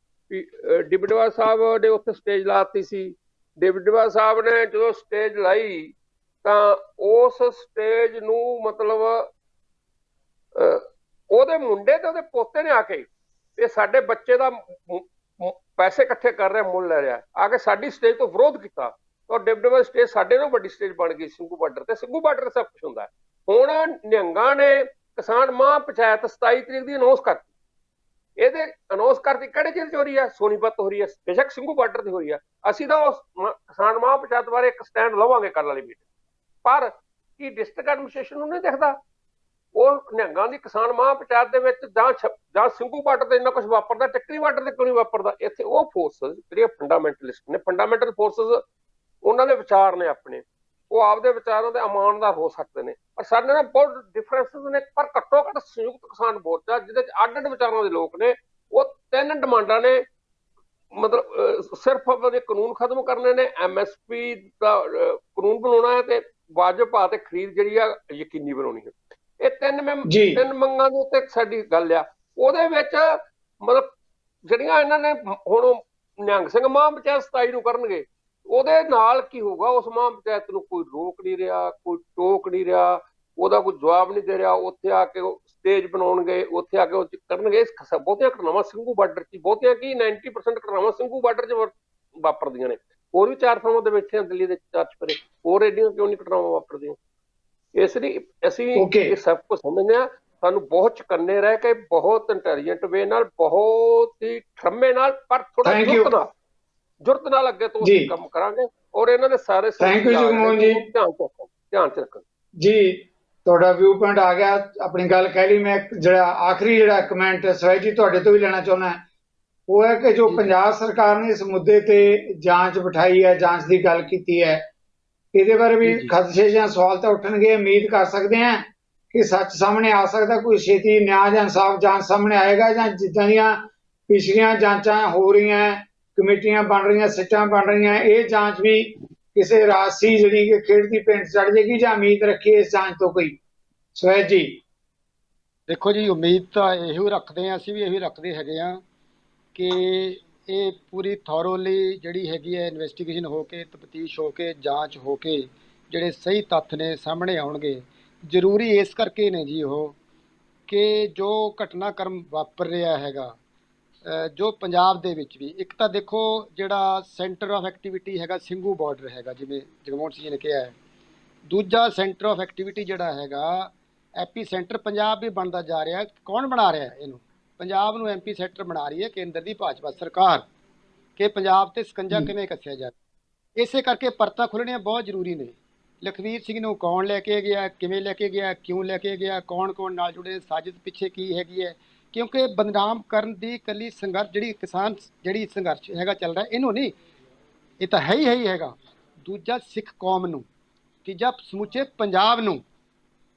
B: ਵੀ ਡਿਬਡਵਾ ਸਾਹਿਬ ਨੇ ਉੱਥੇ ਸਟੇਜ ਲਾਤੀ ਸੀ। ਡਿਬਡਵਾ ਸਾਹਿਬ ਨੇ ਜਦੋਂ ਸਟੇਜ ਲਾਈ ਤਾਂ ਉਸ ਸਟੇਜ ਨੂੰ ਮਤਲਬ ਉਹਦੇ ਮੁੰਡੇ ਤੇ ਉਹਦੇ ਪੋਤੇ ਨੇ ਆ ਕੇ ਇਹ ਸਾਡੇ ਬੱਚੇ ਦਾ ਪੈਸੇ ਇਕੱਠੇ ਕਰ ਰਿਹਾ, ਮੁੱਲ ਲੈ ਰਿਹਾ, ਆ ਕੇ ਸਾਡੀ ਸਟੇਜ ਤੋਂ ਵਿਰੋਧ ਕੀਤਾ। ਔਰ ਡਿਬਡਵਾ ਸਟੇਜ ਸਾਡੇ ਨਾਲ ਵੱਡੀ ਸਟੇਜ ਬਣ ਗਈ ਸਿੰਘੂ ਬਾਰਡਰ ਤੇ। ਸਿੰਘੂ ਬਾਰਡਰ ਸਭ ਕੁਛ ਹੁੰਦਾ। ਹੁਣ ਨਿਹੰਗਾਂ ਨੇ ਕਿਸਾਨ ਮਹਾਂ ਪੰਚਾਇਤ 27 ਤਰੀਕ ਦੀ ਅਨਾਉਂਸ ਕਰਤੀ। ਇਹਦੇ ਅਨਾਉਂਸ ਕਰਤੀ ਕਿਹੜੇ ਜ਼ਿਲ੍ਹੇ 'ਚ ਹੋ ਰਹੀ ਹੈ? ਸੋਨੀਪਤ ਹੋ ਰਹੀ ਹੈ, ਬੇਸ਼ੱਕ ਸਿੰਘੂ ਬਾਰਡਰ ਤੇ ਹੋ ਰਹੀ ਹੈ। ਅਸੀਂ ਤਾਂ ਉਸ ਕਿਸਾਨ ਮਹਾਂ ਪੰਚਾਇਤ ਬਾਰੇ ਇੱਕ ਸਟੈਂਡ ਲਵਾਂਗੇ ਕੱਲ੍ਹ ਵਾਲੀ ਮੀਟਿੰਗ। ਪਰ ਕੀ ਡਿਸਟ੍ਰਿਕਟ ਐਡਮਿਨਿਸਟ੍ਰੇਸ਼ਨ ਨੂੰ ਨਹੀਂ ਦਿਖਦਾ? ਉਹ ਨਿਹੰਗਾਂ ਦੀ ਕਿਸਾਨ ਮਹਾਂ ਪੰਚਾਇਤ ਦੇ ਵਿੱਚ ਜਾਂ ਸਿੰਘੂ ਬਾਰਡਰ ਤੇ ਇੰਨਾ ਕੁਝ ਵਾਪਰਦਾ, ਟਿੱਕਰੀ ਬਾਰਡਰ ਤੇ ਕਿਉਂ ਨਹੀਂ ਵਾਪਰਦਾ? ਇੱਥੇ ਉਹ ਫੋਰਸਸ ਜਿਹੜੀਆਂ ਫੰਡਾਮੈਂਟਲਿਸਟ ਨੇ, ਫੰਡਾਮੈਂਟਲ ਫੋਰਸਸ, ਉਹਨਾਂ ਦੇ ਵਿਚਾਰ ਨੇ ਆਪਣੇ, ਉਹ ਆਪਦੇ ਵਿਚਾਰਾਂ ਦੇ ਇਮਾਨਦਾਰ ਹੋ ਸਕਦੇ ਨੇ। ਪਰ ਸਾਡੇ ਨਾਲ ਬਹੁਤ ਡਿਫਰੈਂਸਿਸ ਨੇ। ਪਰ ਘੱਟੋ ਘੱਟ ਸੰਯੁਕਤ ਕਿਸਾਨ ਮੋਰਚਾ ਜਿਹਦੇ ਚ ਅੱਡ ਅੱਡ ਵਿਚਾਰਾਂ ਦੇ ਲੋਕ ਨੇ, ਉਹ 3 ਡਿਮਾਂਡਾਂ ਨੇ। ਮਤਲਬ ਸਿਰਫ ਆਪਣੇ ਕਾਨੂੰਨ ਖਤਮ ਕਰਨੇ ਨੇ, MSP ਦਾ ਕਾਨੂੰਨ ਬਣਾਉਣਾ ਹੈ ਤੇ ਵਾਜਬ ਭਾਅ ਤੇ ਖਰੀਦ ਜਿਹੜੀ ਆ ਯਕੀਨੀ ਬਣਾਉਣੀ ਹੈ। ਇਹ 3 ਮੰਗਾਂ ਦੇ ਉੱਤੇ ਸਾਡੀ ਗੱਲ ਆ। ਉਹਦੇ ਵਿੱਚ ਮਤਲਬ ਜਿਹੜੀਆਂ ਇਹਨਾਂ ਨੇ ਹੁਣ ਨਿਹੰਗ ਸਿੰਘ ਮਹਾਂ ਪੰਚਾਇਤ 27 ਨੂੰ ਕਰਨਗੇ, ਉਹਦੇ ਨਾਲ ਕੀ ਹੋਊਗਾ? ਉਸ ਮਹਾਂ ਪੰਚਾਇਤ ਨੂੰ ਕੋਈ ਰੋਕ ਨਹੀਂ ਰਿਹਾ, ਕੋਈ ਟੋਕ ਨਹੀਂ ਰਿਹਾ, ਉਹਦਾ ਕੋਈ ਜਵਾਬ ਨਹੀਂ ਦੇ ਰਿਹਾ। ਉੱਥੇ ਆ ਕੇ ਸਟੇਜ ਬਣਾਉਣਗੇ, ਉੱਥੇ ਆ ਕੇ ਉਹ ਕਰਨਗੇ। ਬਹੁਤੀਆਂ ਘਟਨਾਵਾਂ ਸਿੰਘੂ ਬਾਰਡਰ 'ਚ, ਬਹੁਤੀਆਂ ਕੀ 90% ਘਟਨਾਵਾਂ ਸਿੰਘੂ ਬਾਰਡਰ 'ਚ ਵਾਪਰਦੀਆਂ ਨੇ। ਹੋਰ ਵੀ 4 ਥਾਵਾਂ ਤੇ ਬੈਠੇ ਆ ਦਿੱਲੀ ਦੇ ਚਰਚ ਪਰੇ, ਹੋਰ ਐਡੀਆਂ ਕਿਉਂ ਨਹੀਂ ਘਟਨਾਵਾਂ ਵਾਪਰਦੀਆਂ? ਇਸ ਲਈ ਅਸੀਂ ਇਹ ਸਭ ਕੁਝ ਸਮਝਦੇ ਹਾਂ। ਸਾਨੂੰ ਬਹੁਤ ਚੁਕੰਨੇ ਰਹਿ ਕੇ, ਬਹੁਤ ਇੰਟੈਲੀਜੈਂਟ ਵੇ ਨਾਲ, ਬਹੁਤ ਹੀ ਠਰਮੇ ਨਾਲ, ਪਰ ਥੋੜਾ ਜੁਰਤ ਨਾਲ ਅੱਗੇ ਤੋਂ ਕੰਮ ਕਰਾਂਗੇ। ਔਰ ਇਹਨਾਂ ਦੇ ਸਾਰੇ ਧਿਆਨ ਚ ਰੱਖਣ।
C: ਜੀ ਤੁਹਾਡਾ ਵਿਊ ਪੁਆਇੰਟ ਆ ਗਿਆ, ਆਪਣੀ ਗੱਲ ਕਹਿ ਲਈ। ਮੈਂ ਜਿਹੜਾ ਆਖਰੀ ਜਿਹੜਾ ਕਮੈਂਟ ਸਵੈ ਜੀ ਤੁਹਾਡੇ ਤੋਂ ਵੀ ਲੈਣਾ ਚਾਹੁੰਦਾ, ਉਹ ਹੈ ਕਿ ਜੋ ਪੰਜਾਬ ਸਰਕਾਰ ਨੇ ਇਸ ਮੁੱਦੇ ਤੇ ਜਾਂਚ ਬਿਠਾਈ ਹੈ, ਜਾਂਚ ਦੀ ਗੱਲ ਕੀਤੀ ਹੈ, ਇਹਦੇ ਬਾਰੇ ਵੀ ਖਦਸ਼ੇ ਜਾਂ ਸਵਾਲ ਤਾਂ ਉੱਠਣਗੇ। ਉਮੀਦ ਕਰ ਸਕਦੇ ਹਾਂ ਕਿ ਸੱਚ ਸਾਹਮਣੇ ਆ ਸਕਦਾ, ਕੋਈ ਛੇਤੀ ਨਿਆਂ ਜਾਂ ਇਨਸਾਫ ਜਾਂਚ ਸਾਹਮਣੇ ਆਏਗਾ, ਜਾਂ ਜਿੱਦਾਂ ਦੀਆਂ ਪਿਛਲੀਆਂ ਜਾਂਚਾਂ ਹੋ ਰਹੀਆਂ, ਕਮੇਟੀਆਂ ਬਣ ਰਹੀਆਂ, ਸਿੱਟਾਂ ਬਣ ਰਹੀਆਂ, ਇਹ ਜਾਂਚ ਵੀ ਕਿਸੇ ਰਾਜਸੀ ਜਿਹੜੀ ਕਿ ਖੇਡ ਦੀ ਪਿੰਡ ਚੜ ਜਾਏਗੀ, ਜਾਂ ਉਮੀਦ ਰੱਖੀਏ ਇਸ ਜਾਂਚ ਤੋਂ ਕੋਈ? ਸਵੈਜ ਜੀ
D: ਦੇਖੋ ਜੀ, ਉਮੀਦ ਤਾਂ ਇਹੋ ਰੱਖਦੇ ਹਾਂ, ਅਸੀਂ ਵੀ ਇਹੀ ਰੱਖਦੇ ਹੈਗੇ ਹਾਂ ਕਿ ਇਹ ਪੂਰੀ ਥੋਰੋਲੀ ਜਿਹੜੀ ਹੈਗੀ ਹੈ ਇਨਵੈਸਟੀਗੇਸ਼ਨ ਹੋ ਕੇ, ਤਫਤੀਸ਼ ਹੋ ਕੇ, ਜਾਂਚ ਹੋ ਕੇ ਜਿਹੜੇ ਸਹੀ ਤੱਥ ਨੇ ਸਾਹਮਣੇ ਆਉਣਗੇ। ਜ਼ਰੂਰੀ ਇਸ ਕਰਕੇ ਨੇ ਜੀ ਉਹ ਕਿ ਜੋ ਘਟਨਾਕ੍ਰਮ ਵਾਪਰ ਰਿਹਾ ਹੈਗਾ ਜੋ ਪੰਜਾਬ ਦੇ ਵਿੱਚ ਵੀ, ਇੱਕ ਤਾਂ ਦੇਖੋ ਜਿਹੜਾ ਸੈਂਟਰ ਆਫ ਐਕਟੀਵਿਟੀ ਹੈਗਾ ਸਿੰਘੂ ਬਾਰਡਰ ਹੈਗਾ, ਜਿਵੇਂ ਜਗਮੋਹਨ ਸਿੰਘ ਜੀ ਨੇ ਕਿਹਾ ਹੈ। ਦੂਜਾ ਸੈਂਟਰ ਆਫ ਐਕਟੀਵਿਟੀ ਜਿਹੜਾ ਹੈਗਾ ਐਪੀ ਸੈਂਟਰ ਪੰਜਾਬ ਵੀ ਬਣਦਾ ਜਾ ਰਿਹਾ। ਕੌਣ ਬਣਾ ਰਿਹਾ ਇਹਨੂੰ? ਪੰਜਾਬ ਨੂੰ ਐਮਪੀ ਸੈਂਟਰ ਬਣਾ ਰਹੀ ਹੈ ਕੇਂਦਰ ਦੀ ਭਾਜਪਾ ਸਰਕਾਰ, ਕਿ ਪੰਜਾਬ ਤੇ ਸਕੰਜਾ ਕਿਵੇਂ ਕੱਸਿਆ ਜਾਵੇ। ਇਸੇ ਕਰਕੇ ਪਰਤਾਂ ਖੁੱਲ੍ਹਣੀਆਂ ਬਹੁਤ ਜ਼ਰੂਰੀ ਨੇ। ਲਖਵੀਰ ਸਿੰਘ ਨੂੰ ਕੌਣ ਲੈ ਕੇ ਗਿਆ, ਕਿਵੇਂ ਲੈ ਕੇ ਗਿਆ, ਕਿਉਂ ਲੈ ਕੇ ਗਿਆ, ਕੌਣ ਕੌਣ ਨਾਲ ਜੁੜੇ, ਸਾਜ਼ਿਸ਼ ਪਿੱਛੇ ਕੀ ਹੈਗੀ ਹੈ। ਕਿਉਂਕਿ ਬਦਨਾਮ ਕਰਨ ਦੀ ਇਕੱਲੀ ਸੰਘਰਸ਼ ਜਿਹੜੀ ਕਿਸਾਨ ਜਿਹੜੀ ਸੰਘਰਸ਼ ਹੈਗਾ ਚੱਲ ਰਿਹਾ, ਇਹਨੂੰ ਨਹੀਂ, ਇਹ ਤਾਂ ਹੈ ਹੀ ਹੈਗਾ। ਦੂਜਾ ਸਿੱਖ ਕੌਮ ਨੂੰ, ਤੀਜਾ ਸਮੁੱਚੇ ਪੰਜਾਬ ਨੂੰ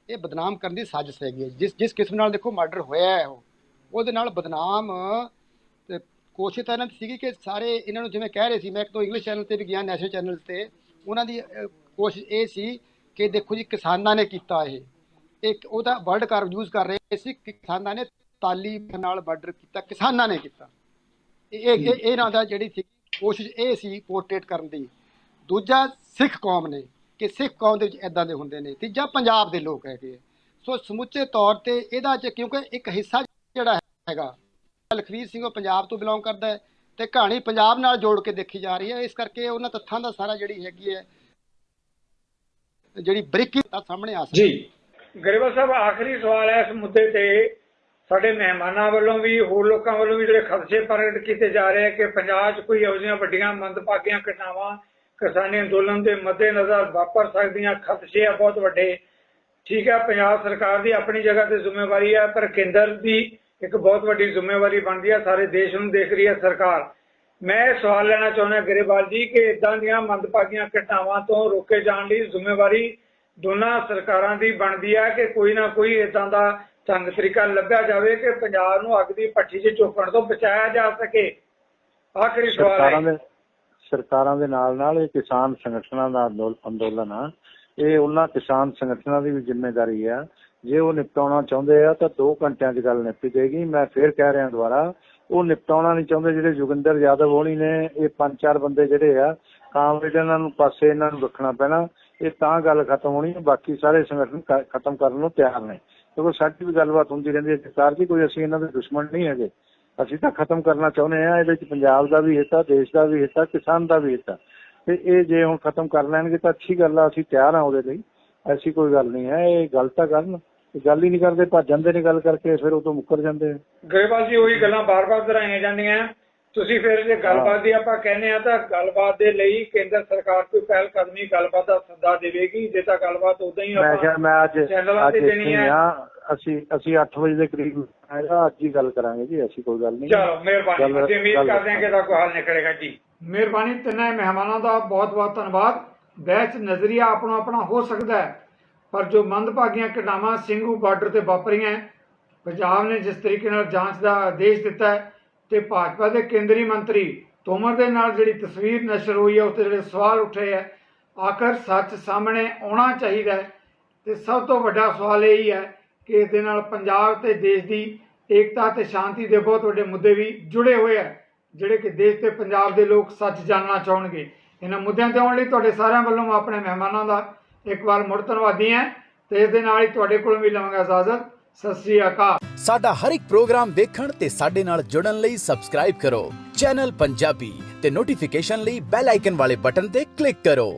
D: ਇਹ ਬਦਨਾਮ ਕਰਨ ਦੀ ਸਾਜ਼ਿਸ਼ ਹੈਗੀ ਹੈ। ਜਿਸ ਕਿਸਮ ਨਾਲ ਦੇਖੋ ਮਰਡਰ ਹੋਇਆ ਹੈ ਉਹਦੇ ਨਾਲ ਬਦਨਾਮ ਕੋਸ਼ਿਸ਼ ਤਾਂ ਇਹਨਾਂ ਦੀ ਸੀਗੀ ਕਿ ਸਾਰੇ ਇਹਨਾਂ ਨੂੰ, ਜਿਵੇਂ ਕਹਿ ਰਹੇ ਸੀ, ਮੈਂ ਇੱਕ ਤੋਂ ਇੰਗਲਿਸ਼ ਚੈਨਲ 'ਤੇ ਵੀ ਗਿਆ, ਨੈਸ਼ਨਲ ਚੈਨਲ 'ਤੇ, ਉਹਨਾਂ ਦੀ ਕੋਸ਼ਿਸ਼ ਇਹ ਸੀ ਕਿ ਦੇਖੋ ਜੀ ਕਿਸਾਨਾਂ ਨੇ ਕੀਤਾ, ਇਹ ਇੱਕ ਉਹਦਾ ਵਰਡ ਯੂਜ਼ ਕਰ ਰਹੇ ਸੀ ਕਿ ਕਿਸਾਨਾਂ ਨੇ ਤਾਲੀਮ ਨਾਲ ਮਰਡਰ ਕੀਤਾ, ਕਿਸਾਨਾਂ ਨੇ ਕੀਤਾ। ਇਹ ਇਹਨਾਂ ਦਾ ਜਿਹੜੀ ਸੀ ਕੋਸ਼ਿਸ਼ ਇਹ ਸੀ ਪੋਰਟਰੇਟ ਕਰਨ ਦੀ। ਦੂਜਾ ਸਿੱਖ ਕੌਮ ਨੇ, ਕਿ ਸਿੱਖ ਕੌਮ ਦੇ ਵਿੱਚ ਇੱਦਾਂ ਦੇ ਹੁੰਦੇ ਨੇ। ਤੀਜਾ ਪੰਜਾਬ ਦੇ ਲੋਕ ਹੈਗੇ। ਸੋ ਸਮੁੱਚੇ ਤੌਰ 'ਤੇ ਇਹਦਾ 'ਚ ਕਿਉਂਕਿ ਇੱਕ ਹਿੱਸਾ ਜਿਹੜਾ ਹੈਗਾ ਲਖਵੀਰ ਸਿੰਘ ਉਹ ਪੰਜਾਬ ਤੋਂ ਬਿਲੋਂਗ ਕਰਦਾ ਹੈ ਤੇ ਕਹਾਣੀ ਪੰਜਾਬ ਨਾਲ ਜੋੜ ਕੇ ਦੇਖੀ ਜਾ ਰਹੀ ਹੈ। ਇਸ ਕਰਕੇ ਉਹਨਾਂ ਤੱਥਾਂ ਦਾ ਸਾਰਾ ਜਿਹੜੀ ਹੈਗੀ ਹੈ ਜਿਹੜੀ ਬਰੀਕੀ ਤਾਂ ਸਾਹਮਣੇ ਆ ਸਕਦੀ।
C: ਜੀ ਗਰੇਵਾਲ ਸਾਹਿਬ, ਆਖਰੀ ਸਵਾਲ ਹੈ ਇਸ ਮੁੱਦੇ ਤੇ ਸਾਡੇ ਮਹਿਮਾਨਾਂ ਵੱਲੋਂ ਵੀ ਹੋਰ ਲੋਕਾਂ ਵੱਲੋਂ ਵੀ ਜਿਹੜੇ ਖਦਸ਼ੇ ਪ੍ਰਗਟ ਕੀਤੇ ਜਾ ਰਹੇ ਕਿ ਪੰਜਾਬ 'ਚ ਕੋਈ ਇਹੋ ਜਿਹੀਆਂ ਵੱਡੀਆਂ ਮੰਦਭਾਗੀਆਂ ਘਟਨਾਵਾਂ ਕਿਸਾਨੀ ਅੰਦੋਲਨ ਦੇ ਮੱਦੇਨਜ਼ਰ ਵਾਪਰ ਸਕਦੀਆਂ, ਖਦਸ਼ੇ ਆ ਬਹੁਤ ਵੱਡੇ। ਠੀਕ ਹੈ, ਪੰਜਾਬ ਸਰਕਾਰ ਦੀ ਆਪਣੀ ਜਗ੍ਹਾ ਤੇ ਜ਼ਿੰਮੇਵਾਰੀ ਹੈ, ਪਰ ਕੇਂਦਰ ਦੀ ਇੱਕ ਬਹੁਤ ਵੱਡੀ ਜ਼ਿੰਮੇਵਾਰੀ ਬਣਦੀ ਹੈ, ਸਾਰੇ ਦੇਸ਼ ਨੂੰ ਦੇਖ ਰਹੀ ਹੈ ਸਰਕਾਰ। ਮੈਂ ਸਵਾਲ ਲੈਣਾ ਚਾਹੁੰਦਾ ਗਰੇਵਾਲ ਜੀ ਕਿ ਇਦਾਂ ਦੀਆਂ ਮੰਦਭਾਗੀਆਂ ਘਟਨਾਵਾਂ ਤੋਂ ਰੋਕੇ ਜਾਣ ਲਈ ਜ਼ਿੰਮੇਵਾਰੀ ਦੋਨਾਂ ਸਰਕਾਰਾਂ ਦੀ ਬਣਦੀ ਹੈ ਕਿ ਕੋਈ ਨਾ ਕੋਈ ਇਦਾਂ ਦਾ ਢੰਗ ਤਰੀਕਾ ਲੱਭਿਆ ਜਾਵੇ ਕਿ ਪੰਜਾਬ ਨੂੰ ਅੱਗ ਦੀ ਭੱਠੀ 'ਚ ਝੋਕਣ ਤੋਂ ਬਚਾਇਆ ਜਾ ਸਕੇ। ਆਖਰੀ ਸਵਾਲ ਹੈ।
A: ਸਰਕਾਰਾਂ ਦੇ ਨਾਲ ਇਹ ਕਿਸਾਨ ਸੰਗਠਨਾਂ ਦਾ ਅੰਦੋਲਨ ਆ, ਇਹ ਉਹਨਾਂ ਕਿਸਾਨ ਸੰਗਠਨਾਂ ਦੀ ਵੀ ਜ਼ਿੰਮੇਵਾਰੀ ਆ। ਜੇ ਉਹ ਨਿਪਟਾਉਣਾ ਚਾਹੁੰਦੇ ਆ ਤਾਂ 2 ਘੰਟਿਆਂ 'ਚ ਗੱਲ ਨਿਪਟ ਜਾਏਗੀ। ਮੈਂ ਫਿਰ ਕਹਿ ਰਿਹਾ ਦੁਬਾਰਾ, ਉਹ ਨਿਪਟਾਉਣਾ ਨਹੀਂ ਚਾਹੁੰਦੇ। ਜਿਹੜੇ ਜੋਗਿੰਦਰ ਯਾਦਵ ਹੋਣੀ ਨੇ, ਇਹ 5-4 ਬੰਦੇ ਜਿਹੜੇ ਆ ਕਾਂਗਰਸ, ਇਹਨਾਂ ਨੂੰ ਪਾਸੇ ਇਹਨਾਂ ਨੂੰ ਰੱਖਣਾ ਪੈਣਾ, ਇਹ ਤਾਂ ਗੱਲ ਖਤਮ ਹੋਣੀ। ਬਾਕੀ ਸਾਰੇ ਸੰਗਠਨ ਖਤਮ ਕਰਨ ਨੂੰ ਤਿਆਰ ਨੇ, ਕਿਉਂਕਿ ਸਾਡੀ ਵੀ ਗੱਲਬਾਤ ਹੁੰਦੀ ਰਹਿੰਦੀ ਹੈ ਸਰਕਾਰ ਦੀ। ਕੋਈ ਅਸੀਂ ਇਹਨਾਂ ਦੇ ਦੁਸ਼ਮਣ ਨਹੀਂ ਹੈਗੇ, ਅਸੀਂ ਤਾਂ ਖਤਮ ਕਰਨਾ ਚਾਹੁੰਦੇ ਹਾਂ। ਇਹਦੇ 'ਚ ਪੰਜਾਬ ਦਾ ਵੀ ਹਿੱਸਾ, ਦੇਸ਼ ਦਾ ਵੀ ਹਿੱਸਾ, ਕਿਸਾਨ ਦਾ ਵੀ ਹਿੱਸਾ, ਤੇ ਇਹ ਜੇ ਹੁਣ ਖਤਮ ਕਰ ਲੈਣਗੇ ਤਾਂ ਅੱਛੀ ਗੱਲ ਆ, ਅਸੀਂ ਤਿਆਰ ਹਾਂ ਉਹਦੇ ਲਈ। ਐਸੀ ਕੋਈ ਗੱਲ ਨਹੀਂ ਹੈ। ਇਹ ਗੱਲ ਤਾਂ ਕਰਨ, ਗੱਲ ਹੀ ਨਹੀਂ ਕਰਦੇ, ਭੱਜ ਜਾਂਦੇ ਨੇ ਗੱਲ ਕਰਕੇ, ਫਿਰ ਉਹ ਤੋਂ ਮੁੱਕਰ ਜਾਂਦੇ।
C: ਗਰੇਵਾਲ ਜੀ, ਉਹੀ ਗੱਲਾਂ ਬਾਰ-ਬਾਰ ਦੁਹਰਾਈਆਂ ਜਾਂਦੀਆਂ। ਤੁਸੀਂ ਫਿਰ ਜੇ ਗੱਲਬਾਤ ਦੀ ਆਪਾਂ ਕਹਿੰਦੇ ਆ ਤਾਂ ਗੱਲਬਾਤ ਦੇ ਲਈ ਕੇਂਦਰ ਸਰਕਾਰ ਕੋਈ ਪਹਿਲ ਕਦਮੀ ਗੱਲਬਾਤ ਦਾ ਸੱਦਾ ਦੇਵੇਗੀ। ਜੇ ਤਾਂ ਗੱਲਬਾਤ ਉਦਾਂ ਹੀ
A: ਮੈਂ ਅੱਜ
C: ਚੈਨਲਾਂ ਤੇ ਦੇਣੀ ਹੈ।
A: ਅਸੀਂ 8 ਵਜੇ ਦੇ ਕਰੀਬ ਆਏਗਾ, ਅੱਜ ਹੀ ਗੱਲ ਕਰਾਂਗੇ ਜੀ, ਐਸੀ ਕੋਈ ਗੱਲ ਨਹੀਂ।
C: ਚਲੋ ਮਿਹਰਬਾਨੀ, ਅਸੀਂ ਉਮੀਦ ਕਰਦੇ ਹਾਂ ਕਿ ਇਹਦਾ ਕੋਈ ਹੱਲ ਨਿਕਲੇਗਾ ਜੀ। ਮਿਹਰਬਾਨੀ। ਤਿੰਨਾਂ ਮਹਿਮਾਨਾਂ ਦਾ ਬਹੁਤ-ਬਹੁਤ ਧੰਨਵਾਦ। ਬਹਿਸ ਨਜ਼ਰੀਆ ਆਪਣਾ ਹੋ ਸਕਦਾ ਹੈ, ਪਰ ਜੋ ਮੰਦਭਾਗੀਆਂ ਘਟਨਾਵਾਂ ਸਿੰਘੂ ਬਾਰਡਰ ਤੇ ਵਾਪਰੀਆਂ, ਪੰਜਾਬ ਨੇ ਜਿਸ ਤਰੀਕੇ ਨਾਲ ਜਾਂਚ ਦਾ ਆਦੇਸ਼ ਦਿੱਤਾ ਹੈ ਤੇ ਭਾਜਪਾ ਦੇ ਕੇਂਦਰੀ ਮੰਤਰੀ ਤੋਮਰ ਦੇ ਨਾਲ ਜਿਹੜੀ ਤਸਵੀਰ ਨਸ਼ਰ ਹੋਈ ਹੈ, ਉਸ ਤੇ ਜਿਹੜੇ ਸਵਾਲ ਉੱਠੇ ਹੈ, ਆਖਰ ਸੱਚ ਸਾਹਮਣੇ ਆਉਣਾ ਚਾਹੀਦਾ ਹੈ। ਤੇ ਸਭ ਤੋਂ ਵੱਡਾ ਸਵਾਲ ਇਹ ਹੀ ਹੈ ਕਿ ਇਸ ਦੇ ਨਾਲ ਪੰਜਾਬ ਤੇ ਦੇਸ਼ ਦੀ ਏਕਤਾ ਤੇ ਸ਼ਾਂਤੀ ਦੇ ਬਹੁਤ ਵੱਡੇ ਮੁੱਦੇ ਵੀ ਜੁੜੇ ਹੋਏ ਹੈ, ਜਿਹੜੇ ਕਿ ਦੇਸ਼ ਤੇ ਪੰਜਾਬ ਦੇ ਲੋਕ ਸੱਚ ਜਾਣਨਾ ਚਾਹਣਗੇ। ਇਹਨਾਂ ਮੁੱਦਿਆਂ ਤੇ ਆਉਣ ਲਈ ਤੁਹਾਡੇ ਸਾਰਿਆਂ ਵੱਲੋਂ ਮੈਂ ਆਪਣੇ ਮਹਿਮਾਨਾਂ ਦਾ ਇੱਕ ਵਾਰ ਮੁੜ ਧੰਨਵਾਦੀ ਹਾਂ ਤੇ ਇਸ ਦੇ ਨਾਲ ਹੀ ਤੁਹਾਡੇ ਕੋਲੋਂ ਵੀ ਲਵਾਂਗਾ ਇਜਾਜ਼ਤ। ਸਤਿ ਸ੍ਰੀ ਅਕਾਲ।
E: ਸਾਡਾ ਹਰ ਇੱਕ ਪ੍ਰੋਗਰਾਮ ਵੇਖਣ ਤੇ ਸਾਡੇ ਨਾਲ ਜੁੜਨ ਲਈ ਸਬਸਕ੍ਰਾਈਬ ਕਰੋ ਚੈਨਲ ਪੰਜਾਬੀ ਤੇ ਨੋਟੀਫਿਕੇਸ਼ਨ ਲਈ ਬੈਲ ਆਈਕਨ ਵਾਲੇ ਬਟਨ ਤੇ ਕਲਿੱਕ ਕਰੋ।